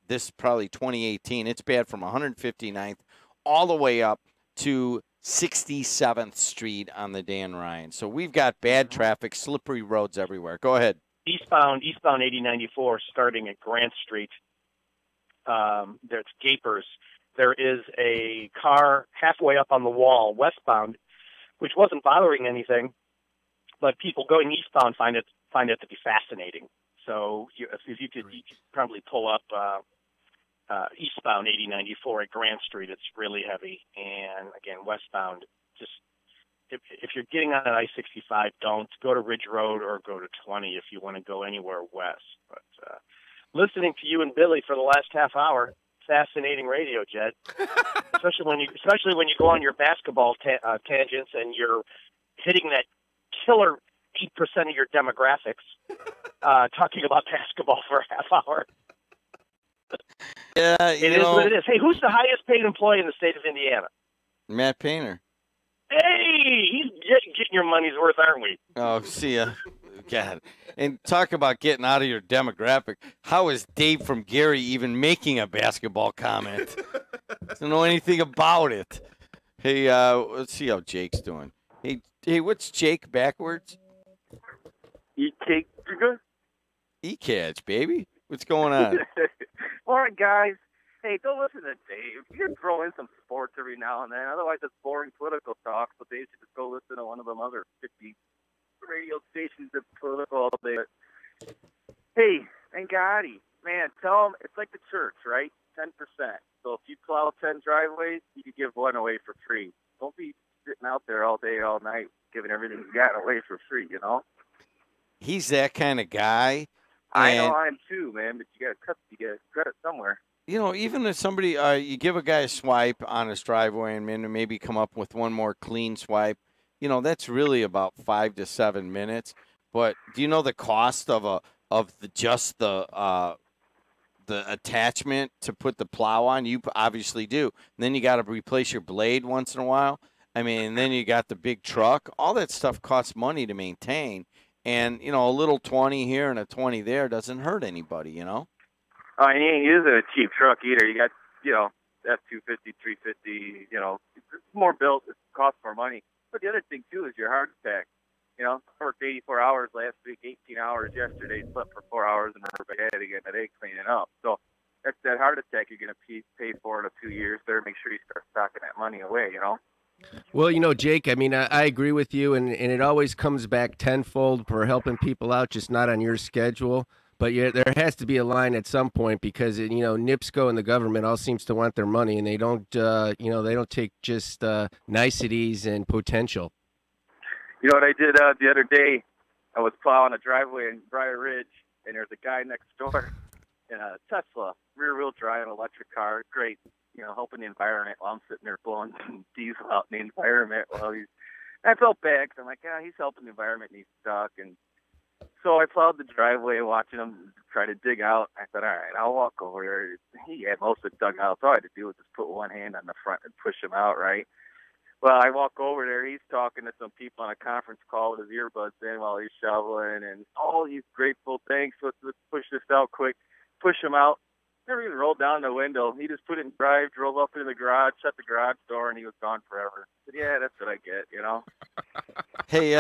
this probably 2018. It's bad from 159th all the way up to 67th Street on the Dan Ryan. So we've got bad traffic, slippery roads everywhere. Go ahead. Eastbound 8094 starting at Grant Street. There's gapers. There is a car halfway up on the wall westbound, which wasn't bothering anything, but people going eastbound find it to be fascinating. So if you could probably pull up eastbound 8094 at Grant Street, it's really heavy. And again, westbound, just if you're getting on I-65, don't go to Ridge Road or go to 20 if you want to go anywhere west. But listening to you and Billy for the last half hour, fascinating radio, Jed. especially when you go on your basketball tangents and you're hitting that killer 8% of your demographics, talking about basketball for a half hour. Yeah, it is what it is. Hey, who's the highest paid employee in the state of Indiana? Matt Painter. Hey, he's getting your money's worth, aren't we? Oh, see ya. God. And talk about getting out of your demographic. How is Dave from Gary even making a basketball comment? Doesn't know anything about it. Hey, let's see how Jake's doing. Hey, what's Jake backwards? E-cake, E-Catch, baby. What's going on? All right, guys. Hey, don't listen to Dave. You can throw in some sports every now and then. Otherwise, it's boring political talk. So Dave should just go listen to one of them other 50 radio stations that's political all day. Hey, and Gotti, man, tell them it's like the church, right? 10%. So if you plow 10 driveways, you can give one away for free. Don't be sitting out there all day, all night, giving everything you got away for free, you know? He's that kind of guy. I know I am too, man, but you got to credit somewhere. You know, even if somebody, you give a guy a swipe on his driveway and maybe come up with one more clean swipe, you know, that's really about 5 to 7 minutes. But do you know the cost of the attachment to put the plow on? You obviously do. And then you got to replace your blade once in a while. I mean, and then you got the big truck. All that stuff costs money to maintain. And, you know, a little 20 here and a 20 there doesn't hurt anybody, you know? Oh, and you ain't using a cheap truck either. You got, you know, F-250, 350, you know, it's more built. It costs more money. But the other thing, too, is your hard pack. You know, I worked 84 hours last week, 18 hours yesterday, slept for 4 hours, and hurt my head again today cleaning up. So that's that heart attack you're going to pay for in a few years. Better make sure you start stocking that money away, you know? Well, you know, Jake, I mean, I agree with you, and it always comes back tenfold for helping people out, just not on your schedule. But yeah, there has to be a line at some point because, you know, NIPSCO and the government all seems to want their money, and they don't, you know, they don't take just niceties and potential. You know what I did the other day? I was plowing a driveway in Briar Ridge, and there's a guy next door in a Tesla, rear-wheel drive, electric car, great, you know, helping the environment while I'm sitting there blowing some diesel out in the environment. I felt bad 'cause I'm like, yeah, he's helping the environment and he's stuck. And so I plowed the driveway, watching him try to dig out. I thought, all right, I'll walk over there. He had most of it dug out. So all I had to do was just put one hand on the front and push him out, right? Well, I walk over there. He's talking to some people on a conference call with his earbuds in while he's shoveling. And, oh, he's grateful. Thanks. Let's push this out quick. Push him out. Never even rolled down the window. He just put it in drive, drove up into the garage, shut the garage door, and he was gone forever. I said, yeah, that's what I get, you know? Hey,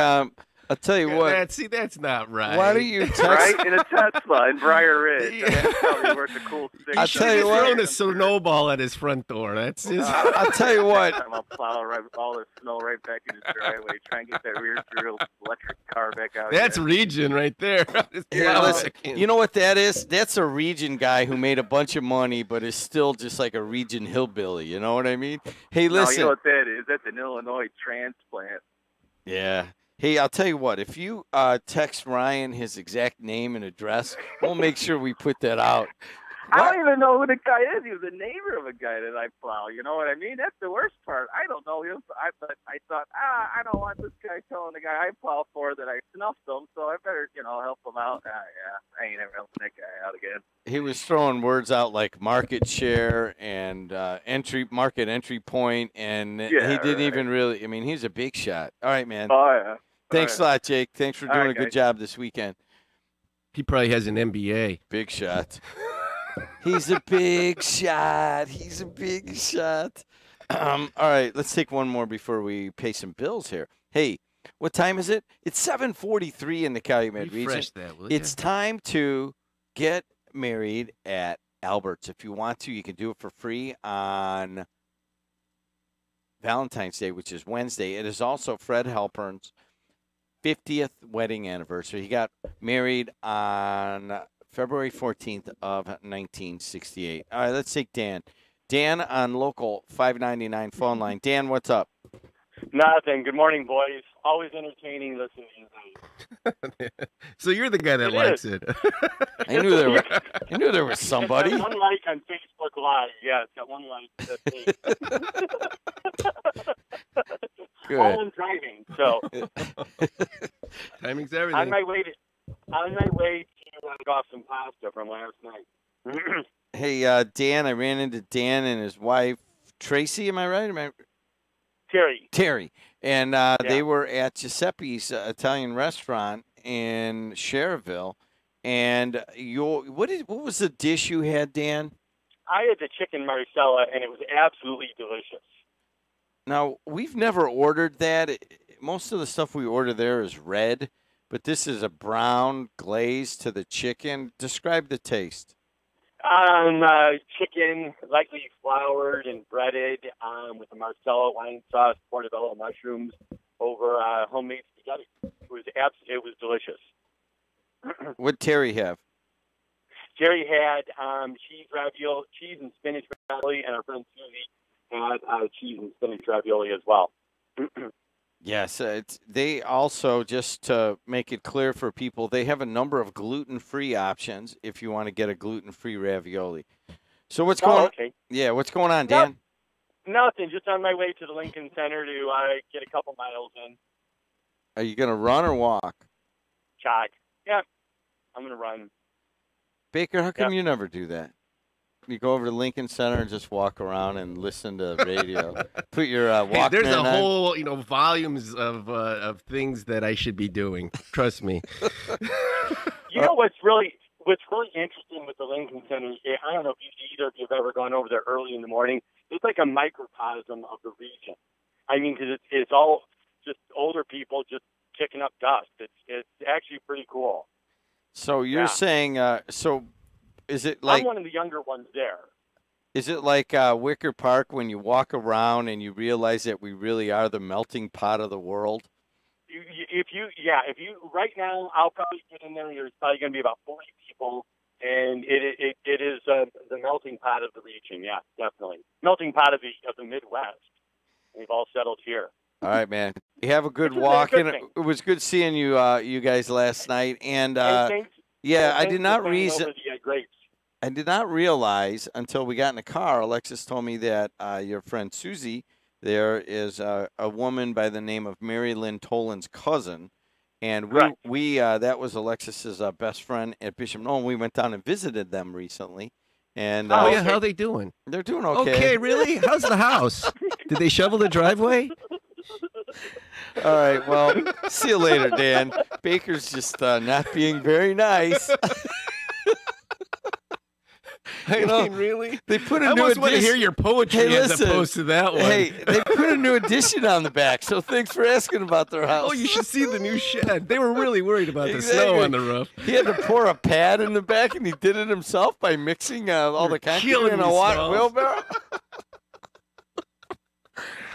I'll tell you what. That's not right. Why don't you text? Right? In a Tesla in Briar Ridge. That's probably worth a cool $6. I'll tell you what. Throwing a snowball at his front door. That's just. I'll tell you what. I'll plow all the snow right back in his driveway. Try and get that rear electric car back out. That's region right there. Here, listen, you know what that is? That's a region guy who made a bunch of money, but is still just like a region hillbilly. You know what I mean? Hey, listen. No, you know what that is? That's an Illinois transplant. Yeah. Hey, I'll tell you what. If you text Ryan his exact name and address, we'll make sure we put that out. I don't even know who the guy is. He was a neighbor of a guy that I plow. You know what I mean? That's the worst part. I don't know him. I thought, I don't want this guy telling the guy I plow for that I snuffed him, so I better, you know, help him out. Yeah, I ain't ever helping that guy out again. He was throwing words out like market share and market entry point, and he didn't even really. I mean, he's a big shot. All right, man. Oh yeah. Thanks a lot, Jake. Thanks for doing a good job this weekend. He probably has an MBA. Big shot. He's a big shot. He's a big shot. All right, let's take one more before we pay some bills here. Hey, what time is it? It's 7:43 in the Calumet region. Refresh that, will It's time to get married at Albert's. If you want to, you can do it for free on Valentine's Day, which is Wednesday. It is also Fred Halpern's 50th wedding anniversary. He got married on February 14th of 1968. All right, let's take Dan. Dan on local 599 phone line. Dan, what's up? Nothing. Good morning, boys. Always entertaining listening to you guys. So you're the guy that likes it. I knew there was somebody. Got one like on Facebook Live. Yeah, it's got one like. Good. All in driving. So timing's everything. on my way to get off some pasta from last night. Hey, Dan, I ran into Dan and his wife, Tracy, am I right? Terry. And they were at Giuseppe's Italian restaurant in Cherville. And what was the dish you had, Dan? I had the chicken marsala, and it was absolutely delicious. Now, we've never ordered that. Most of the stuff we order there is red, but this is a brown glaze to the chicken. Describe the taste. Chicken, lightly floured and breaded with a marsala wine sauce, portobello mushrooms over homemade spaghetti. It was delicious. What'd Terry have? Jerry had cheese and spinach ravioli, and our friend Susie had cheese and spinach ravioli as well. Yes, they also, just to make it clear for people, they have a number of gluten-free options if you want to get a gluten-free ravioli. So what's going on? Okay. Yeah, what's going on, Dan? Nothing. Just on my way to the Lincoln Center to get a couple miles in. Are you going to run or walk? Jog. Yeah, I'm going to run. Baker, how come you never do that? You go over to Lincoln Center and just walk around and listen to radio. Put your Walkman Hey, there's a on. whole, volumes of things that I should be doing. Trust me. You know what's really interesting with the Lincoln Center? I don't know if either of you have ever gone over there early in the morning. It's like a microcosm of the region. I mean, because it's all just older people just kicking up dust. It's actually pretty cool. So you're saying, is it like... I'm one of the younger ones there. Is it like Wicker Park when you walk around and you realize that we really are the melting pot of the world? If you right now, I'll probably get in there. There's probably going to be about 40 people, and it is the melting pot of the region. Yeah, definitely melting pot of the Midwest. We've all settled here. All right, man. You have a good walk, and it was good seeing you, you guys last night. And I did not I did not realize until we got in the car. Alexis told me that your friend Susie there is a woman by the name of Mary Lynn Tolan's cousin, and we that was Alexis's best friend at Bishop Nolan. We went down and visited them recently. And how are they doing? They're doing okay. Okay, really? How's the house? Did they shovel the driveway? All right, well, see you later, Dan. Baker's just not being very nice. I mean, really? They put I a new almost want to edition. hear your poetry as opposed to that one. Hey, they put a new addition on the back, so thanks for asking about their house. Oh, you should see the new shed. They were really worried about the snow on the roof. He had to pour a pad in the back, and he did it himself by mixing all the concrete in a wheelbarrow.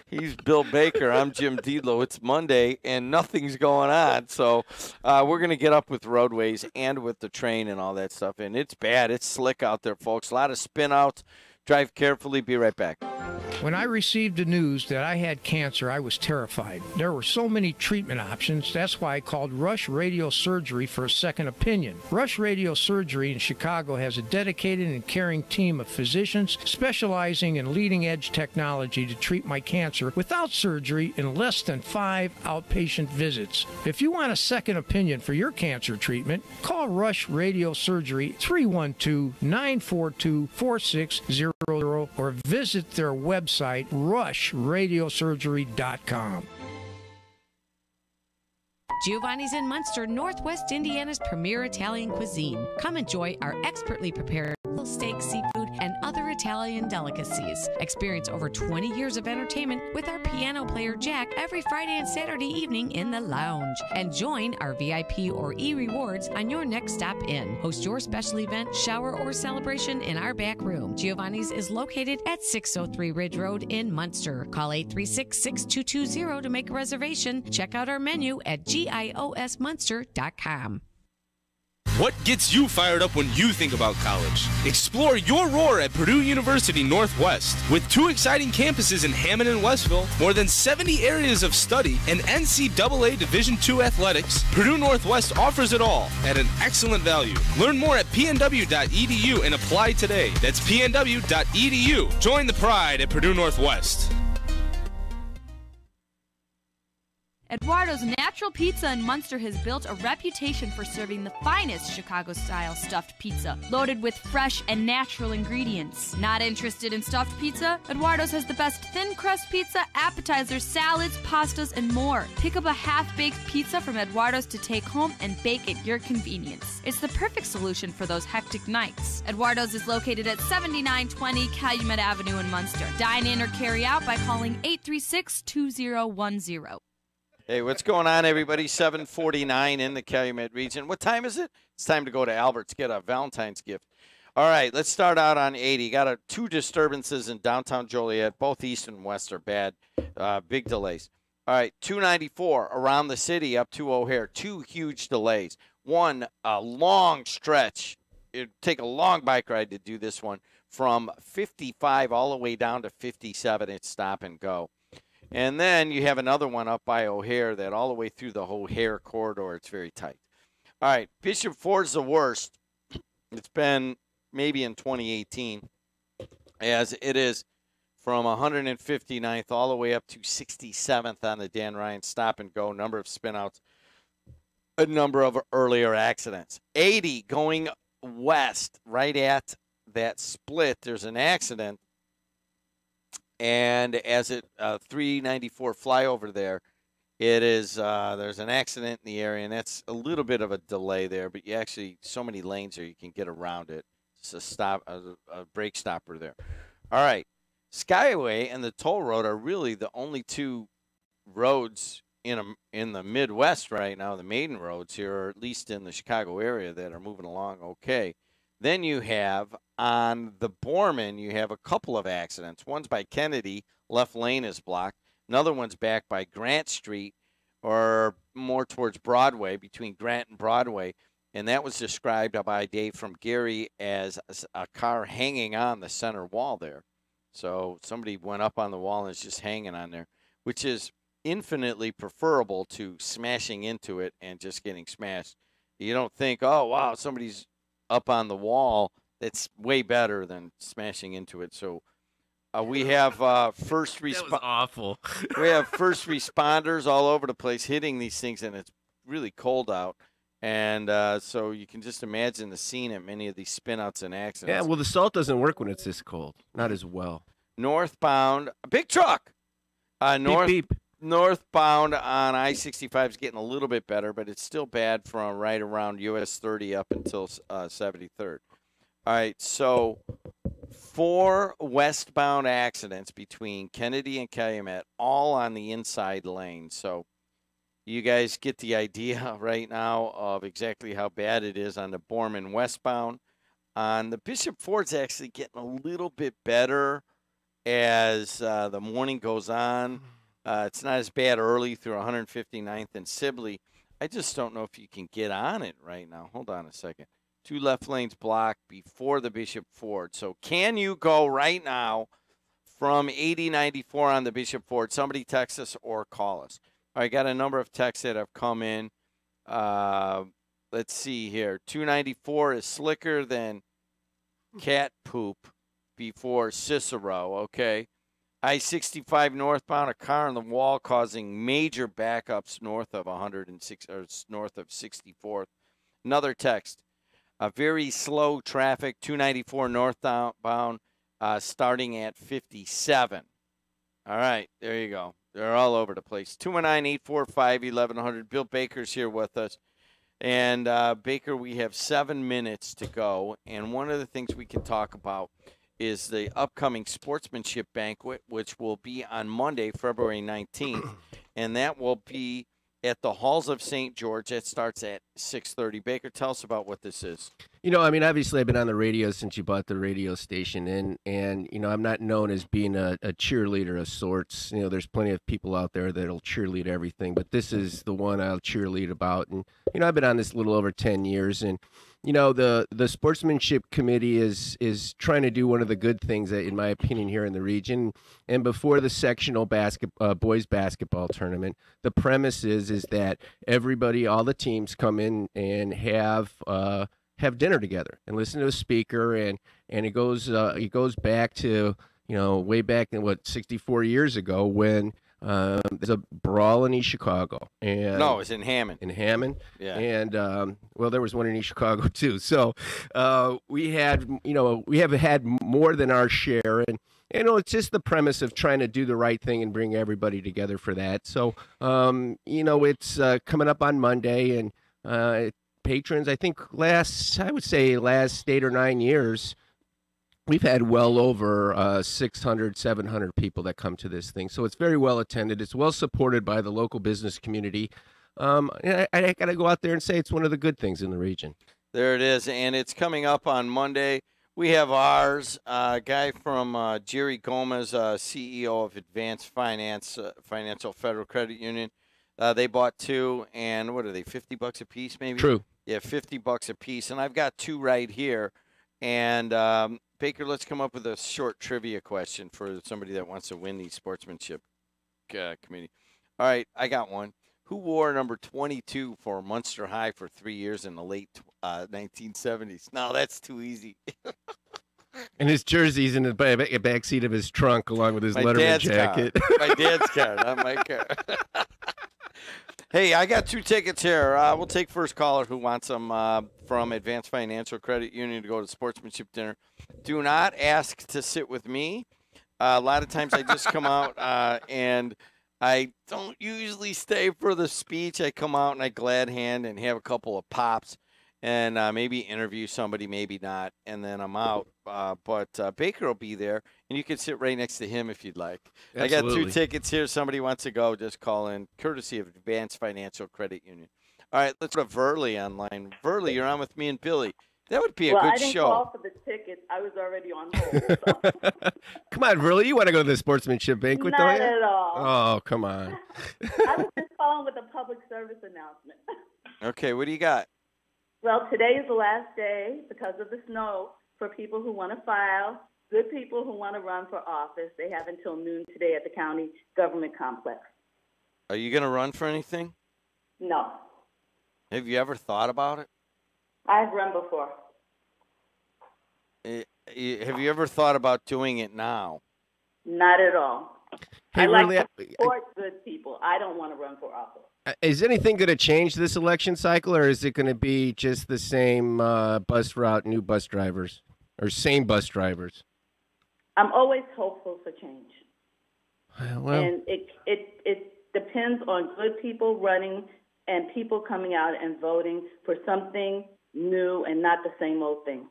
He's Bill Baker. I'm Jim Deedlow. It's Monday, and nothing's going on. So we're going to get up with roadways and with the train and all that stuff. And it's bad. It's slick out there, folks. A lot of spin outs. Drive carefully. Be right back. When I received the news that I had cancer, I was terrified. There were so many treatment options. That's why I called Rush Radial Surgery for a second opinion. Rush Radial Surgery in Chicago has a dedicated and caring team of physicians specializing in leading-edge technology to treat my cancer without surgery in less than 5 outpatient visits. If you want a second opinion for your cancer treatment, call Rush Radial Surgery 312-942-4600 or visit their website, rushradialsurgery.com. Giovanni's in Munster, Northwest Indiana's premier Italian cuisine. Come enjoy our expertly prepared steak, seafood, and other Italian delicacies. Experience over 20 years of entertainment with our piano player Jack every Friday and Saturday evening in the lounge. And join our VIP or e-rewards on your next stop in. Host your special event, shower, or celebration in our back room. Giovanni's is located at 603 Ridge Road in Munster. Call 836-6220 to make a reservation. Check out our menu at giosmunster.com. What gets you fired up when you think about college? Explore your roar at Purdue University Northwest. With 2 exciting campuses in Hammond and Westville, more than 70 areas of study, and NCAA Division II athletics, Purdue Northwest offers it all at an excellent value. Learn more at pnw.edu and apply today. That's pnw.edu. Join the pride at Purdue Northwest. Eduardo's Natural Pizza in Munster has built a reputation for serving the finest Chicago-style stuffed pizza, loaded with fresh and natural ingredients. Not interested in stuffed pizza? Eduardo's has the best thin crust pizza, appetizers, salads, pastas, and more. Pick up a half-baked pizza from Eduardo's to take home and bake at your convenience. It's the perfect solution for those hectic nights. Eduardo's is located at 7920 Calumet Avenue in Munster. Dine in or carry out by calling 836-2010. Hey, what's going on, everybody? 7:49 in the Calumet region. What time is it? It's time to go to Albert's, get a Valentine's gift. All right, let's start out on 80. Got 2 disturbances in downtown Joliet. Both east and west are bad. Big delays. All right, 294 around the city up to O'Hare. 2 huge delays. One, a long stretch. It'd take a long bike ride to do this one. From 55 all the way down to 57, it's stop and go. And then you have another one up by O'Hare that all the way through the O'Hare corridor, it's very tight. All right, Bishop Ford's the worst. It's been maybe in 2018, as it is from 159th all the way up to 67th on the Dan Ryan stop and go. Number of spinouts, a number of earlier accidents. 80 going west, right at that split, there's an accident. And as it 394 flyover there, it is there's an accident in the area, and that's a little bit of a delay there. But you actually so many lanes there you can get around it. It's a brake stopper there. All right, Skyway and the toll road are really the only 2 roads in the Midwest right now. The main roads here, or at least in the Chicago area, that are moving along okay. Then you have on the Borman, you have a couple of accidents. One's by Kennedy, left lane is blocked. Another one's back by Grant Street, or more towards Broadway, between Grant and Broadway. And that was described by Dave from Gary as a car hanging on the center wall there. So somebody went up on the wall and is just hanging on there, which is infinitely preferable to smashing into it and just getting smashed. You don't think, oh, wow, somebody's up on the wall. That's way better than smashing into it. So we have first responders. That was awful. We have first responders all over the place hitting these things, and it's really cold out. And so you can just imagine the scene at many of these spinouts and accidents. Yeah, well, the salt doesn't work when it's this cold. Not as well. Northbound, a big truck. Beep, beep. Northbound on I-65 is getting a little bit better, but it's still bad from right around US 30 up until 73rd. All right, so 4 westbound accidents between Kennedy and Calumet, all on the inside lane. So you guys get the idea right now of exactly how bad it is on the Borman westbound. On the Bishop Ford's actually getting a little bit better as the morning goes on. It's not as bad early through 159th and Sibley. I just don't know if you can get on it right now. Hold on a second. 2 left lanes blocked before the Bishop Ford. So can you go right now from 8094 on the Bishop Ford? Somebody text us or call us. All right, got a number of texts that have come in. Let's see here. 294 is slicker than cat poop before Cicero, okay? I-65 northbound, a car on the wall causing major backups north of 106 or north of 64th. Another text. A very slow traffic, 294 northbound, starting at 57. All right, there you go. They're all over the place. 219-845-1100. Bill Baker's here with us. And, Baker, we have 7 minutes to go. And one of the things we can talk about is the upcoming sportsmanship banquet, which will be on Monday, February 19th. And that will be at the Halls of St. George. It starts at 6:30. Baker, tell us about what this is. You know, I mean, obviously, I've been on the radio since you bought the radio station, and you know, I'm not known as being a cheerleader of sorts. You know, there's plenty of people out there that'll cheerlead everything, but this is the one I'll cheerlead about. And you know, I've been on this a little over 10 years, and you know, the sportsmanship committee is trying to do one of the good things, in my opinion, here in the region. And before the sectional boys basketball tournament, the premise is that everybody, all the teams, come in and have dinner together and listen to a speaker, and it goes back to, you know, way back in 64 years ago when there's a brawl in East Chicago. And No, it's in Hammond. In Hammond? Yeah. And, well, there was one in East Chicago, too. So we have had more than our share. And, you know, it's just the premise of trying to do the right thing and bring everybody together for that. So, you know, it's coming up on Monday. And patrons, I think last 8 or 9 years, we've had well over 600, 700 people that come to this thing. So it's very well attended. It's well supported by the local business community. I got to go out there and say it's one of the good things in the region. There it is, and it's coming up on Monday. We have ours, a guy from Jerry Gomez, CEO of Advanced Finance, Financial Federal Credit Union. They bought 2, and what are they, $50 a piece maybe? True. Yeah, $50 a piece, and I've got 2 right here. And Baker, let's come up with a short trivia question for somebody that wants to win the sportsmanship committee. All right, I got one. Who wore number 22 for Munster High for 3 years in the late 1970s? No, that's too easy. And his jersey's in the back seat of his trunk along with his Letterman jacket. My dad's car, not my car. Hey, I got 2 tickets here. We'll take first caller who wants them from Advanced Financial Credit Union to go to sportsmanship dinner. Do not ask to sit with me. A lot of times I just come out and I don't usually stay for the speech. I come out and I glad hand and have a couple of pops and maybe interview somebody, maybe not, and then I'm out. But Baker will be there, and you can sit right next to him if you'd like. Absolutely. I got 2 tickets here. Somebody wants to go, just call in, courtesy of Advanced Financial Credit Union. All right, let's go to Verley online. Verley, you're on with me and Billy. That would be a good I didn't show. call for the tickets. I was already on hold. So. Come on, really? You want to go to the sportsmanship banquet, don't Not you? at all. Oh, come on. I was just calling with a public service announcement. Okay, what do you got? Well, today is the last day because of the snow for people who want to file, good people who want to run for office. They have until noon today at the county government complex. Are you going to run for anything? No, Have you ever thought about it? I've run before. Have you ever thought about doing it now? Not at all. Hey, I like really, to support good people. I don't want to run for office. is anything going to change this election cycle, or is it going to be just the same bus route, new bus drivers, or same bus drivers? I'm always hopeful for change. Well, And it depends on good people running and people coming out and voting for something new and not the same old thing.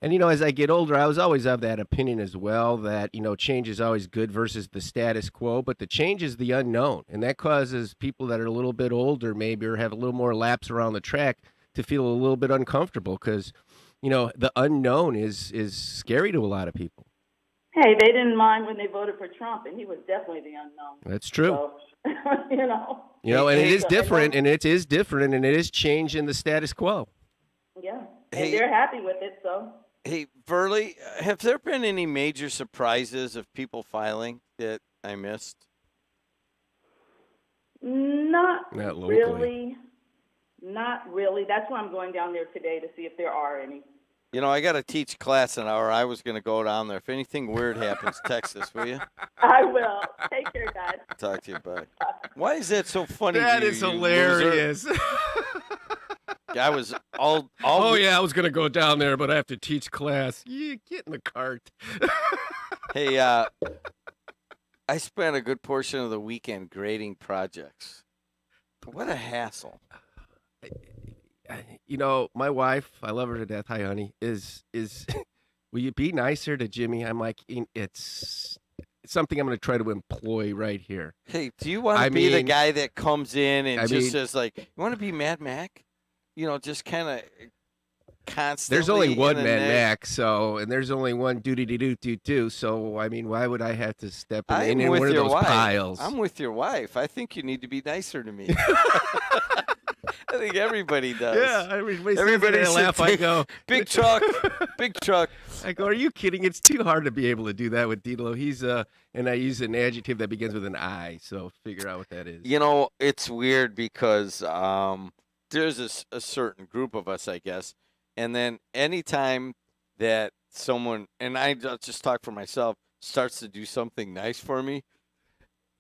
and, you know, as I get older, I was always of that opinion as well, that, you know, change is always good versus the status quo, but the change is the unknown, and that causes people that are a little bit older maybe or have a little more laps around the track to feel a little bit uncomfortable because, you know, the unknown is scary to a lot of people. Hey, they didn't mind when they voted for Trump, and he was definitely the unknown. That's true. So, you know. You know, and it is So- different, and it is different, and it is changing the status quo. Yeah, Hey. and they're happy with it, so. Hey, Verley, have there been any major surprises of people filing that I missed? Not locally. really. Not really. That's why I'm going down there today to see if there are any. You know, I got to teach class an hour. I was going to go down there. If anything weird happens, text us, will you? I will. Take care, guys. Talk to you. Bye. Why is that so funny? That to you, is you hilarious. loser? I was all Oh, yeah, I was going to go down there, but I have to teach class. Yeah, get in the cart. Hey, I spent a good portion of the weekend grading projects. What a hassle. you know, my wife, I love her to death. Hi, honey. Is will you be nicer to Jimmy? I'm like, it's something I'm going to try to employ right here. Hey, do you want to be the guy that comes in and says like, you want to be Mad Mac? You know, just kind of constantly. There's only one Mad Mac, and there's only one do. So I mean, why would I have to step in one of those piles? I'm with your wife. I think you need to be nicer to me. I think everybody does. Yeah, everybody laugh. I go, big truck, big truck. I go, are you kidding? It's too hard to be able to do that with Dilo. He's and I use an adjective that begins with an I, so figure out what that is. You know, it's weird because there's a certain group of us, I guess, and then anytime that someone, and I just talk for myself, starts to do something nice for me,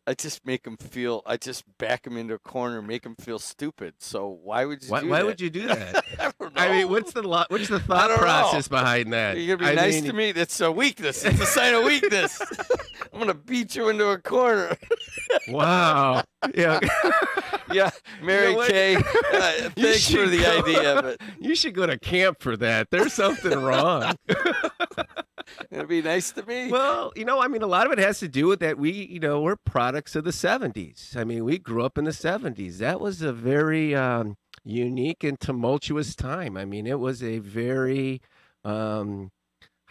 I just make them feel. I just back them into a corner, make them feel stupid. So why would you? Why would you do that? I don't know. I mean, what's the thought process behind that? You're gonna be nice to me. That's a weakness. It's a sign of weakness. I'm gonna beat you into a corner. Wow. Yeah. Yeah, Mary Kay. Thanks for the idea, but you should go to camp for that. There's something wrong. It'd be nice to me. Well, you know, I mean, a lot of it has to do with that we're products of the 70s. I mean, we grew up in the 70s. That was a very unique and tumultuous time. I mean, it was a very, I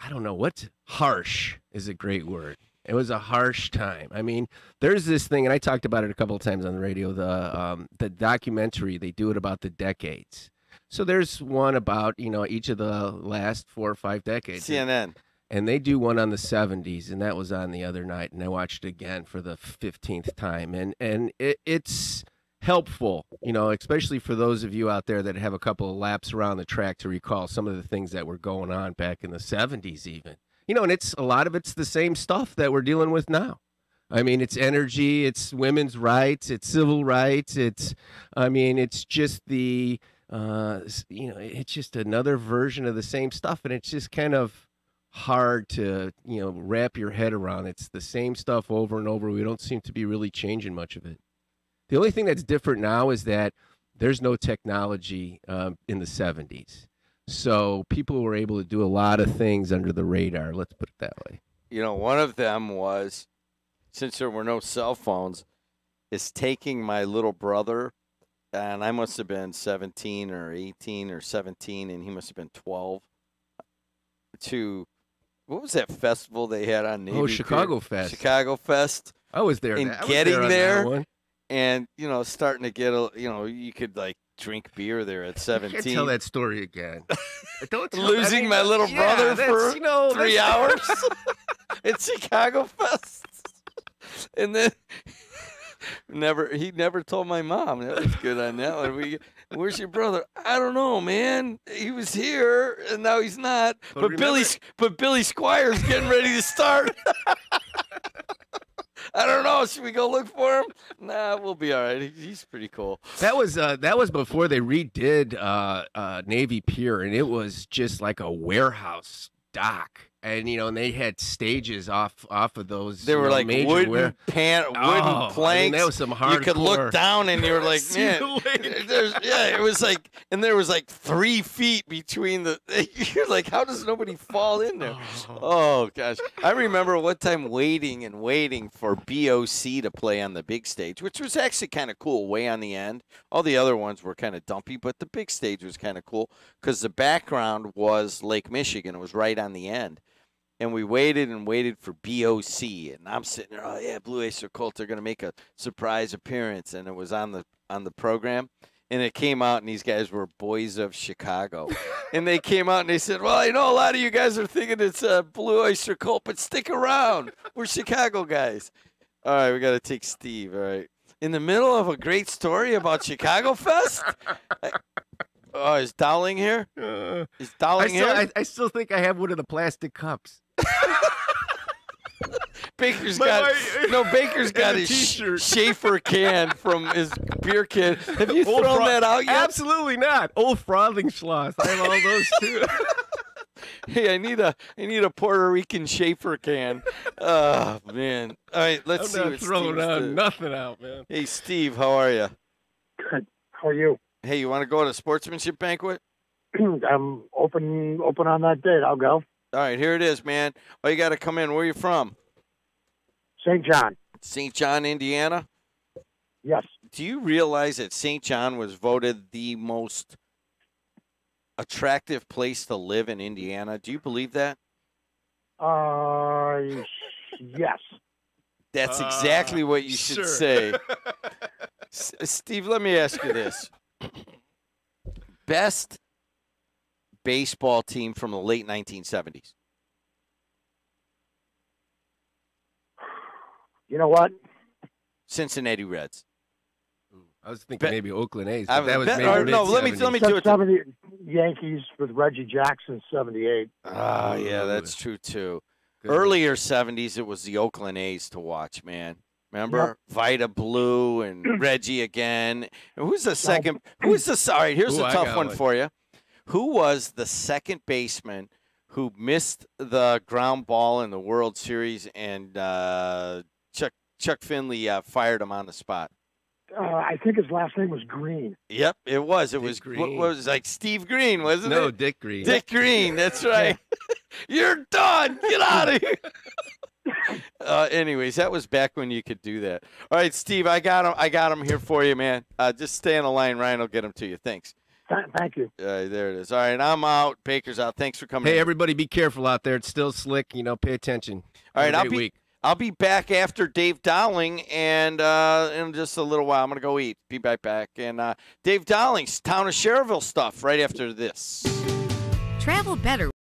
don't know, harsh is a great word. It was a harsh time. I mean, there's this thing, and I talked about it a couple of times on the radio, the documentary, they do it about the decades. So there's one about, each of the last 4 or 5 decades. CNN. And they do one on the 70s, and that was on the other night, and I watched it again for the 15th time. And it's helpful, especially for those of you out there that have a couple of laps around the track to recall some of the things that were going on back in the 70s even. And a lot of it's the same stuff that we're dealing with now. I mean, it's energy, it's women's rights, it's civil rights, it's just the, it's just another version of the same stuff, and it's just kind of hard to, wrap your head around. It's the same stuff over and over. We don't seem to be really changing much of it. The only thing that's different now is that there's no technology in the 70s. So people were able to do a lot of things under the radar. Let's put it that way. One of them was, since there were no cell phones, is taking my little brother, and I must have been 17 or 18 or 17, and he must have been 12, to, what was that festival they had on Navy? Oh, Chicago Fest. Chicago Fest. I was there. And getting there, and, starting to get, you could, drink beer there at 17. I can't tell that story again. Losing my little brother for 3 hours at Chicago Fest. And then he never told my mom. That was good on that one. Where's your brother? I don't know, man. He was here and now he's not. But Billy Squire's getting ready to start. I don't know. Should we go look for him? Nah, we'll be all right. He's pretty cool. That was before they redid Navy Pier, and it was just like a warehouse dock. And and they had stages off of those. They were like wooden planks. I mean, that was some hardcore. You could look down and you were like, man, it was like, and there was like 3 feet between the. You're like, how does nobody fall in there? Oh gosh, I remember one time waiting for BOC to play on the big stage, which was actually kind of cool, way on the end. All the other ones were kind of dumpy, but the big stage was kind of cool because the background was Lake Michigan. It was right on the end. And we waited and waited for BOC, and I'm sitting there. Oh yeah, Blue Oyster Cult are going to make a surprise appearance, and it was on the program, and it came out, and these guys were Boys of Chicago, and they came out and they said, "Well, I know a lot of you guys are thinking it's Blue Oyster Cult, but stick around. We're Chicago guys." All right, we got to take Steve. All right, in the middle of a great story about Chicago Fest. Oh, is Dowling here? Is Dowling here? I still think I have one of the plastic cups. Baker's got his Schaefer can from his beer can. Have you thrown that out yet? Absolutely not. Old Frothlingschloss. I have all those too. Hey, I need a Puerto Rican Schaefer can. Oh man! All right, let's see. I'm not throwing nothing out, man. Hey, Steve, how are you? Good. How are you? Hey, you want to go to a sportsmanship banquet? I'm open on that date. I'll go. All right, here it is, man. Oh, you got to come in. Where are you from? St. John. St. John, Indiana? Yes. Do you realize that St. John was voted the most attractive place to live in Indiana? Do you believe that? Yes. That's exactly what you should say. Steve, let me ask you this. Best baseball team from the late 1970s? You know what? Cincinnati Reds. I was thinking maybe Oakland A's. I But that was maybe no, let me do it. 70 Yankees with Reggie Jackson, 78. Ah, yeah, that's true too. Earlier 70s, it was the Oakland A's to watch, man. Remember? Yep. Vida Blue and Reggie again. And who's the second? Who's the? All right, here's a tough one for you. Who was the second baseman who missed the ground ball in the World Series and Chuck Finley fired him on the spot? I think his last name was Green. Yep, it was. It was Green. what was it, like Steve Green, wasn't it? No, Dick Green. Dick Green, that's right. You're done. Get out of here. Anyways, that was back when you could do that. All right, Steve, I got him here for you, man. Just stay on the line. Ryan will get them to you. Thanks. Thank you. There it is. All right, I'm out. Baker's out. Thanks for coming. Hey, in. everybody, be careful out there. It's still slick. Pay attention. All right, Have a great week. I'll be back after Dave Dowling, and in just a little while, I'm going to go eat. Be right back. And Dave Dowling's Town of Cherville stuff right after this. Travel better